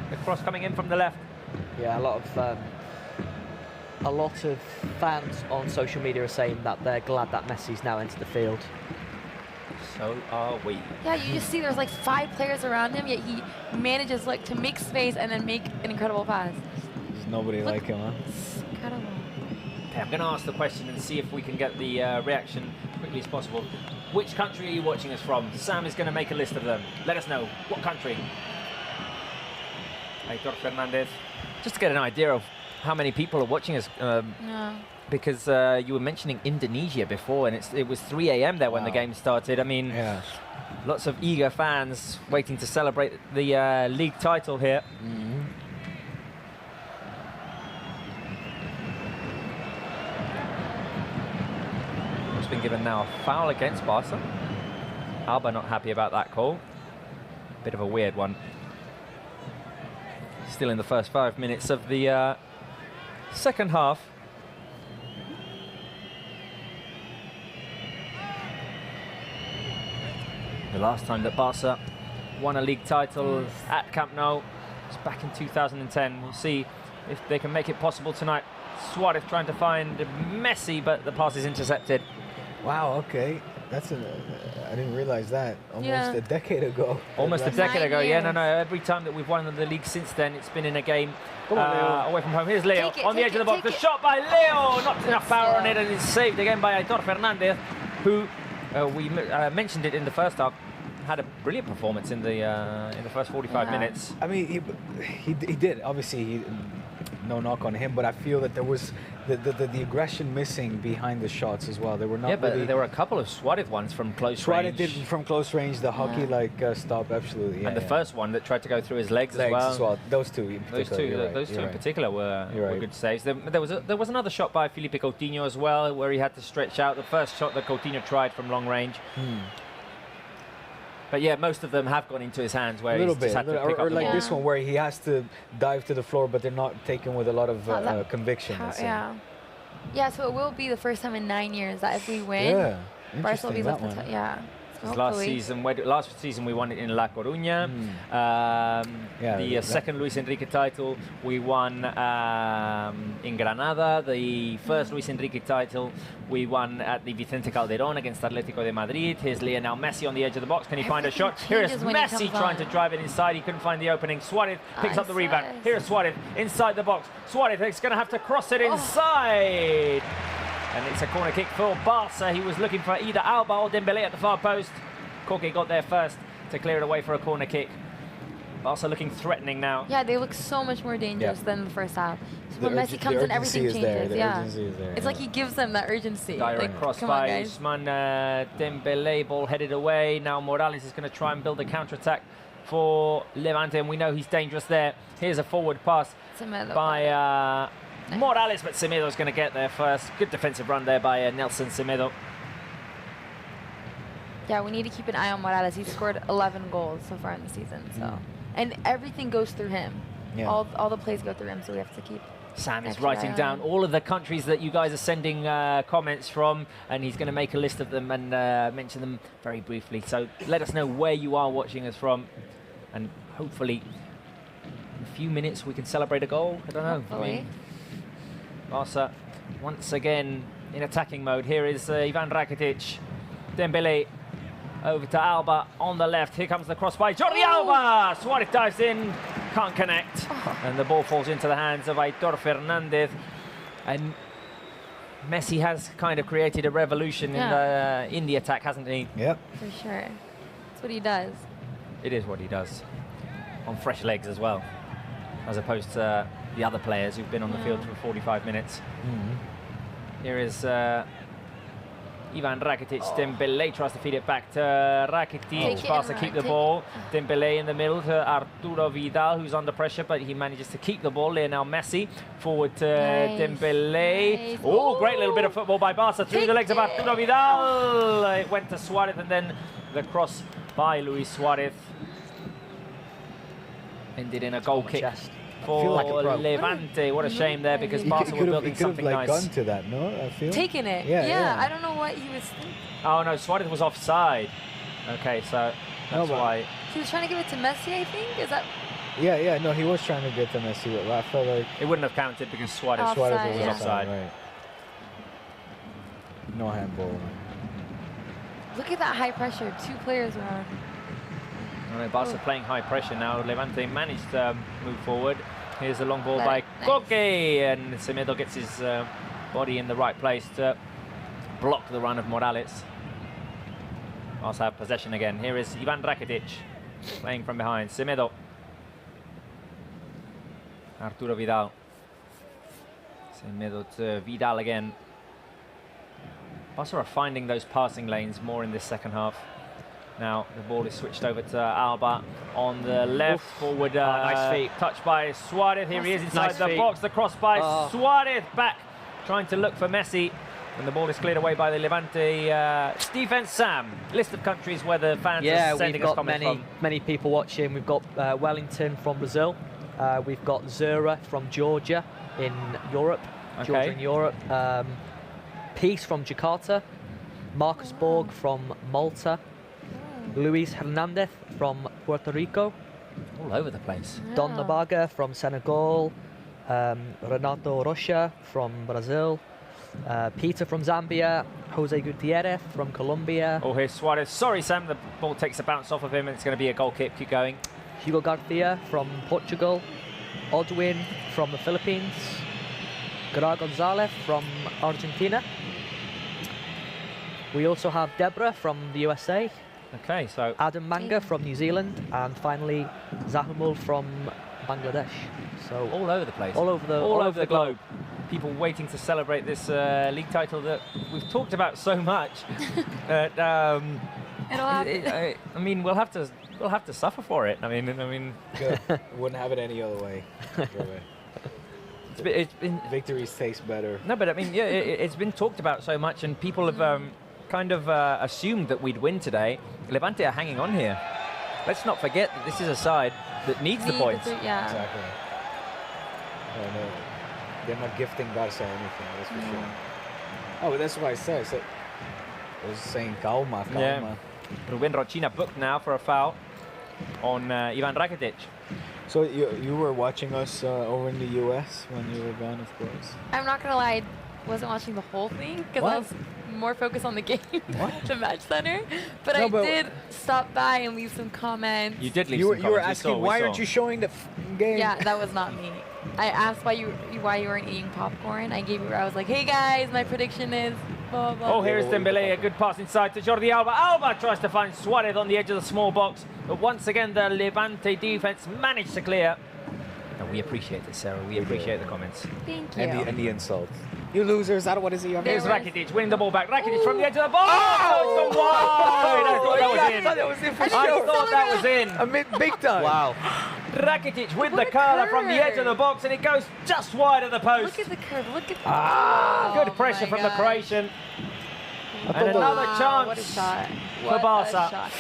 The cross coming in from the left. Yeah, a lot of fans on social media are saying that they're glad that Messi's now entered the field. So are we. Yeah, you just see there's like 5 players around him, yet he manages like to make space and then make an incredible pass. There's nobody like him, huh? It's incredible. Okay, I'm going to ask the question and see if we can get the reaction as quickly as possible. Which country are you watching us from? Sam is going to make a list of them. Let us know. What country? Aitor Fernandez. Just to get an idea of how many people are watching us. Because you were mentioning Indonesia before, and it was 3 a.m. there when the game started. I mean, lots of eager fans waiting to celebrate the league title here. It's been given now a foul against Barca. Alba not happy about that call. Bit of a weird one. Still in the first 5 minutes of the second half. The last time that Barca won a league title at Camp Nou was back in 2010. We'll see if they can make it possible tonight. Suarez trying to find Messi, but the pass is intercepted. Wow, okay. I didn't realize that. Almost a decade ago. Almost a decade ago, yeah. No. Every time that we've won the league since then, it's been in a game away from home. Here's Leo on the edge of the box. The shot by Leo, not enough power on it, and it's saved again by Aitor Fernandez, who we mentioned it in the first half. Had a brilliant performance in the first 45 minutes. I mean, he did. Obviously, no knock on him, but I feel that there was the aggression missing behind the shots as well. They were not. Yeah, but there were a couple of Suarez ones from close range. Suarez did from close range. The hockey stop, absolutely. Yeah, and the first one that tried to go through his legs as well. Those two in particular. Those two in particular were good saves. There was another shot by Felipe Coutinho as well, where he had to stretch out. The first shot that Coutinho tried from long range. But yeah, most of them have gone into his hands where he's just had to pick up the like ball. this one where he has to dive to the floor, but they're not taken with a lot of conviction. Yeah, so it will be the first time in 9 years that if we win, Barça will be left in Last season we won it in La Coruña. The second Luis Enrique title we won in Granada. The first Luis Enrique title we won at the Vicente Calderón against Atlético de Madrid. Here's Lionel Messi on the edge of the box. Can he find a shot? Here is Messi trying to drive it inside. He couldn't find the opening. Suarez picks up the rebound. Here is Suarez inside the box. Suarez is going to have to cross it inside. And it's a corner kick for Barca. He was looking for either Alba or Dembele at the far post. Koke got there first to clear it away for a corner kick. Barca looking threatening now. Yeah, they look so much more dangerous than the first half. So when Messi comes in, everything changes. It's like he gives them that urgency. Direct cross by Usman Dembele, ball headed away. Now Morales is going to try and build a counter-attack for Levante, and we know he's dangerous there. Here's a forward pass by Morales, but Semedo's going to get there first. Good defensive run there by Nelson Semedo. Yeah, we need to keep an eye on Morales. He's scored 11 goals so far in the season, so and everything goes through him. Yeah. All the plays go through him, so we have to keep. Sam is writing down all of the countries that you guys are sending comments from, and he's going to make a list of them and mention them very briefly. So let us know where you are watching us from, and hopefully in a few minutes we can celebrate a goal. I don't know. Hopefully. I mean, Barca once again in attacking mode. Here is Ivan Rakitic. Dembele over to Alba on the left. Here comes the cross by Jordi Alba. Suarez dives in, can't connect. And the ball falls into the hands of Aitor Fernandez. And Messi has kind of created a revolution in the attack, hasn't he? Yep. For sure. That's what he does. It is what he does. On fresh legs as well, as opposed to the other players who've been on the field for 45 minutes. Here is Ivan Rakitic. Dembele tries to feed it back to Rakitic. Barca keep the ball. Dembele in the middle to Arturo Vidal, who's under pressure, but he manages to keep the ball. Leonel Messi forward to Dembele. Oh, great little bit of football by Barca through the legs of Arturo Vidal. It went to Suarez, and then the cross by Luis Suarez ended in a goal kick for Levante. What a shame there, because Barca were building something nice. Gone to that, no? I feel. Taking it. Yeah, I don't know what he was thinking. Oh no, Suarez was offside. Okay, so that's why. He was trying to give it to Messi, I think. Is that? Yeah, no, he was trying to get to Messi, but I felt like it wouldn't have counted because Suarez was offside. Right. No handball. Look at that high pressure. 2 players around. Barca playing high pressure now. Levante managed to move forward. Here's a long ball by Koke, and Semedo gets his body in the right place to block the run of Morales. Barca have possession again. Here is Ivan Rakitic playing from behind. Semedo. Arturo Vidal. Semedo to Vidal again. Barca are finding those passing lanes more in this second half. Now the ball is switched over to Alba on the left. Forward nice feet. Touch by Suarez. Here he is inside the box. The cross by Suarez, back trying to look for Messi, and the ball is cleared away by the Levante defense. Sam, list of countries where the fans are sending us comments from. Many people watching. We've got Wellington from Brazil. We've got Zura from Georgia in Europe. Georgia in Europe. Peace from Jakarta. Marcus Borg from Malta. Luis Hernandez from Puerto Rico. All over the place. Don Nabaga from Senegal. Renato Rocha from Brazil. Peter from Zambia. Jose Gutierrez from Colombia. Oh, here's Suarez. Sorry, Sam, the ball takes a bounce off of him, and it's going to be a goal kick. Keep going. Hugo Garcia from Portugal. Odwin from the Philippines. Gra Gonzalez from Argentina. We also have Deborah from the USA. Okay, so Adam Manga from New Zealand, and finally Zahumul from Bangladesh. So all over the place, all over the globe. People waiting to celebrate this league title that we've talked about so much. It'll happen. I mean, we'll have to suffer for it. I mean, wouldn't have it any other way. It's been victories taste better. No, but I mean, yeah, it's been talked about so much, and people have kind of assumed that we'd win today. Levante are hanging on here. Let's not forget that this is a side that needs the points. Yeah. Exactly. No, they're not gifting Barça anything, that's for sure. Oh, but that's what I said. I was saying calma. Yeah. Ruben Rochina booked now for a foul on Ivan Rakitic. So you were watching us over in the US when you were gone, of course. I'm not gonna lie, I wasn't watching the whole thing because I was more focused on the game, the match center. But I did stop by and leave some comments. You did leave some comments. You were asking why aren't you showing the game? Yeah, that was not me. I asked why you weren't eating popcorn. I was like, hey guys, my prediction is Oh, here's Dembele, a good pass inside to Jordi Alba. Alba tries to find Suarez on the edge of the small box, but once again the Levante defense managed to clear. And we appreciate it, Sarah. We appreciate the comments. Thank you. And the insults. You losers, I don't want to see you on Here's camera. Rakitic, winning the ball back. Rakitic from the edge of the box. Oh, it's gone wide. I thought that was in. I thought that was in for I sure. thought that was in. I mean, big time. Wow. Rakitic with the curler from the edge of the box, and it goes just wide of the post. Look at the curve. Look at Good pressure from the Croatian. And another chance What a shot. for What a Barca. shot.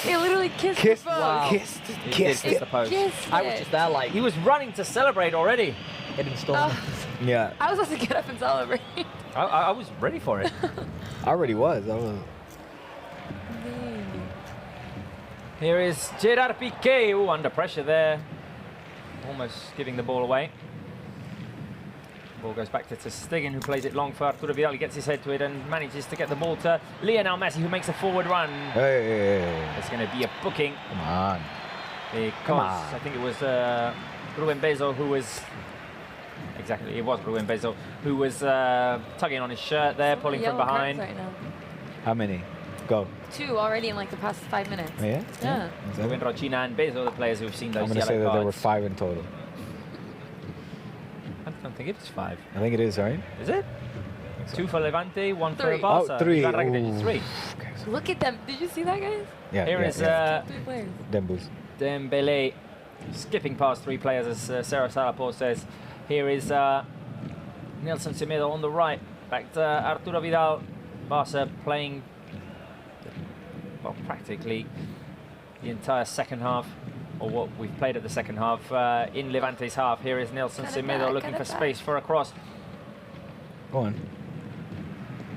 He literally kissed Kissed, the post. kissed Kissed the post. Kissed I was it. just there like He was running to celebrate already. in installment. Yeah, I was about to get up and celebrate. I was ready for it. I already was. I was. Here is Gerard Piqué. Ooh, under pressure there. Almost giving the ball away. Ball goes back to Stegen, who plays it long for Arturo Vidal. He gets his head to it and manages to get the ball to Leonel Messi, who makes a forward run. Hey. It's going to be a booking. Come on. Because I think it was Ruben Bezo who was... Exactly, it was Ruben Bezo who was tugging on his shirt there, pulling from Yellow cards behind. Right now. How many? Go. 2 already in like the past 5 minutes. Yeah? Yeah. Ruben Rochina and Bezo, the players who've seen those I'm going to yellow say that there were cards. 5 in total. I don't think it's 5. I think it is, right? Is it? 2 for Levante, 1 for 3. Barca. Oh, 3. Ivan Rakitic is 3. Look at them. Did you see that, guys? Yeah. Here is 3 players. Dembus. Dembele skipping past 3 players, as Sarah Salaport says. Here is Nelson Semedo on the right. Back to Arturo Vidal. Barca playing, well, practically the entire second half, or what we've played at the second half, in Levante's half. Here is Nelson Semedo looking for space for a cross. Go on.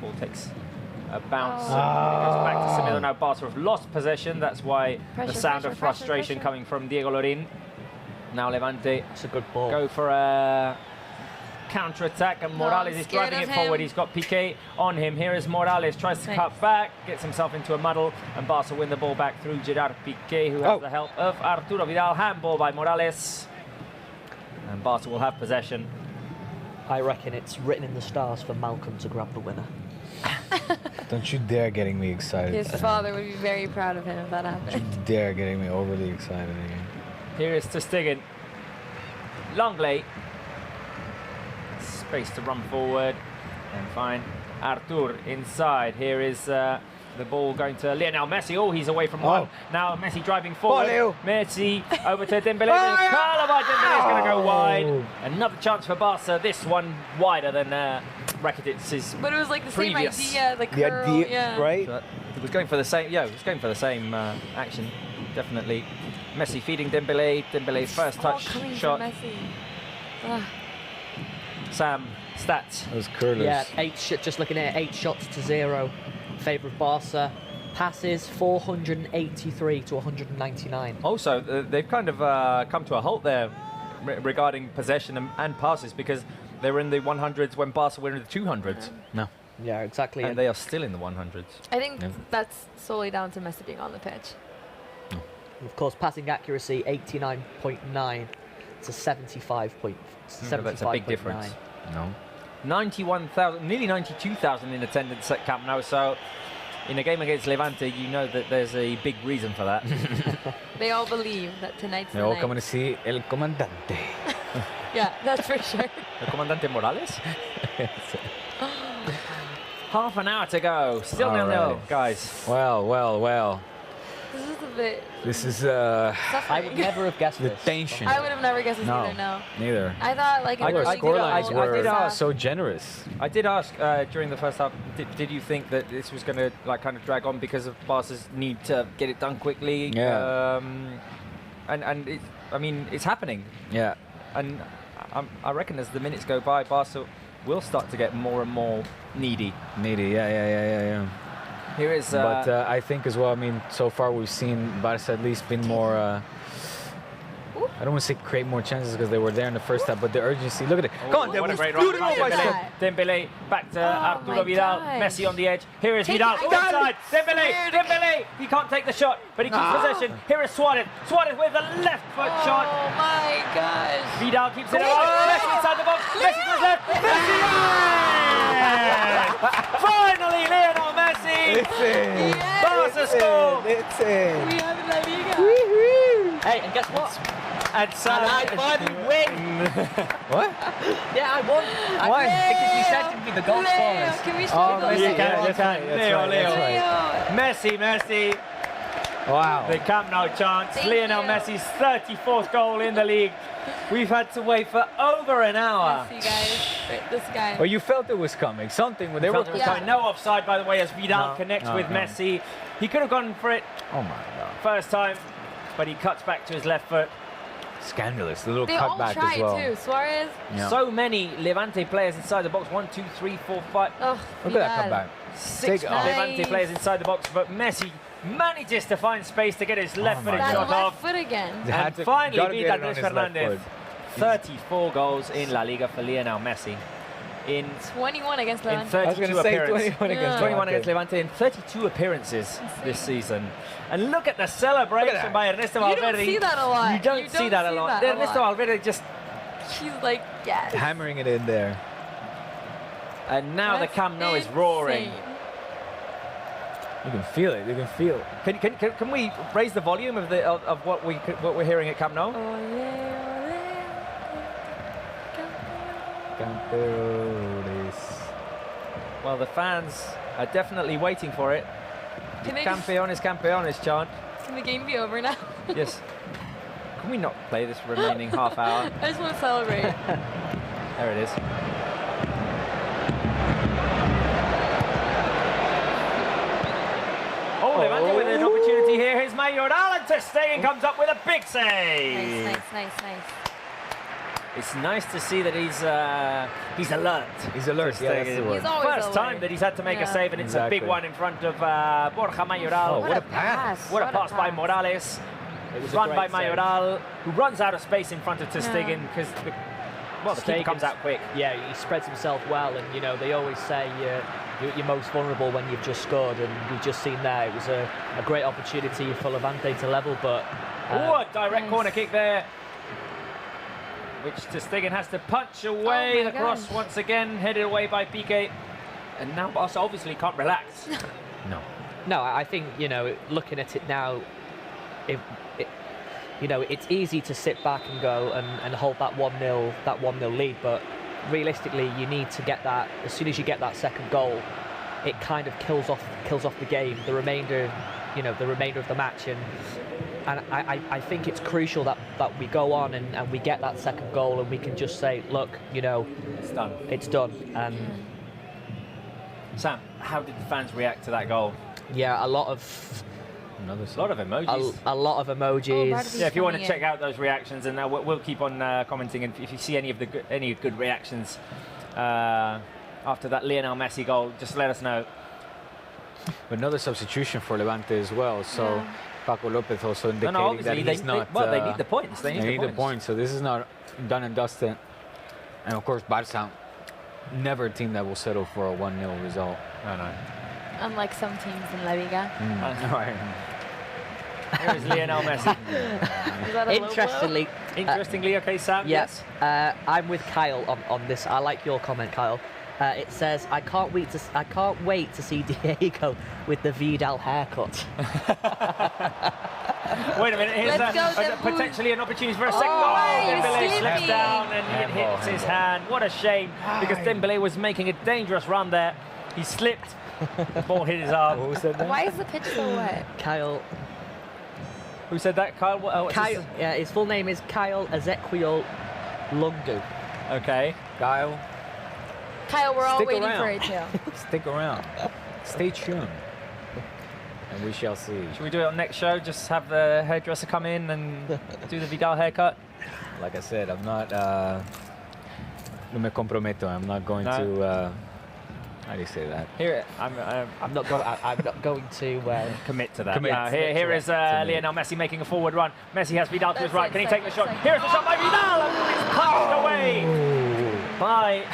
Ball takes a bounce. It goes back to Semedo. Now Barca have lost possession. That's why the sound of frustration coming from Diego Lorin. Now Levante. It's a good ball. Go for a counter-attack, and Morales is driving it forward. He's got Piqué on him. Here is Morales, tries to cut back, gets himself into a muddle, and Barca win the ball back through Gerard Piqué, who has the help of Arturo Vidal. Handball by Morales, and Barca will have possession. I reckon it's written in the stars for Malcolm to grab the winner. Don't you dare getting me excited. His father would be very proud of him if that happened. Don't you dare getting me overly excited again. Here is Stegen. Longley. Space to run forward and find Artur inside. Here is the ball going to Leonel Messi. Oh, he's away from one. Now Messi driving forward. Messi over to Dembele. Carla Dembele is going to go wide. Another chance for Barca. This one wider than Rakitic's. But it was like the previous. same idea, the curl, right? But it was going for the same. Yeah, it was going for the same action. Definitely. Messi feeding Dembele. Dembele first touch shot. Messi. Sam, stats. Those curlers. Yeah, just looking at it, 8 shots to 0 in favour of Barca. Passes 483 to 199. Also, they've kind of come to a halt there regarding possession and passes, because they were in the 100s when Barca were in the 200s. No. Yeah, exactly. And they are still in the 100s. I think that's solely down to Messi being on the pitch. Of course, passing accuracy 89.9 to 75.75. That's a big difference. No. 91,000, nearly 92,000 in attendance at Camp Nou. So, in a game against Levante, you know that there's a big reason for that. They all believe that tonight's They're the all night. coming to see El Comandante. Yeah, that's for sure. El Comandante Morales? Half an hour to go. Still 0-0, guys. Well. This is a bit... This is I would never have guessed the this. tension. I would have never guessed this either, no. Neither. I thought like Our scorelines I did were ask. so generous. I did ask during the first half, did you think that this was going to like kind of drag on because of Barca's need to get it done quickly? Yeah. And it, I mean, it's happening. Yeah. And I reckon as the minutes go by, Barca will start to get more and more needy. Yeah. Here is... but I think as well, I mean, so far we've seen Barca at least been more... I don't want to say create more chances because they were there in the first half, but the urgency... Look at it. Oh, Come on, what a Dembele. great Beautiful run. by Dembele back to Arturo my Vidal. gosh. Messi on the edge. Here is Vidal. Inside. Dembele. He can't take the shot, but he keeps possession. Here is Suarez. Suarez with a left foot shot. Oh my gosh. Vidal keeps it alive. Messi inside the box. Messi to his left. Messi! Finally, Leonel Messi! It's in! Barca score! It's in! We have La Liga! Hey, and guess what? And Salah. I finally win! What? Yeah, I won. Why? Because we said to be the goal scorers. Can we show Oh, the Messi, You can, you can. Leo. Messi. Wow. The Camp Nou chance. Thank Lionel you. Messi's 34th goal in the league. We've had to wait for over an hour. Messi, guys. This guy. Well, you felt it was coming. Something. They were. Coming. No offside, by the way, as Vidal No, connects no, with no. Messi. He could have gone for it Oh my God. first time, but he cuts back to his left foot. Scandalous. The little They all cutback tried as well. too. Suarez. Yeah. So many Levante players inside the box. 1, 2, 3, 4, 5. Oh, Look at that Vidal. cutback. 6 Take- Levante Nice. players inside the box, but Messi manages to find space to get his left-footed my That shot left off. foot again. They had And to- finally gotta beat get it on Andres his left Fernandez. foot. 34 goals in La Liga for Lionel Messi. In 21 against in Levante. 32 appearances. 21 against Levante in 32 appearances this season. And look at the celebration by Ernesto You Valverde. don't see that a lot. You don't see that a lot. Ernesto Valverde just... She's like, yes. Hammering it in there. And now That's the Camp Nou is roaring. insane. You can feel it. You can feel it. Can we raise the volume of the of what we're hearing at Camp Nou? Campeones. Well, the fans are definitely waiting for it. Can they Campeones, campeones chant. Can the game be over now? Yes. Can we not play this remaining half hour? I just want to celebrate. There it is. Oh, Levante with an opportunity here. Here's Mayoral, and Ter Stegen comes up with a big save. Nice. It's nice to see that he's alert. He's alert. Ter Yeah, that's the Stegen. word. He's always First alert. time that he's had to make a Yeah. save, and it's a big Exactly. one in front of Borja Mayoral. Oh, what a pass. What a pass by Morales. It was a Run by great save. Mayoral, who runs out of space in front of Ter Stegen because the keeper comes out quick. Yeah, he spreads himself well, and you know they always say you're most vulnerable when you've just scored, and we've just seen there it was a great opportunity for Levante to level, but Oh, a direct corner kick there, which Ter Stegen has to punch away. Oh my The cross gosh. once again headed away by Pickled, and now Barca obviously can't relax. No, I think looking at it now, it's easy to sit back and go and hold that 1-0 lead, but realistically, you need to get that. As soon as you get that second goal, it kind of kills off the game, the remainder of the match, and I think it's crucial that we go on and we get that second goal, and we can just say, look, it's done. And Sam, how did the fans react to that goal? yeah, a lot of emojis. a lot of emojis. Yeah, if you want to check out those reactions, and we'll keep on commenting. And if you see any good reactions after that Lionel Messi goal, just let us know. Another substitution for Levante as well. So Paco Lopez also indicating that obviously he's not. they need the points. They need the points. So this is not done and dusted. And of course, Barça, never a team that will settle for a 1-0 result. No. Unlike some teams in La Liga. Right. Here is Lionel Messi. Is that a low blow? Interestingly, okay, Sam. Yes, I'm with Kyle on this. I like your comment, Kyle. It says, I can't wait to see Diego with the Vidal haircut. Wait a minute, here's Let's go, potentially an opportunity for a second Oh, goal. he's Dembele slips slipping. down and it hits his hand. What a shame, because Dembele was making a dangerous run there. He slipped, the ball hit his arm. Who said that? Why is the pitch so wet? Kyle. Who said that? Kyle? What's Kyle. Yeah, his full name is Kyle Ezequiel Lungu. Okay. Kyle, Kyle, we're all stick waiting around. for it too. Stick around. Stay tuned. And we shall see. Should we do it on next show? Just have the hairdresser come in and do the Vidal haircut? Like I said, I'm not. No me comprometo. I'm not going to. How do you say that? Here, I'm not going to commit to that. Commit. Here is Lionel Messi making a forward run. Messi has Vidal to his right. Can he take the shot? Here's the shot by Vidal, and it's punched away by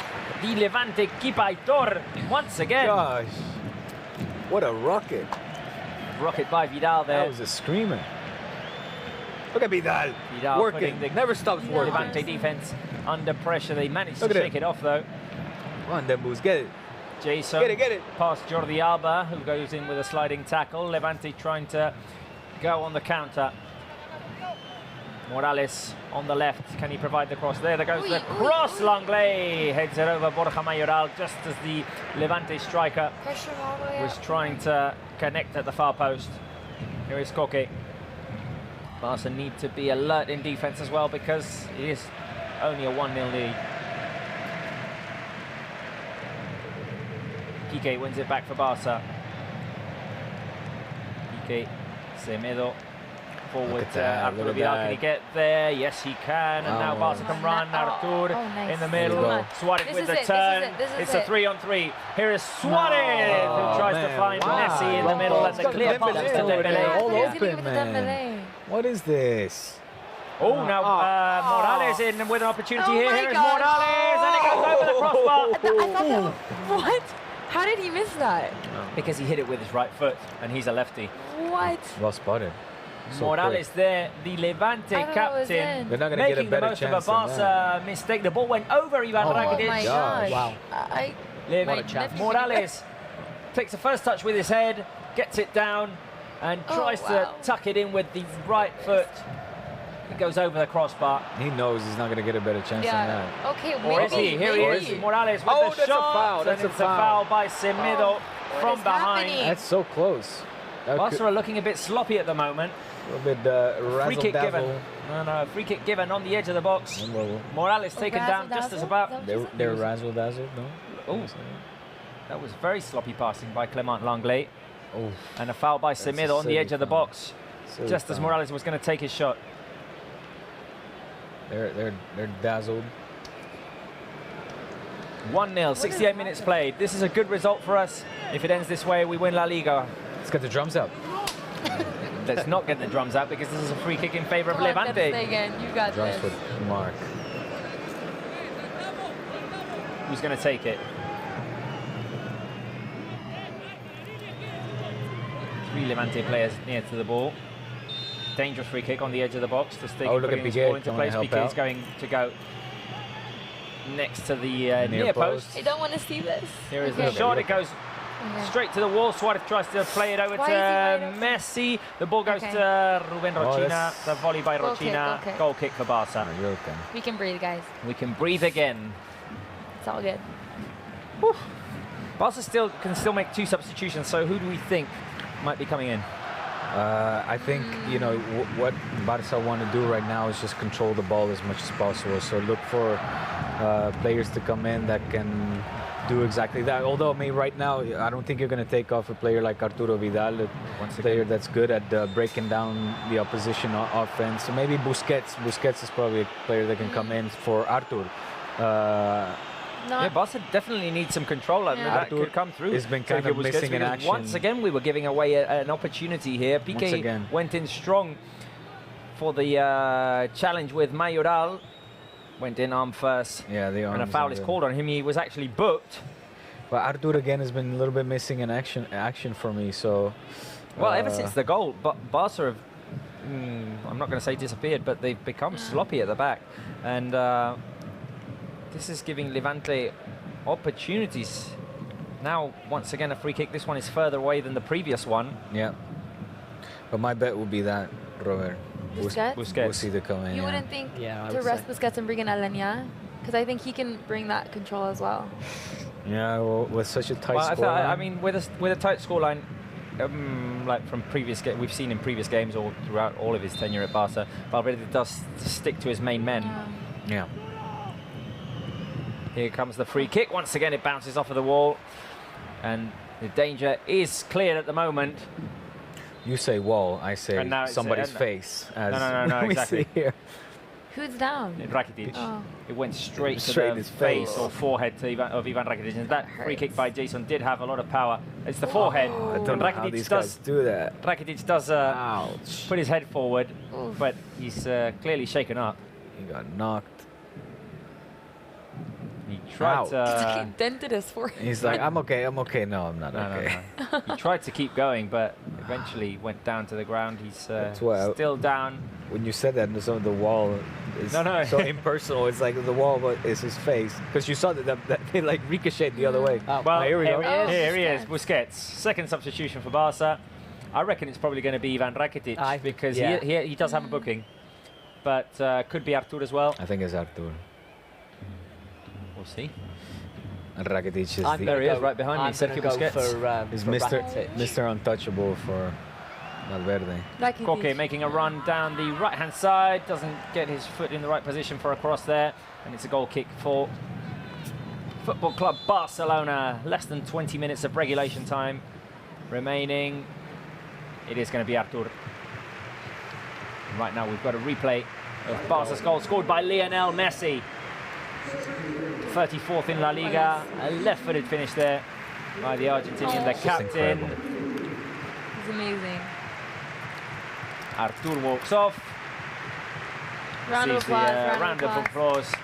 the Levante keeper once again. Gosh, what a rocket! Rocket by Vidal there. That was a screamer. Look at Vidal. Vidal working. never stops working. Levante defense under pressure. They managed Look to at shake him. it off though. Come on, Dembus, get it. Jason Get it. past Jordi Alba, who goes in with a sliding tackle. Levante trying to go on the counter. Morales on the left. Can he provide the cross? There goes the cross. Langley heads it over Borja Mayoral just as the Levante striker was trying to connect at the far post. Here is Koke. Barca need to be alert in defense as well because it is only a 1-0 lead. Piqué wins it back for Barca. Piqué, Semedo, forward to Arturo Vidal. Can he get there? Yes, he can. And now Barca can run. Artur in the middle. Suarez with the turn. It's a 3-on-3. Here is Suarez who tries to find Messi in the middle and the clear pass to Dembélé. All open, man. What is this? Oh, now Morales in with an opportunity here. Here is Morales, and it goes over the crossbar. I thought that was, what? How did he miss that? Because he hit it with his right foot, and he's a lefty. What? Well spotted. So Morales there, the Levante captain, They're not gonna making get a better the most of a chance than Barca mistake. The ball went over Ivan Rakitic. Oh my gosh. Wow. Morales takes the first touch with his head, gets it down, and tries to tuck it in with the right foot. It goes over the crossbar. He knows he's not going to get a better chance than that. Okay, or is he? Here he is. Morales with the shot. A foul. That's a foul by Semedo from behind. That's so close. Barca are looking a bit sloppy at the moment. A little bit free kick given. No, free kick given on the edge of the box. Morales taken down just as about. They're razzle-dazzled, no? Oh, that was very sloppy passing by Clement Langley. Oh, and a foul by Semedo on the edge of the box, just as foul. Morales was going to take his shot. They're dazzled. 1-0, 68 minutes played. This is a good result for us. If it ends this way, we win La Liga. Let's get the drums up. Let's not get the drums out because this is a free kick in favor of Levante. You got drums this. for Mark. Who's going to take it? 3 Levante players near to the ball. Dangerous free kick on the edge of the box to stick look at Piqué into Piqué. place. Piqué is going to go next to the near post. I don't want to see this. Here is the shot. It goes straight to the wall. Suarez tries to play it over to Messi. The ball goes to Ruben Rochina. The volley by Rochina. Goal kick for Barca. We can breathe, guys. We can breathe again. It's all good. Whew. Barca can still make 2 substitutions. So who do we think might be coming in? I think, you know, what Barca want to do right now is just control the ball as much as possible. So look for players to come in that can do exactly that. Although, I mean, right now, I don't think you're going to take off a player like Arturo Vidal, a player that's good at breaking down the opposition offense. So maybe Busquets. Busquets is probably a player that can come in for Artur. Yeah, Barca definitely needs some control. That could come through. It's been kind of missing in action. Once again, we were giving away an opportunity here. Piqué went in strong for the challenge with Mayoral. Went in arm first. Yeah, the arm. And a foul is called on him. He was actually booked. But Artur again has been a little bit missing in action for me. So. Well, ever since the goal, Barca have, I'm not going to say disappeared, but they've become sloppy at the back. And this is giving Levante opportunities. Now, once again, a free kick. This one is further away than the previous one. Yeah. But my bet would be that, Robert. Busquets? We'll see the come in. You wouldn't think to rest Busquets and bring in Alenia? Because I think he can bring that control as well. Yeah, well, with such a tight scoreline. I mean, with a tight scoreline, like from previous we've seen in previous games or throughout all of his tenure at Barca, Valverde does stick to his main men. Yeah. Here comes the free kick. Once again, it bounces off of the wall. And the danger is cleared at the moment. You say wall, I say somebody's face. No, exactly. Here. Who's down? Rakitic. Oh. It went straight to the face or forehead of Ivan Rakitic. And that free kick by Jason did have a lot of power. It's the forehead. I don't know how these guys do that. Rakitic does put his head forward, but he's clearly shaken up. He got knocked. He tried to... He dented his forehead. He's like, I'm okay. No, I'm not okay. No. He tried to keep going, but eventually went down to the ground. He's still down. when you said that, so the wall is so impersonal. It's like the wall, but it's his face. Because you saw that they like ricocheted the other way. Well, here we go. Here he is, Busquets. Second substitution for Barca. I reckon it's probably going to be Ivan Rakitic because he does have a booking. But could be Artur as well. I think it's Artur. We'll see. And Rakitic is there he is, right behind me. Sergio Busquets. He's Mr. Untouchable for Valverde. Koke making a run down the right-hand side. Doesn't get his foot in the right position for a cross there. And it's a goal kick for Football Club Barcelona. Less than 20 minutes of regulation time remaining. It is going to be Artur. Right now we've got a replay of Barca's goal scored by Leonel Messi. 34th in La Liga. A left-footed finish there by the Argentinian, the captain. He's amazing. Artur walks off. Round of applause. Round of applause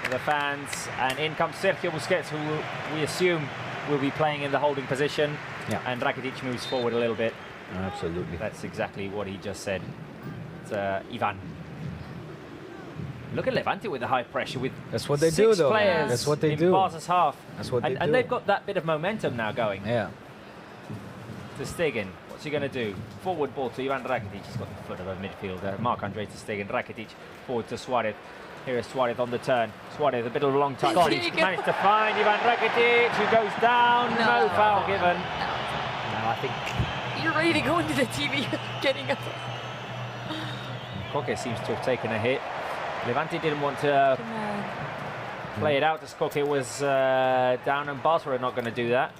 for the fans. And in comes Sergio Busquets, who we assume will be playing in the holding position. Yeah. And Rakitic moves forward a little bit. Absolutely. That's exactly what he just said. It's Ivan. Look at Levante with the high pressure with that's what they 6 do, though. players That's what they in do. Barca's half. That's what they do. And they've got that bit of momentum now going. Yeah. Ter Stegen, what's he going to do? Forward ball to Ivan Rakitic. He's got the foot of a midfielder. Marc-Andre Ter Stegen. Rakitic forward to Suarez. Here is Suarez on the turn. Suarez, a bit of a long touch. But he's managed to find Ivan Rakitic, who goes down. No foul given. No, I think you're ready to go into the TV. Getting up. Koke seems to have taken a hit. Levante didn't want to play it out as Koke was down, and Barca are not going to do that.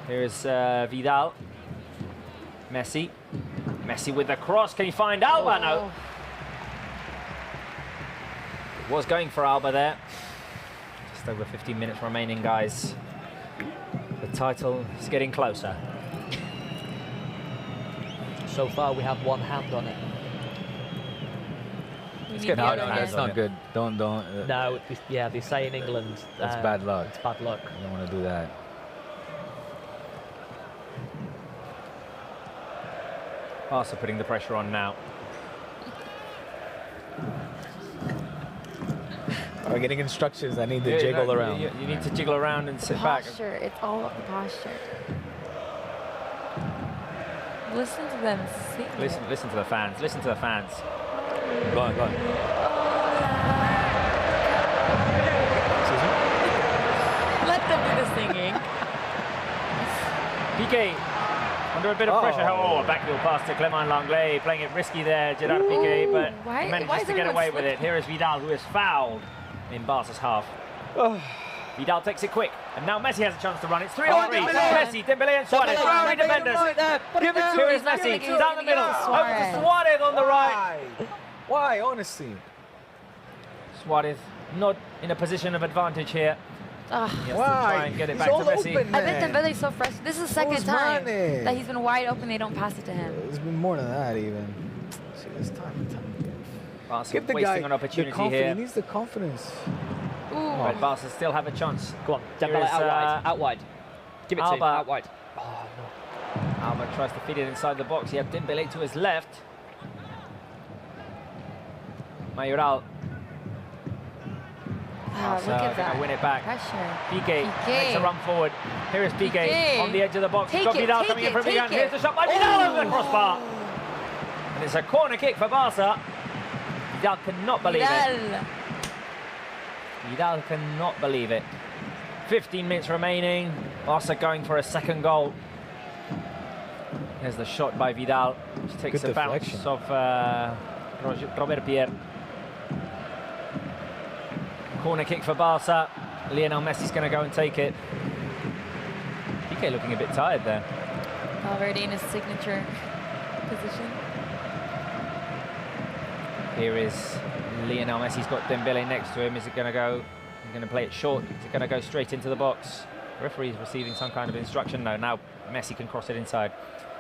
Here's Vidal. Messi. Messi with the cross. Can he find Alba? No. Was going for Alba there. Just over 15 minutes remaining, guys. The title is getting closer. So far, we have one hand on it. Let's get No, that's not good. Don't. No, they say in England that's bad luck. It's bad luck. You don't want to do that. Barca putting the pressure on now. We're getting instructions. I need to jiggle around. You need to jiggle around and sit back. Posture. It's all about the posture. Listen to them sing. Listen to the fans. Listen to the fans. Go on. Let them do the singing. Piqué under a bit of pressure. Oh, a backfield pass to Clement Lenglet, playing it risky there, Gerard Piqué, but manages to get away with it. Here is Vidal, who is fouled in Barca's half. Vidal takes it quick, and now Messi has a chance to run. It's 3-on-3. Messi, Dembélé, and Suarez. Three defenders. Here is Messi down the middle. Over to Suarez on the right. Why, honestly? Suarez not in a position of advantage here. He has to try and get it back to Messi. I bet Dembele's so fresh. This is the second time that he's been wide open. They don't pass it to him. It's been more than that, even. See, it's time. Barca Give the wasting guy an opportunity here. He needs the confidence. But Barca still have a chance. Go on, Dembele out wide. Give it to him, out wide. Oh, no. Alba tries to feed it inside the box. He had Dembele to his left. Mayoral. Look at that. Win it back. Pressure. Piqué makes a run forward. Here is Piqué on the edge of the box. He's got Vidal coming in from behind. Here's the shot by Vidal over the crossbar. And it's a corner kick for Barca. Vidal cannot believe it. Vidal cannot believe it. 15 minutes remaining. Barca going for a second goal. Here's the shot by Vidal, which takes a bounce of Robert Pierre. Corner kick for Barca. Lionel Messi's going to go and take it. Piqué looking a bit tired there. Already in his signature position. Here is Lionel Messi's got Dembele next to him. Is it going to go? He's going to play it short. Is it going to go straight into the box? The referee's receiving some kind of instruction. No, now Messi can cross it inside.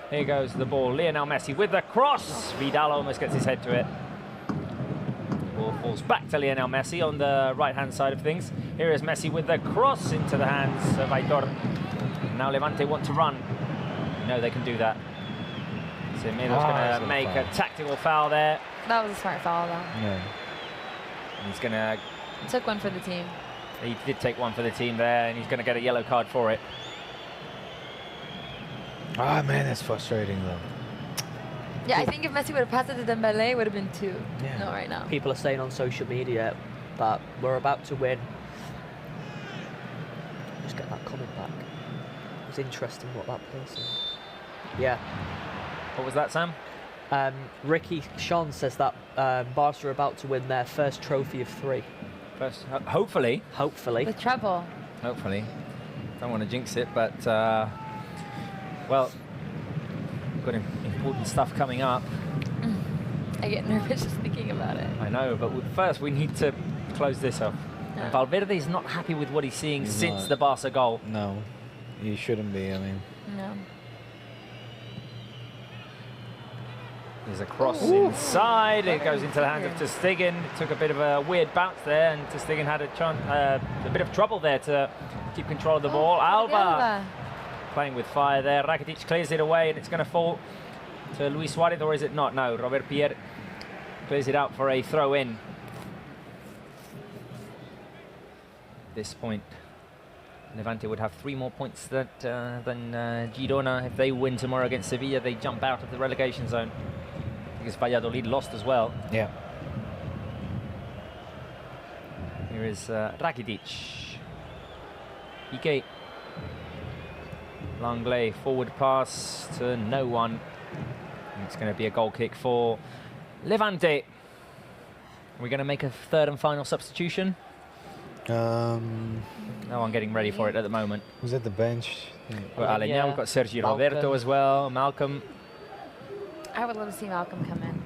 Here goes the ball. Lionel Messi with the cross. Vidal almost gets his head to it. Ball falls back to Lionel Messi on the right-hand side of things. Here is Messi with the cross into the hands of Aitor. Now Levante want to run. No, they can do that. Semedo's going to make a tactical foul there. That was a smart foul, though. Yeah. And he's going to... Took one for the team. He did take one for the team there, and he's going to get a yellow card for it. Ah, man, that's frustrating, though. Yeah, I think if Messi would have passed it to Dembele, it would have been 2. Yeah. No, right now. People are saying on social media that we're about to win. Just get that comment back. It was interesting what that person... Yeah. What was that, Sam? Ricky Sean says that Barca are about to win their first trophy of 3. First, hopefully. Hopefully. The treble. Hopefully. Don't want to jinx it, but, well, we've got important stuff coming up. I get nervous just thinking about it. I know, but first we need to close this off. Yeah. Valverde is not happy with what he's seeing since not. the Barca goal. No, he shouldn't be, I mean. No. There's a cross inside. It goes into the hands of Ter Stegen. It took a bit of a weird bounce there, and Ter Stegen had a bit of trouble there to keep control of the ball. Alba playing with fire there. Rakitic clears it away, and it's going to fall to Luis Suarez, or is it not? No, Robert Pierre clears it out for a throw-in. At this point, Levante would have 3 more points than Girona. If they win tomorrow against Sevilla, they jump out of the relegation zone. Because Valladolid lost as well. Yeah. Here is Rakitic. Piqué. Langley, forward pass to no one. And it's going to be a goal kick for Levante. We're going to make a 3rd and final substitution. No one getting ready for it at the moment. Who's at the bench? We've got Aleñá, we've got Sergio Roberto as well, Malcolm. I would love to see Malcolm come in.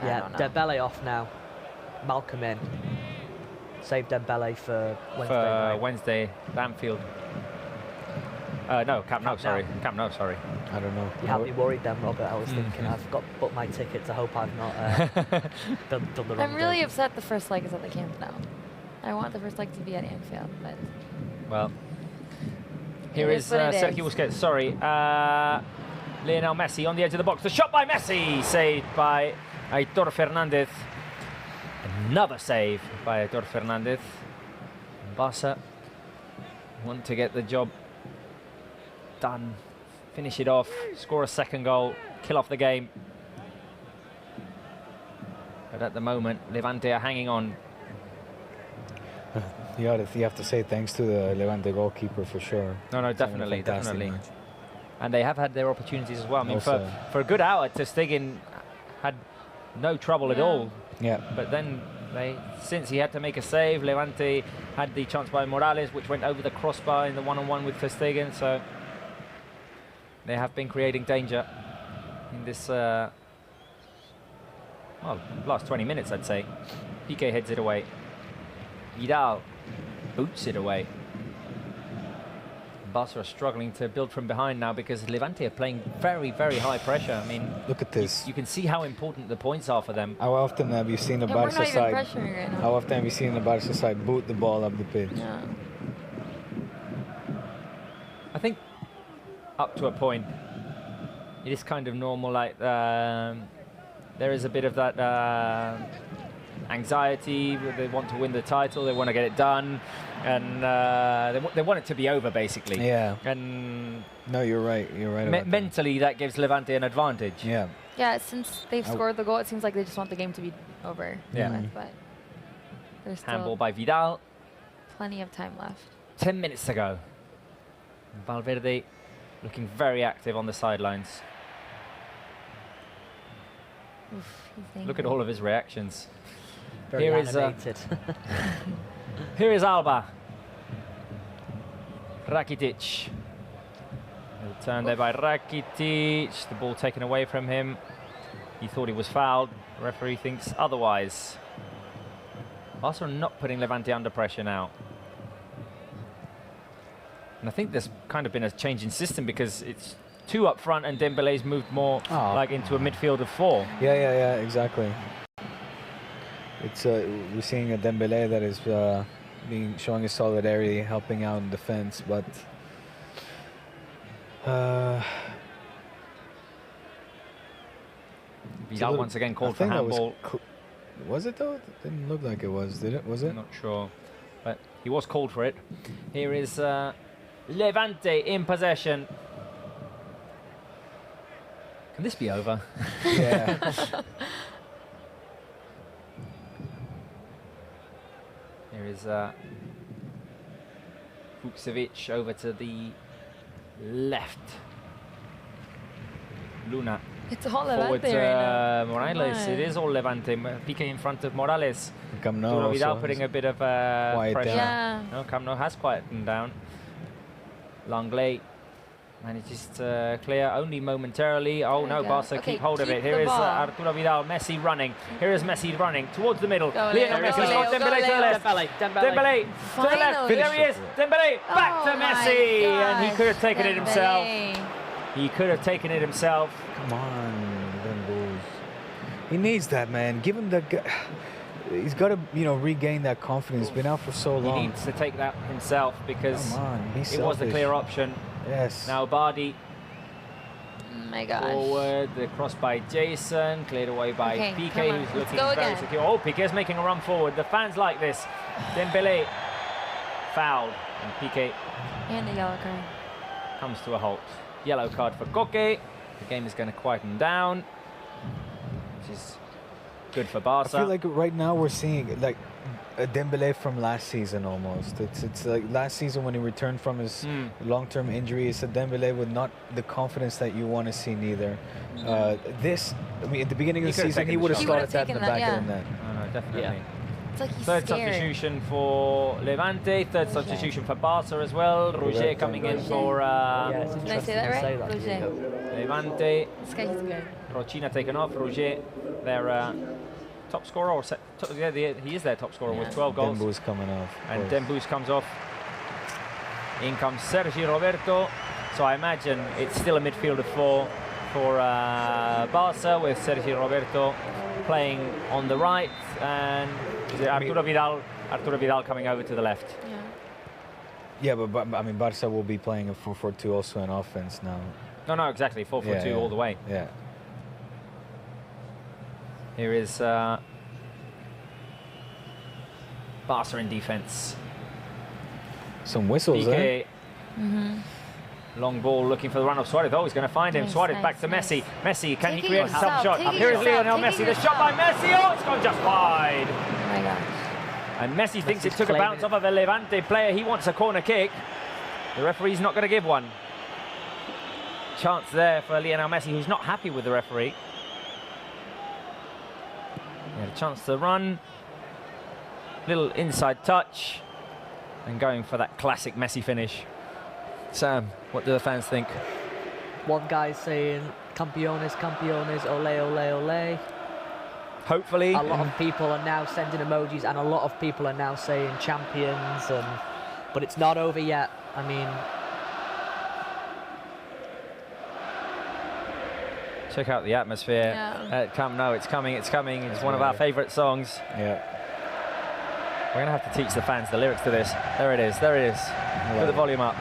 Yeah, Dembele off now. Malcolm in. Save Dembele for Wednesday night. Wednesday, Anfield. No, Camp Nou, sorry. Camp Nou, sorry. I don't know. You had me worried then, Robert. I was thinking I've got to book my tickets. I hope I've not done the wrong I'm really thing. upset the first leg is at the Camp Nou. I want the first leg to be at Anfield, but... Well, here is Sergio Busquets, sorry. Leonel Messi on the edge of the box. The shot by Messi, saved by Aitor Fernandez. Another save by Aitor Fernandez. Barca want to get the job done, finish it off, score a 2nd goal, kill off the game. But at the moment, Levante are hanging on. You have to say thanks to the Levante goalkeeper for sure. No, definitely. And they have had their opportunities as well. I mean, for a good hour, Ter Stegen had no trouble at all. Yeah. But then, since he had to make a save, Levante had the chance by Morales, which went over the crossbar in the one-on-one with Ter Stegen. So they have been creating danger in this, well, last 20 minutes, I'd say. Piqué heads it away. Vidal boots it away. Barca are struggling to build from behind now because Levante are playing very, very high pressure. I mean, look at this. You can see how important the points are for them. How often have you seen the Barca side? Right now. How often have you seen the Barca side boot the ball up the pitch? Yeah. I think up to a point, it is kind of normal. Like there is a bit of that anxiety. They want to win the title. They want to get it done, and they want it to be over, basically. Yeah. And no, you're right. You're right. Mentally, that gives Levante an advantage. Yeah. Yeah, since they've scored the goal, it seems like they just want the game to be over. Yeah. But there's still handball by Vidal. plenty of time left. 10 minutes to go. Valverde looking very active on the sidelines. Oof, Look at all of his reactions. Very animated. Here is Alba. Rakitic. Turn there by Rakitic. The ball taken away from him. He thought he was fouled. The referee thinks otherwise. Barca are not putting Levante under pressure now. And I think there's kind of been a change in system because it's 2 up front and Dembele's moved more like into a midfield of 4. Yeah, exactly. It's we're seeing a Dembele that is showing his solidarity, helping out in defense, but Vidal once again called I for think that handball. Was it though? It didn't look like it was, did it? Was it? I'm not sure, but he was called for it. Here is Levante in possession. Can this be over? Yeah. Here is Vukcevic over to the left. Luna. It's all Forward Levante right now. Morales. It is all Levante. Piqué in front of Morales. Arturo Vidal putting a bit of pressure. Yeah. No, Camp Nou has quietened down. Langley manages to clear only momentarily. Oh no, Barca keep hold of it. Here is Arturo Vidal, Messi running. Here is Messi running towards the middle. Leonel Messi, Dembélé to the left. Dembélé to the left. There he is. Dembélé back to Messi, and he could have taken it himself. He could have taken it himself. Come on, Dembélé. He needs that, man. Give him the. He's got to, regain that confidence. He's been out for so long. He needs to take that himself because it was the selfish. clear option. Yes. Now Bardi. Oh my gosh. Forward, the cross by Jason, cleared away by Piqué, who's looking very secure. Oh, Piqué's making a run forward. The fans like this. Dembélé fouled, and Piqué And a yellow card. comes to a halt. Yellow card for Koke. The game is going to quieten down, which is good for Barca. I feel like right now we're seeing like a Dembélé from last season almost. It's like last season when he returned from his long-term injury. It's a Dembélé with not the confidence that you want to see neither. At the beginning of the season, he would have started tapping the back of the net. No, definitely. Yeah. It's like he's Third scared. substitution for Levante, third substitution for Barca as well. Roger coming in for Did I say that right? Roger. Levante. This guy's good. Rochina taken off. Roger, their top scorer, or he is their top scorer with 12 goals. Dembo's coming off. And Dembo's comes off. In comes Sergi Roberto. So I imagine it's still a midfield of four for Barca, with Sergi Roberto playing on the right, and Arturo Vidal coming over to the left. Yeah, but I mean, Barca will be playing a 4-4-2 also in offense now. No, exactly. 4-4-2 all the way. Yeah. Here is Barca in defense. Some whistles, Piqué, Mm-hmm. long ball looking for the run of Suarez. Oh, he's going to find him. Suarez back to Messi. Messi, can he create a yourself, shot? take it Here is yourself, Lionel take Messi. it The shot by Messi. Oh, it's gone just wide. Oh my gosh. And Messi thinks it Messi's took a claiming bounce off of a Levante player. He wants a corner kick. The referee's not going to give one. Chance there for Lionel Messi, who's not happy with the referee. He had a chance to run. Little inside touch. And going for that classic Messi finish. Sam, what do the fans think? One guy's saying, campeones, campeones, ole, ole, ole. Hopefully. A lot of people are now sending emojis, and a lot of people are now saying champions, but it's not over yet. I mean, check out the atmosphere at Camp Nou. It's coming, it's coming. It's one of our favourite songs. Yeah. We're going to have to teach the fans the lyrics to this. There it is, there it is. Put the volume up.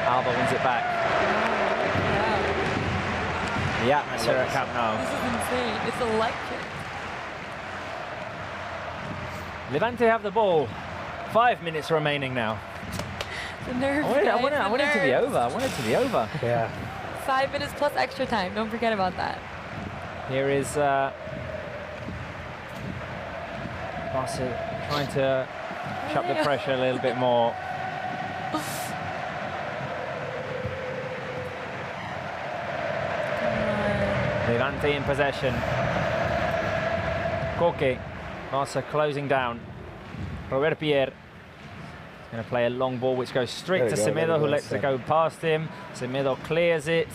Alba wins it back. The atmosphere at Camp Nou. This is insane. It's electric. Levante have the ball. 5 minutes remaining now. The nerves. I want it to be over. I want it to be over. Yeah. 5 minutes plus extra time. Don't forget about that. Here is Barca trying to shut the pressure a little bit more. Levante in possession. Koke. Barca closing down. Robert Pierre. Going to play a long ball which goes straight to Semedo, who lets it go past him. Semedo clears it.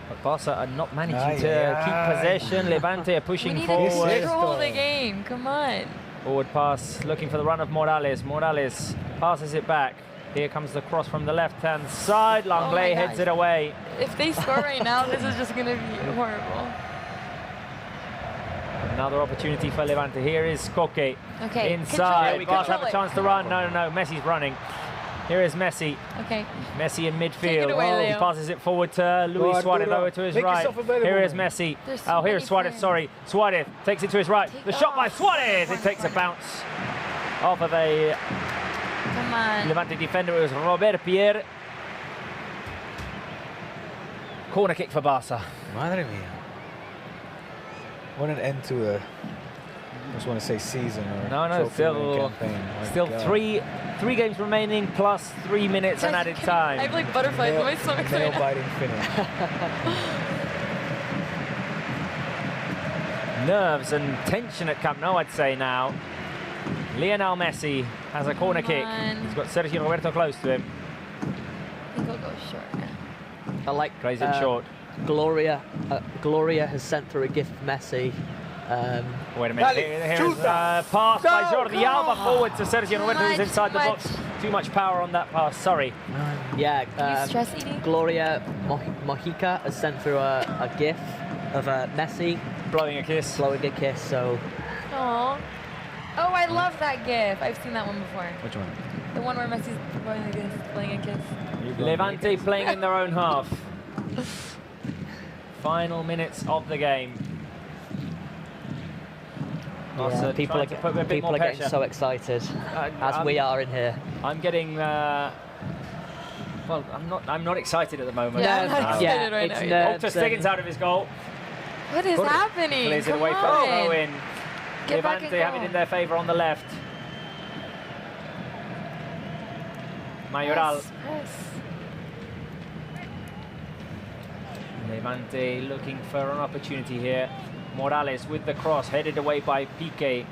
But Barca are not managing to keep possession. Levante are pushing forward. We need to control the game. Come on. Forward pass, looking for the run of Morales. Morales passes it back. Here comes the cross from the left-hand side. Langley heads it away. If they score right now, this is just going to be horrible. Another opportunity for Levante. Here is Koke. Okay, Inside. control it. Barca have a chance to run. No. Messi's running. Here is Messi. Okay. Messi in Take midfield. it away, He Leo. passes it forward to Luis Suarez over to his Make right. yourself available, Here is man. Messi. There's so Here's many Suarez, players. sorry. Suarez takes it to his right. The shot by Suarez. It takes a bounce off of a Come on. Levante defender. It was Robert Pierre. Corner kick for Barca. Madre mía. What an end to a, I just want to say season or No, trophy winning still, campaign. My still God. three games remaining plus 3 minutes and added time. I have like butterflies in my stomach right now. Nail-biting finish. Nerves and tension at Camp Nou, I'd say now. Leonel Messi has a corner kick. on. He's got Sergio Roberto close to him. I think I'll go short. I like Plays it short. Gloria has sent through a gift for Messi. Wait a minute. Here's a pass by Jordi. Alba forward to Sergio Roberto, who's inside the box. Too much power on that pass. Sorry. Yeah. You stress eating? Gloria Mojica has sent through a gif of Messi blowing a kiss. So. Aww. Oh, I love that gif. I've seen that one before. Which one? The one where Messi's blowing a kiss. Levante playing in their own half. Final minutes of the game. Yeah, people are getting so excited, as we are in here. I'm getting. Well, I'm not excited at the moment. Yeah, I'm not excited right now either. Ter Stegen's out of his goal. What is happening? Plays it Come away for on. throw in. Get back Levante and have it go. in their favour on the left. Mayoral. Press. Levante looking for an opportunity here. Morales with the cross, headed away by Piqué.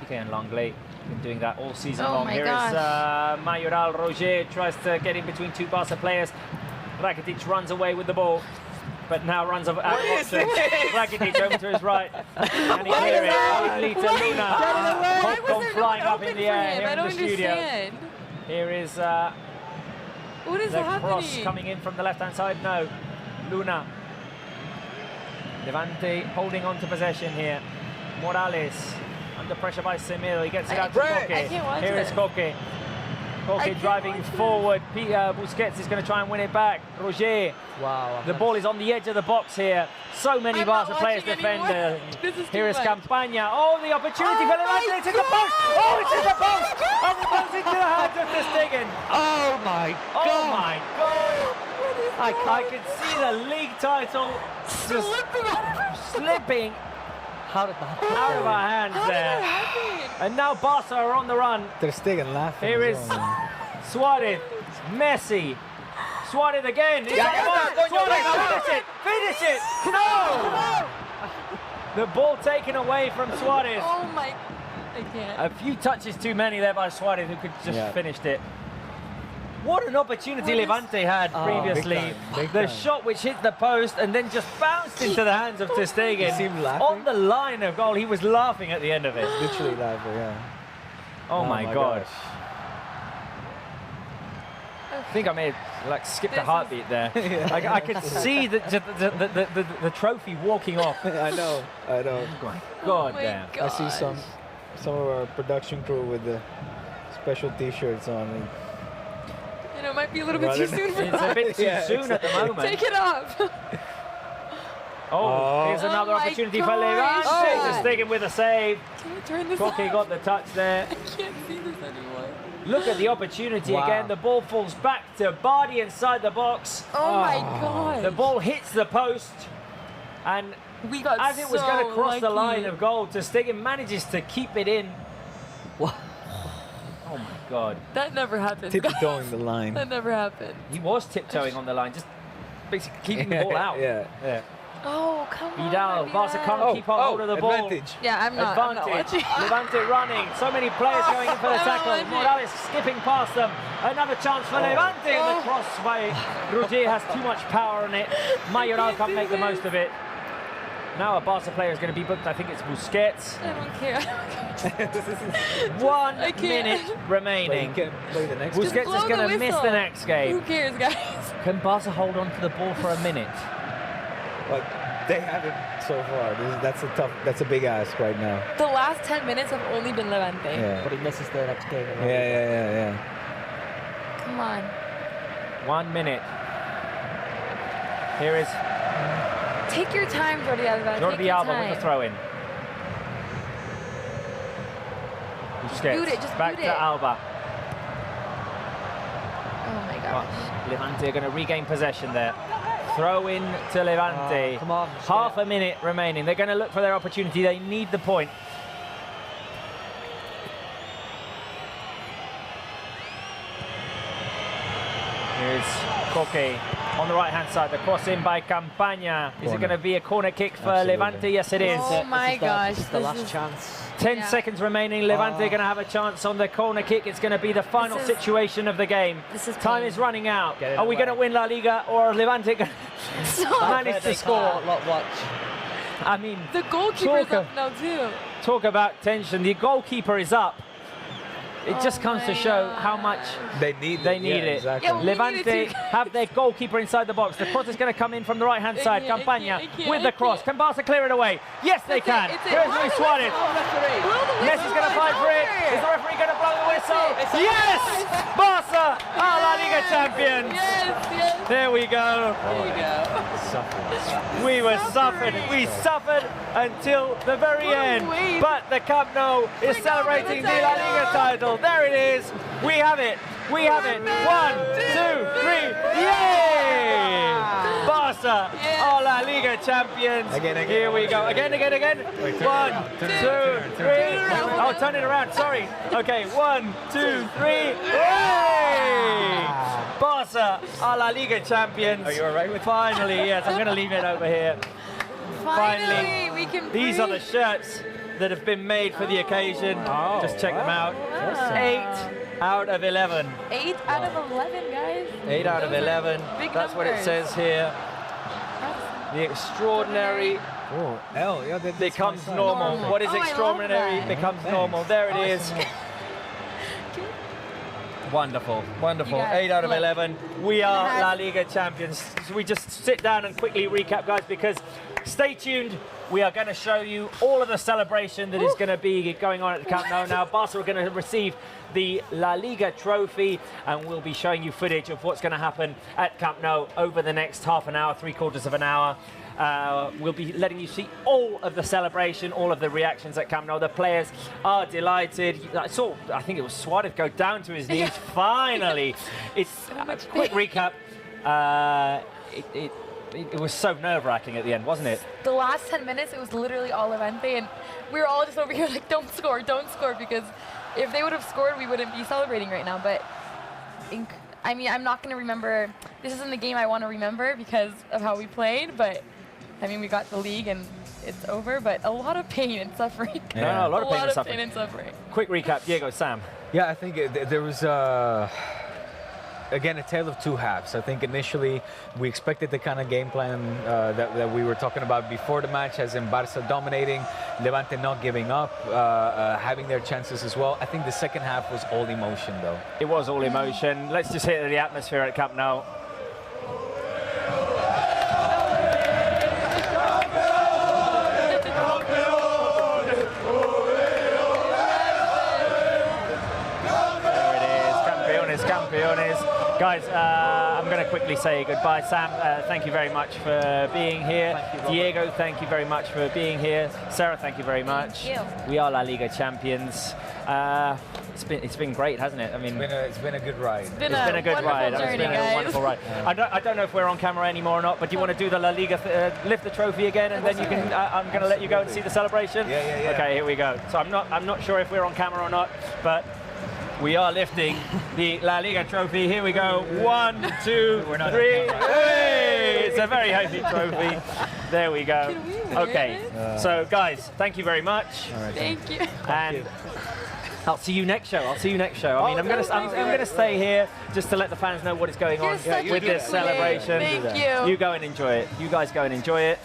Piqué and Langley been doing that all season Oh long. my Here gosh. is Mayoral. Roger tries to get in between two Barca players. Rakitic runs away with the ball, but now runs out of options. Rakitic over to his right. Can he clear it? Only to Luna. Hook gone flying up in the air here I in don't the studio. understand. Here is What is the happening? cross coming in from the left-hand side. No. Luna. Levante holding on to possession here. Morales under pressure by Semil. He gets it out to I Koke. can't watch Here is it. Koke. Koke driving forward. Busquets is going to try and win it back. Roger. Wow. The ball is on the edge of the box here. So many I'm not Barca players watching defend. This is Here too is much. Campaña. Oh, the opportunity for Levante. It's in the post. Oh, it's in the post. And it goes into the hands of Ter Stegen. Oh my God! Oh my God! I can see the league title just slipping How did that out of our hands there. And now Barca are on the run. Ter Stegen laughing. Here as is well. Suarez, Messi. Suarez again. He's on the mark. Suarez, finish it. No! The ball taken away from Suarez. Oh my! I can't. A few touches too many there by Suarez, who could just finished it. What an opportunity Levante had previously. Big The time. shot which hit the post and then just bounced into the hands of Ter Stegen. He seemed laughing. On the line of goal, he was laughing at the end of it. Literally laughing, yeah. Oh my God. gosh. I think I may have skipped a heartbeat there. Like, I could see the trophy walking off. I know. God damn. I see some of our production crew with the special T-shirts on. You know, it might be a little bit too soon for It's a bit too soon at the moment. Take it off. Oh, here's another my opportunity for gosh. Levante. Ter Stegen with a save. Can we turn this Koke off? got the touch there. I can't see this anymore. Look at the opportunity Wow. again. The ball falls back to Bardi inside the box. Oh my God. The ball hits the post, and We got as it was going to cross the lucky. line of goal, Ter Stegen manages to keep it in. What? Oh my God. That never happened. Tiptoeing the line. That never happened. He was tiptoeing on the line, just basically keeping the ball out. Yeah. Oh, come on. Vidal, Barca can't keep hold of the ball. Advantage. Yeah, I'm not Advantage. watching. Levante running. So many players going in for the I'm tackle. watching. Morales skipping past them. Another chance for Levante. And the cross by Roger has too much power on it. Mayoral can't make the most of it. Now a Barca player is going to be booked. I think it's Busquets. I don't care. 1 I can't. minute remaining. Play the next Just Busquets blow is going the to miss whistle. the next Who game. cares, guys? Can Barca hold on to the ball for a minute? But they haven't so far. That's a big ask right now. The last 10 minutes have only been Levante. Yeah. But he misses the next game. Yeah. Come on. 1 minute. Here is Take your time, Jordi Alba. Take Jordi your Alba time. with the throw in. Just boot it, just back boot to it. Alba. Oh my gosh. Levante are going to regain possession there. Throw in to Levante. Come on. Half a minute remaining. They're going to look for their opportunity. They need the point. Here's Koke on the right-hand side. The cross in by Campaña. Is it going to be a corner kick for Absolutely. Levante? Yes, it is. Oh my gosh. This is the last chance. 10 seconds remaining. Levante going to have a chance on the corner kick. It's going to be the final situation of the game. Time is running out. Are we going to win La Liga, or Levante going to manage to score? Watch. I mean, The goalkeeper's up now too. talk about tension. The goalkeeper is up. It just comes to show how much they need it. Exactly. Yeah, we Levante need it too, have their goalkeeper inside the box. The cross is going to come in from the right-hand side. Campaña with the cross. Can Barca clear it away? Yes, they can. Here's Luis Suarez. Messi's going to fight for it. Is the referee going to blow the whistle? Yes! Barca are La Liga champions. Yes. There we go. There we go. We were suffered. We suffered until the very end. But the Camp Nou is celebrating the La Liga title. There it is. We have it. We have it. 1, 2, 3. Yay! Barca are La Liga champions. Again. Here we go. Again. 1, 2, 3. Oh, turn it around. Sorry. Okay. 1, 2, 3. Yay! Barca are La Liga champions. Are you all right with Finally, yes. I'm going to leave it over here. Finally, we can These are the breathe. shirts that have been made for the occasion. Just check them out. 8 out of 11. 8 out of 11, guys. 8 out of 11. Big That's what it numbers. says here. The extraordinary becomes normal. What is Oh, I love extraordinary that. becomes normal. There it is. Wonderful. You guys, 8 out of look. 11. We are Yes. La Liga champions. So we just sit down and quickly recap, guys, because stay tuned. We are going to show you all of the celebration that is going to be going on at the Camp Nou now. Barca are going to receive the La Liga trophy, and we'll be showing you footage of what's going to happen at Camp Nou over the next half an hour, 3/4 of an hour. We'll be letting you see all of the celebration, all of the reactions at Camp Nou. The players are delighted. I think it was Suarez go down to his knees. Finally, it's a quick recap. It was so nerve-wracking at the end, wasn't it? The last 10 minutes, it was literally all Levante, and we were all just over here like, don't score, because if they would have scored, we wouldn't be celebrating right now. But I mean, I'm not going to remember. This isn't the game I want to remember because of how we played, but I mean, we got the league and it's over, but a lot of pain and suffering. Yeah. No, a lot of pain and suffering. Pain and suffering. Quick recap, Diego, Sam. Yeah, I think there was, again, a tale of two halves. I think initially we expected the kind of game plan that we were talking about before the match, as in Barca dominating, Levante not giving up, having their chances as well. I think the second half was all emotion, though. It was all emotion. Let's just hit the atmosphere at Camp Nou. Guys, I'm going to quickly say goodbye. Sam, thank you very much for being here. Diego, thank you very much for being here. Sarah, thank you very much. Thank you. We are La Liga champions. It's been great, hasn't it? I mean, it's been a good ride. It's been a good ride. journey, It's been a guys. wonderful ride. I don't know if we're on camera anymore or not, but do you want to do the La Liga, lift the trophy again, and then you can. I'm going to let you go and see the celebration. Yeah. Okay, here we go. So I'm not sure if we're on camera or not, but we are lifting the La Liga trophy. Here we go. 1, 2, 3. Hey! It's a very heavy trophy. There we go. Okay. So guys, thank you very much. Thank you. And I'll see you next show. I mean, I'm gonna stay here just to let the fans know what is going on with this celebration. Thank you. You go and enjoy it. You guys go and enjoy it.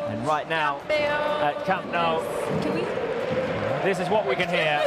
And right now at Camp Nou, this is what we can hear.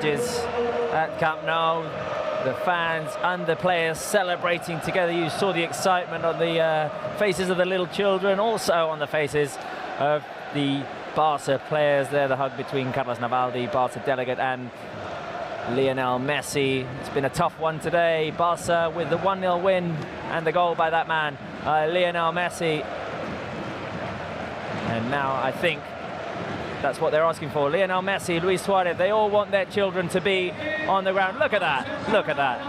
images at Camp Nou. The fans and the players celebrating together. You saw the excitement on the faces of the little children, also on the faces of the Barca players there. The hug between Carlos Navaldi, Barca delegate, and Leonel Messi. It's been a tough one today. Barca with the 1-0 win and the goal by that man, Leonel Messi. And now I think that's what they're asking for. Leonel Messi, Luis Suarez, they all want their children to be on the ground. Look at that, look at that.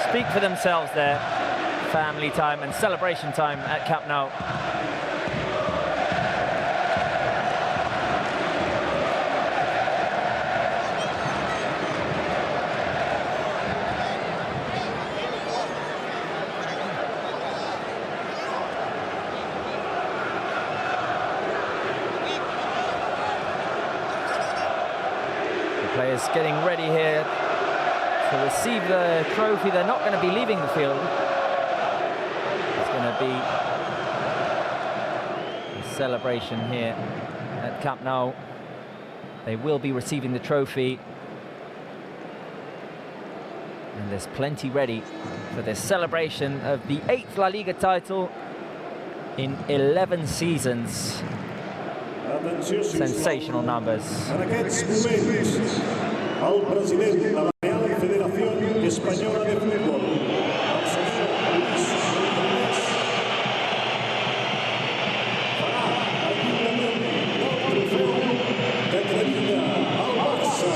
Speak for themselves there. Family time and celebration time at Camp Nou. The players getting ready here to receive the trophy. They're not going to be leaving the field. It's going to be a celebration here at Camp Nou. They will be receiving the trophy. And there's plenty ready for this celebration of the 8th La Liga title in 11 seasons. Sensational numbers. Al president de la Real Federación Española de Fútbol, al señor Luis Suárez, para el trofeo que acredita al Barça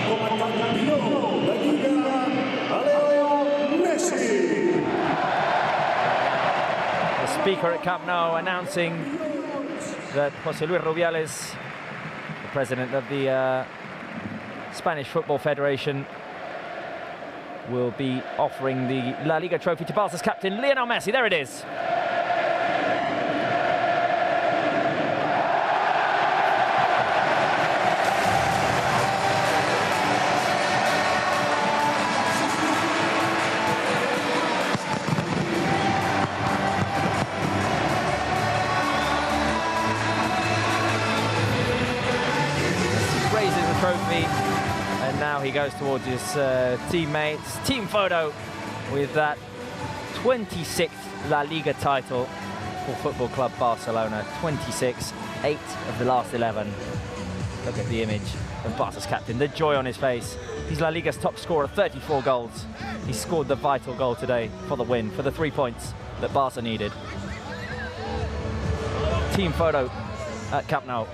como campeón de la Liga a Leonel Messi. The speaker at Camp Nou announcing that José Luis Rubiales, the president of the Spanish Football Federation, will be offering the La Liga trophy to Barca's captain, Leonel Messi. There it is. Messi raises the trophy. And now he goes towards his teammates. Team photo with that 26th La Liga title for Football Club Barcelona. 26, 8 of the last 11. Look at the image of Barca's captain, the joy on his face. He's La Liga's top scorer, 34 goals. He scored the vital goal today for the win, for the 3 points that Barca needed. Team photo at Camp Nou.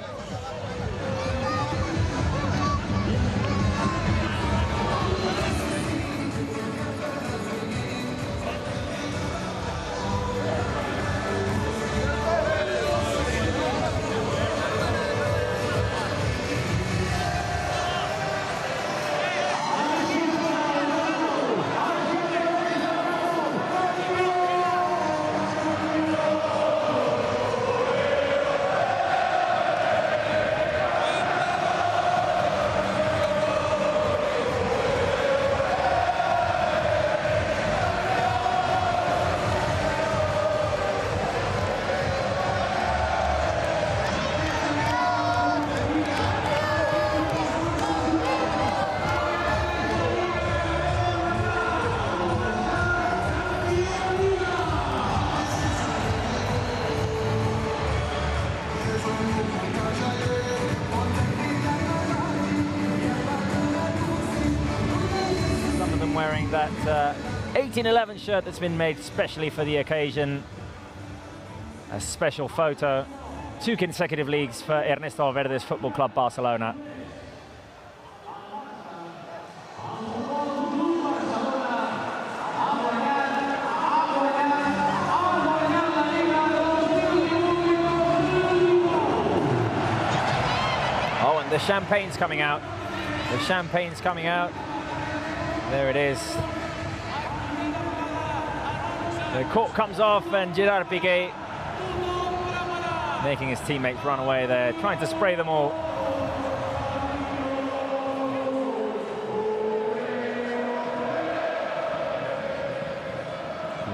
Wearing that 1811 shirt that's been made specially for the occasion. A special photo. 2 consecutive leagues for Ernesto Valverde's Football Club Barcelona. Oh, and the champagne's coming out. The champagne's coming out. There it is. The cork comes off and Gerard Piqué making his teammates run away there, trying to spray them all.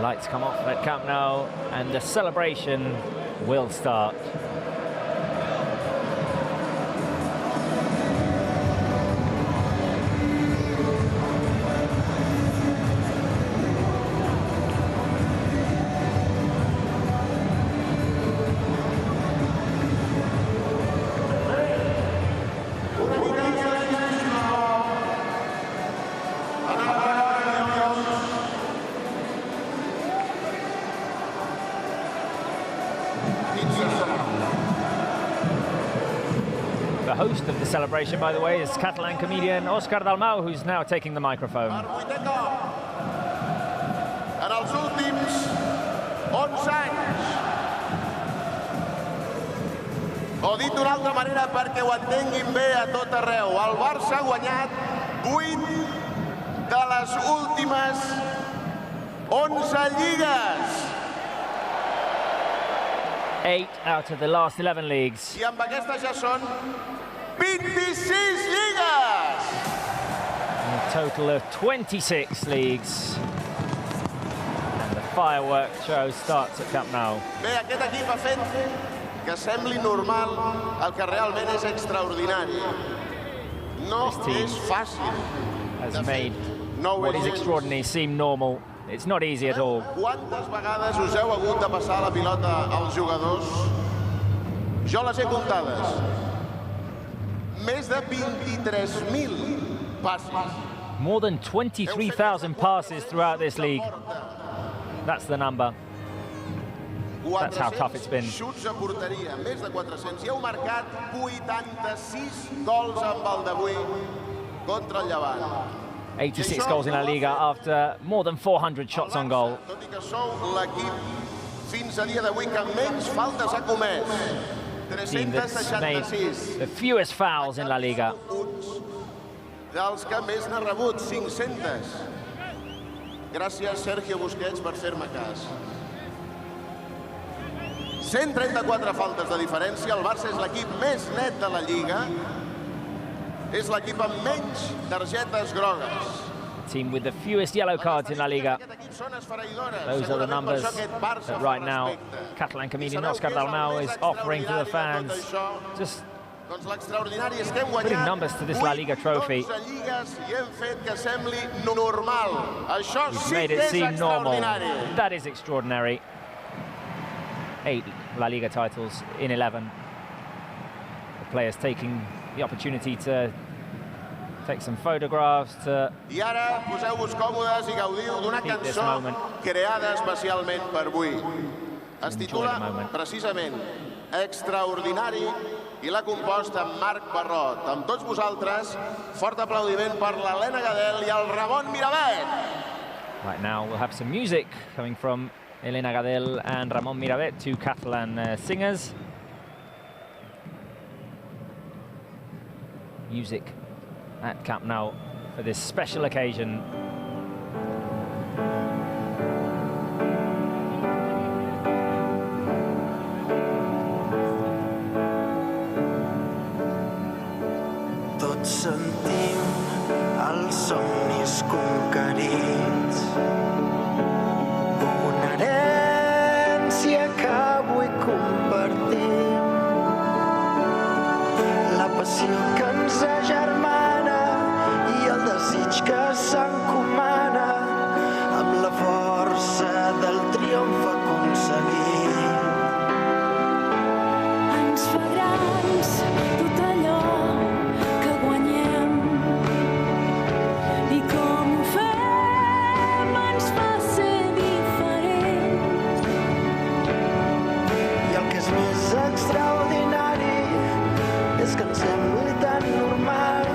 Lights come off at Camp Nou and the celebration will start. The host of the celebration, by the way, is Catalan comedian Òscar Dalmau, who's now taking the microphone. En els últims 11 anys, o dit d'una altra manera perquè ho entenguin bé a tot arreu, el Barça ha guanyat 8 de les últimes 11 lligues. 8 out of the last 11 leagues. I amb aquestes ja són 26 lligues! A total of 26 leagues. And the fireworks show starts at Camp Nou. Bé, aquest equip ha fet que sembli normal el que realment és extraordinari. No és fàcil. Has made what is extraordinary seem normal. It's not easy at all. Quantes vegades us heu hagut de passar la pilota als jugadors? Jo les he comptades. Més de 23.000 passes. More than 23,000 passes throughout this league. That's the number. That's how tough it's been. Xuts a porteria, més de 400. I heu marcat 86 gols amb el d'avui contra el Levant. 86 goals in LaLiga after more than 400 shots on goal. Tot i que sou l'equip fins a dia d'avui que menys faltes ha comès. Team that's made 366. the fewest fouls in LaLiga. Dels que més n'ha rebut, 500. Gràcies, Sergio Busquets, per fer-me cas. 134 faltes de diferència. El Barça és l'equip més net de la Lliga. És l'equip amb menys targetes grogues. Team with the fewest yellow cards in LaLiga. Those are the numbers that right now Catalan comedian Òscar Dalmau is offering to the fans. Just putting numbers to this La Liga trophy. He's made it seem normal. That is extraordinary. 8 La Liga titles in 11. The players taking the opportunity to take some photographs, to I ara poseu-vos còmodes I gaudiu d'una cançó creada especialment per avui. Es titula precisament Extraordinari I l'ha compost amb Marc Barrot. Amb tots vosaltres, fort aplaudiment per l'Helena Gadel I el Ramon Miravet. Right now we'll have some music coming from Elena Gadel and Ramon Miravet, two Catalan singers. Music at Camp Nou for this special occasion. Tots sentim els somnis conquerits, una herència que avui compartim, la passió que ens agermana I el desig que s'encomana amb la força del triomf aconseguit. Ens fa grans tot allò que guanyem I com ho fem ens fa ser diferents. I el que és més extraordinari és que ens sembli tan normal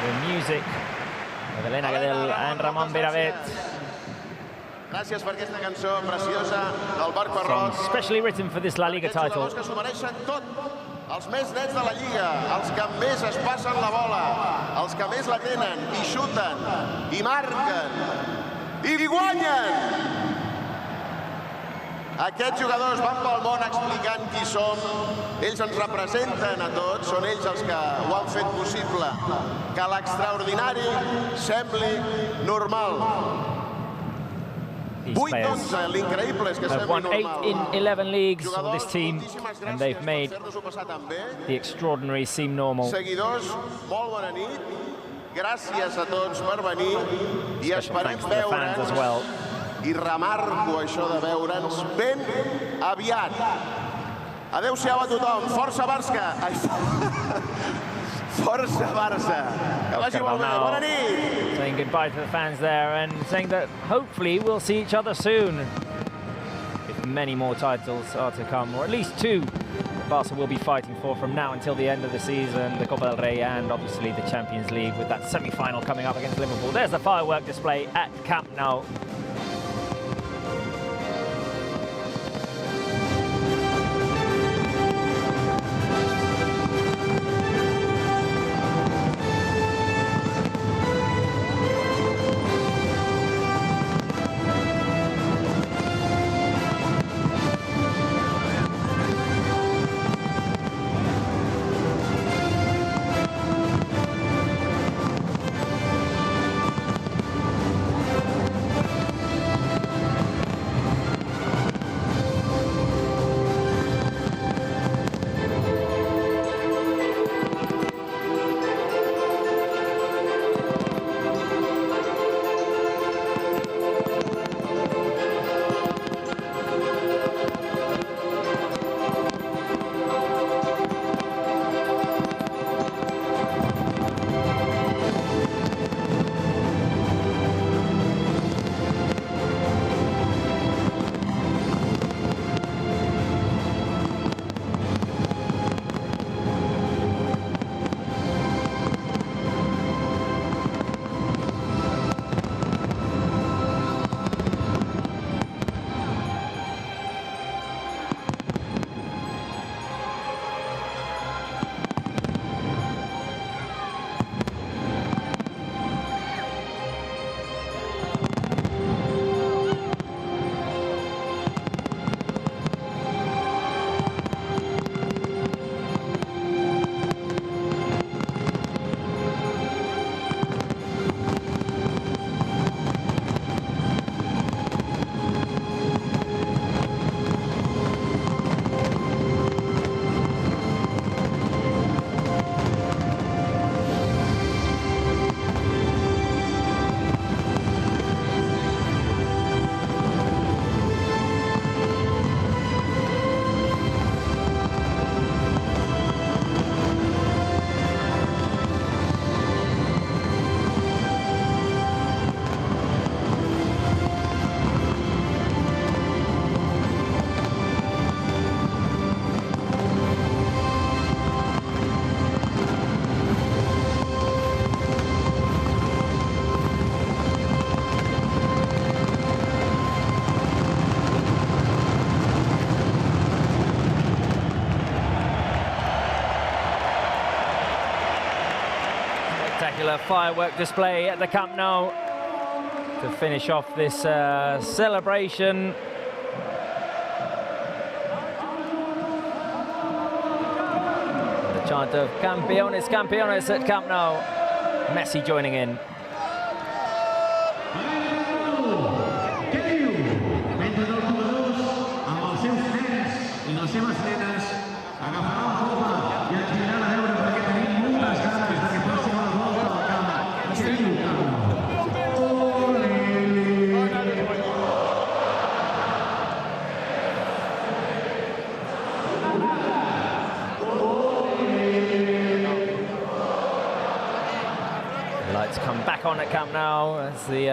The music of Elena Gadel and Ramon Biravet. Gràcies per aquesta cançó preciosa del Barça Rock. Especially written for this La Liga title. Que s'ho mereixen tot. Els més nets de la Lliga, els que més es passen la bola, els que més la tenen, i xuten, i marquen, i guanyen! Aquests jugadors van pel món explicant qui som, ells ens representen a tots, són ells els que ho han fet possible, que l'extraordinari sembli normal. 8-11, l'increïble és que sembli normal. They've won 8 in 11 leagues for this team, and they've made the extraordinary seem normal. Seguidors, molt bona nit, gràcies a tots per venir, i esperem veure'ns, i remarco això de veure'ns ben aviat. Adéu-siau a tothom, força Barça! Força Barça! Que vagi molt bé, bona nit! Saying goodbye to the fans there and saying that hopefully we'll see each other soon. If many more titles are to come, or at least 2 that Barca will be fighting for from now until the end of the season, the Copa del Rey and obviously the Champions League with that semi-final coming up against Liverpool. There's the firework display at Camp Nou. Spectacular firework display at the Camp Nou to finish off this celebration. The chant of Campeones, Campeones at Camp Nou. Messi joining in. Come back on at Camp Nou as the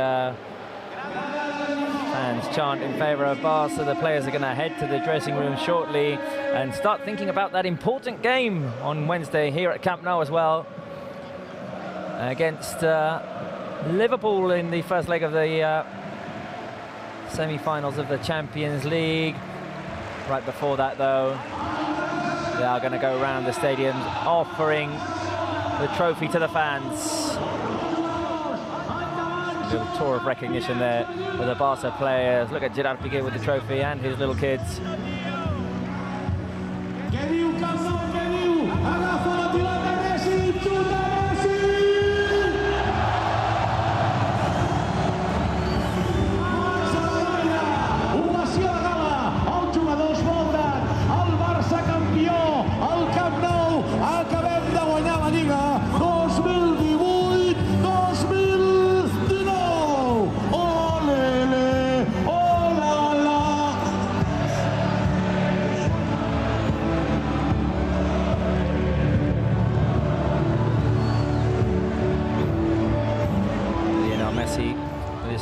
fans chant in favour of Barca. The players are going to head to the dressing room shortly and start thinking about that important game on Wednesday here at Camp Nou as well. against Liverpool in the first leg of the semi-finals of the Champions League. Right before that, though, they are going to go around the stadium offering the trophy to the fans. A little tour of recognition there for the Barca players. Look at Gerard Piqué with the trophy and his little kids.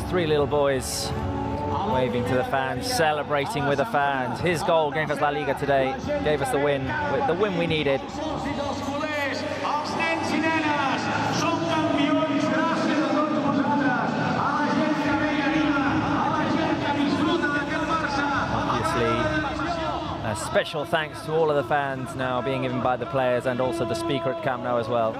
Three little boys waving to the fans, celebrating with the fans. His goal gave us La Liga today, gave us the win we needed. Obviously, a special thanks to all of the fans now being given by the players and also the speaker at Camp Nou as well.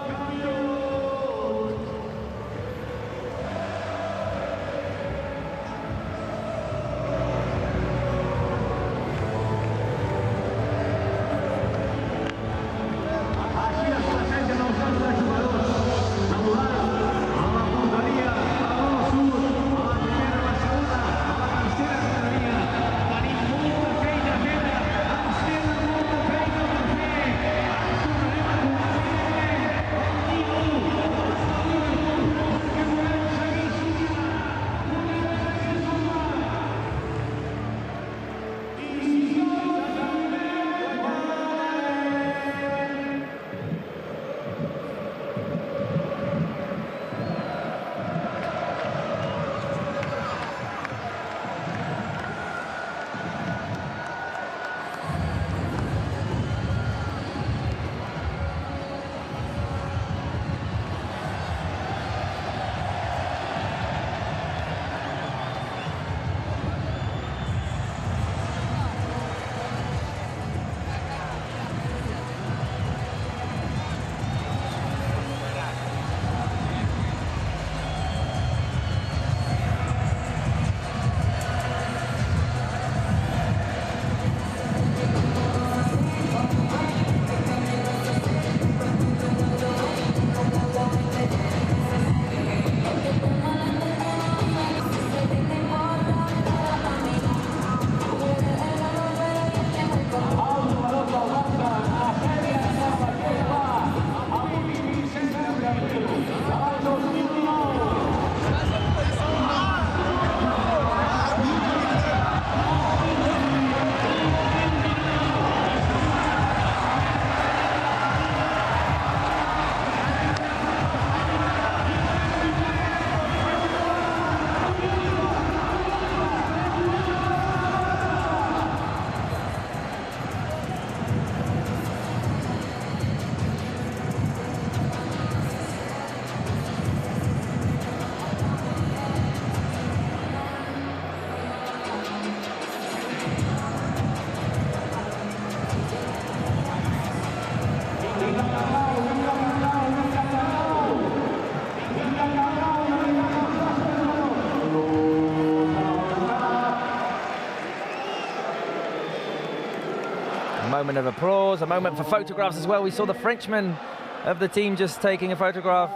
Moment of applause, a moment for photographs as well. We saw the Frenchman of the team just taking a photograph.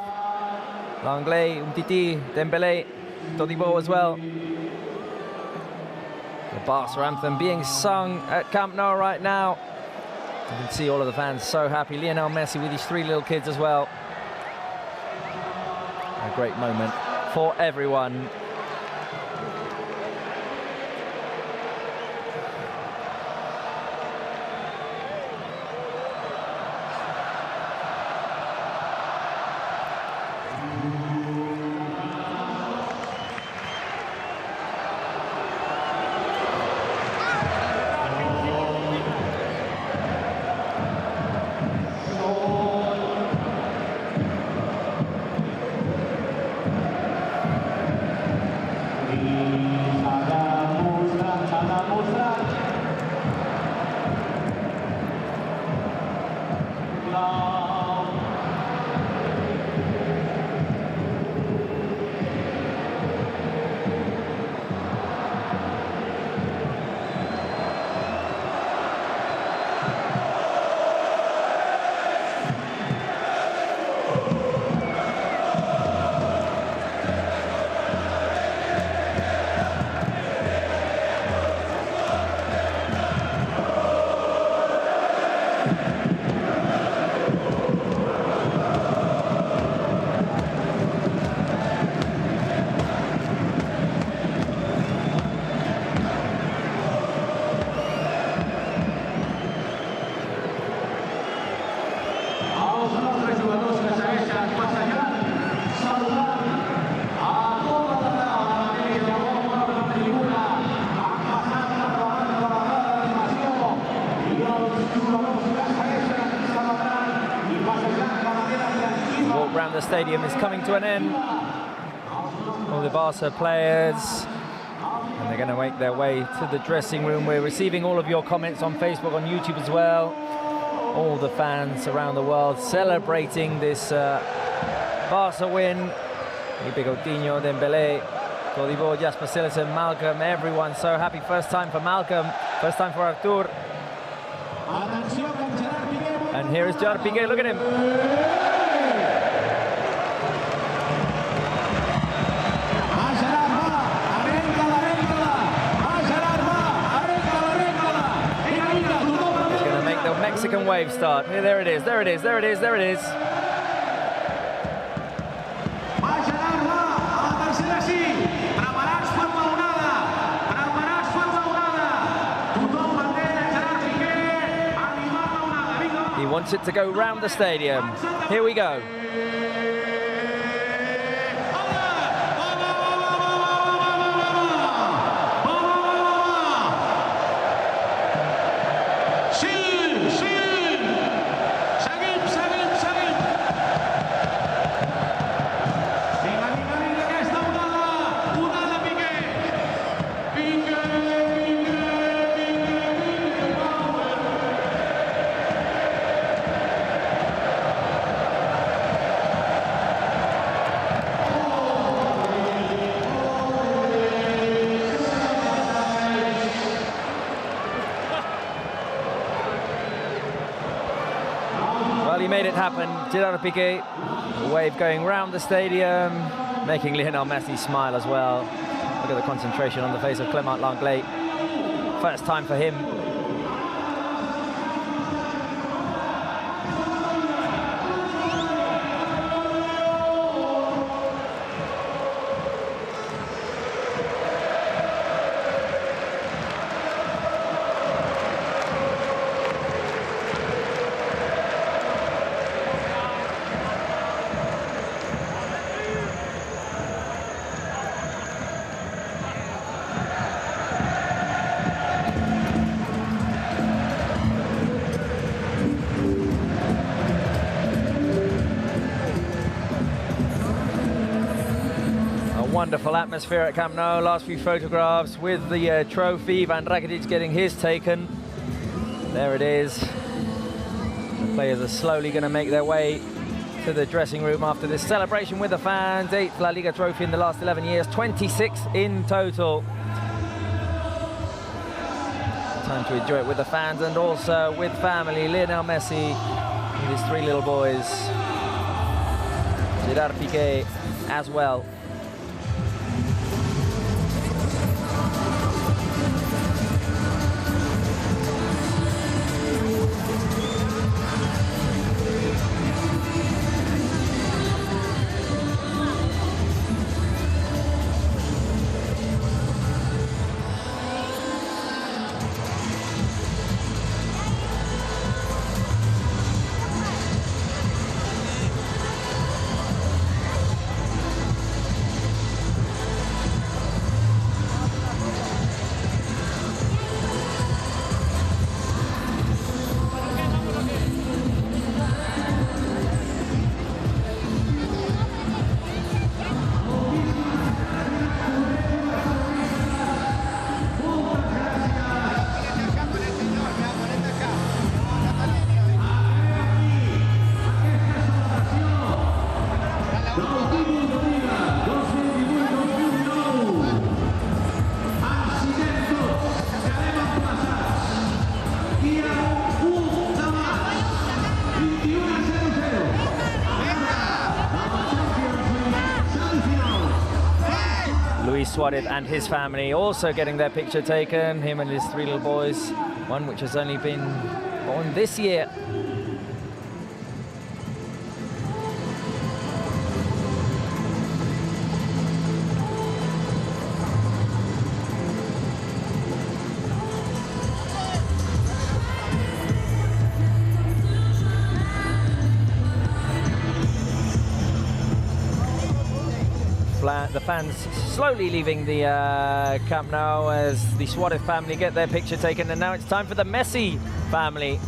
Langlais, Umtiti, Dembélé, Todibo as well. The Barça anthem being sung at Camp Nou right now. You can see all of the fans so happy. Leonel Messi with his three little kids as well. A great moment for everyone. stadium is coming to an end. All the Barca players, and they're going to make their way to the dressing room. We're receiving all of your comments on Facebook, on YouTube as well. All the fans around the world celebrating this Barca win. Coutinho, Dembélé, Todibo, Jasper Cillessen, Malcolm, everyone so happy. First time for Malcolm, first time for Artur. And here is Jordi Piqué, look at him. He's going to make the Mexican wave start. Here, there it is, there it is, there it is, there it is. He wants it to go round the stadium. Here we go. Made it happen. Jordi Piqué, the wave going round the stadium, making Leonel Messi smile as well. Look at the concentration on the face of Clément Lenglet. First time for him. Wonderful atmosphere at Camp Nou. Last few photographs with the trophy. Van Rakitic getting his taken. There it is. The players are slowly going to make their way to the dressing room after this celebration with the fans. 8th La Liga trophy in the last 11 years, 26 in total. Time to enjoy it with the fans and also with family. Leonel Messi with his 3 little boys. Jordi Piqué as well. Suarez and his family also getting their picture taken, him and his 3 little boys, one which has only been born this year. The fans slowly leaving the Camp Nou as the Suarez family get their picture taken, and now it's time for the Messi family.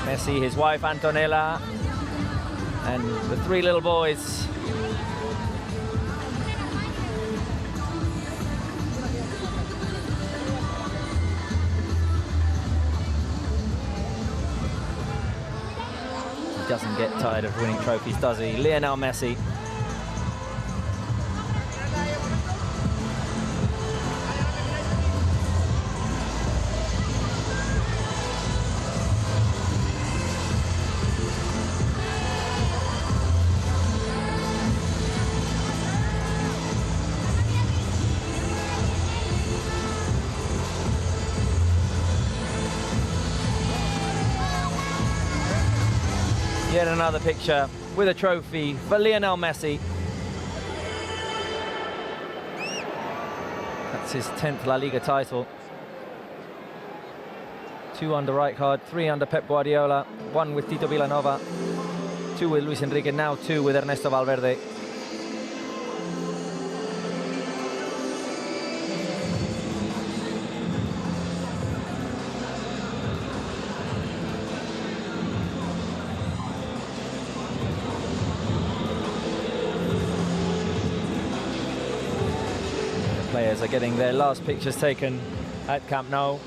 Messi, his wife Antonella, and the three little boys. He doesn't get tired of winning trophies, does he? Leonel Messi. Yet another picture with a trophy for Leonel Messi. That's his 10th La Liga title. 2 under Rijkaard, 3 under Pep Guardiola, 1 with Tito Villanova, 2 with Luis Enrique, now 2 with Ernesto Valverde. Players are getting their last pictures taken at Camp Nou.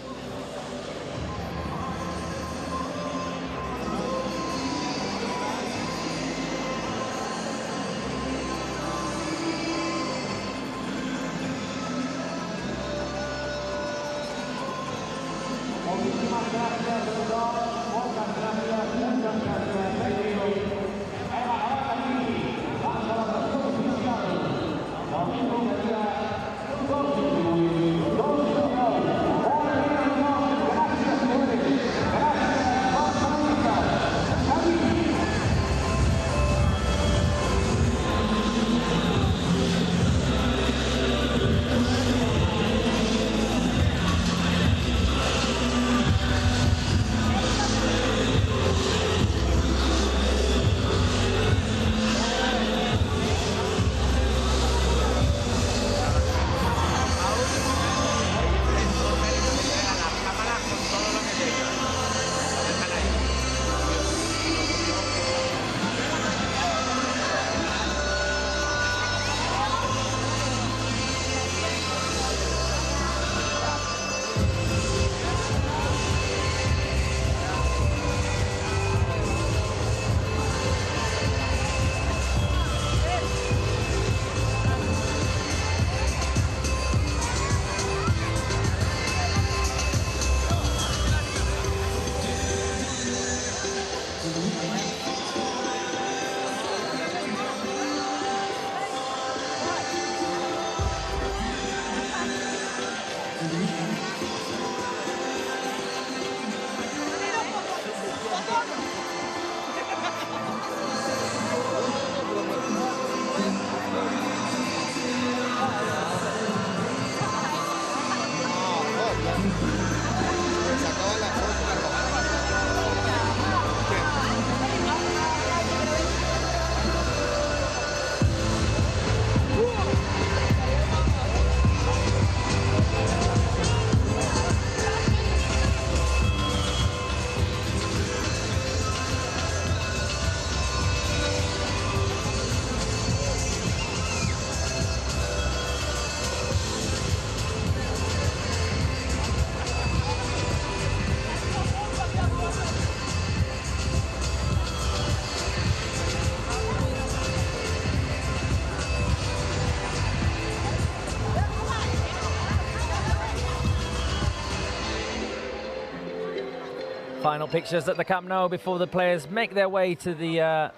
Final pictures at the Camp Nou before the players make their way to the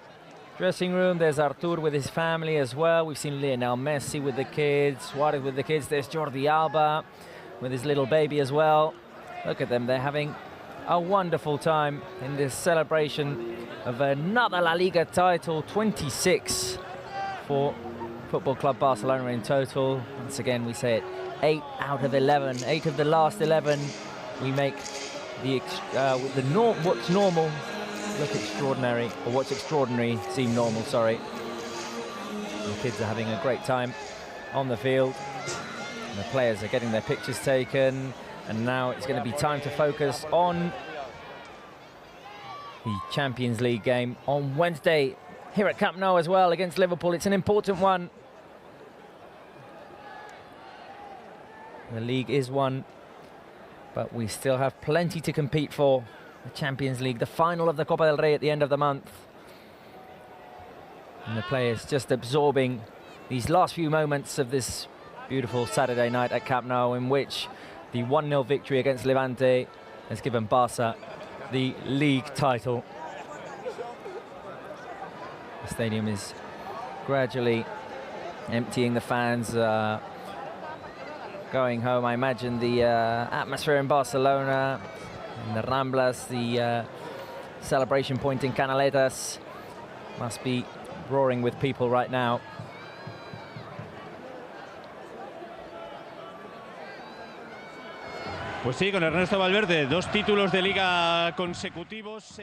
dressing room. There's Artur with his family as well. We've seen Lionel Messi with the kids, Suarez with the kids. There's Jordi Alba with his little baby as well. Look at them, they're having a wonderful time in this celebration of another La Liga title, 26 for Football Club Barcelona in total. Once again, we say it, 8 out of 11, 8 of the last 11 we make what's normal look extraordinary, or what's extraordinary seem normal, sorry. The kids are having a great time on the field. And the players are getting their pictures taken, and now it's going to be time to focus on the Champions League game on Wednesday here at Camp Nou as well against Liverpool. It's an important one. The league is won, but we still have plenty to compete for. The Champions League, the final of the Copa del Rey at the end of the month. And the players just absorbing these last few moments of this beautiful Saturday night at Camp Nou, in which the 1-0 victory against Levante has given Barça the league title. The stadium is gradually emptying, the fans going home. I imagine the atmosphere in Barcelona, in the Ramblas, the celebration point in Canaletas, must be roaring with people right now. Pues sí, con Ernesto Valverde, 2 títulos de liga consecutivos.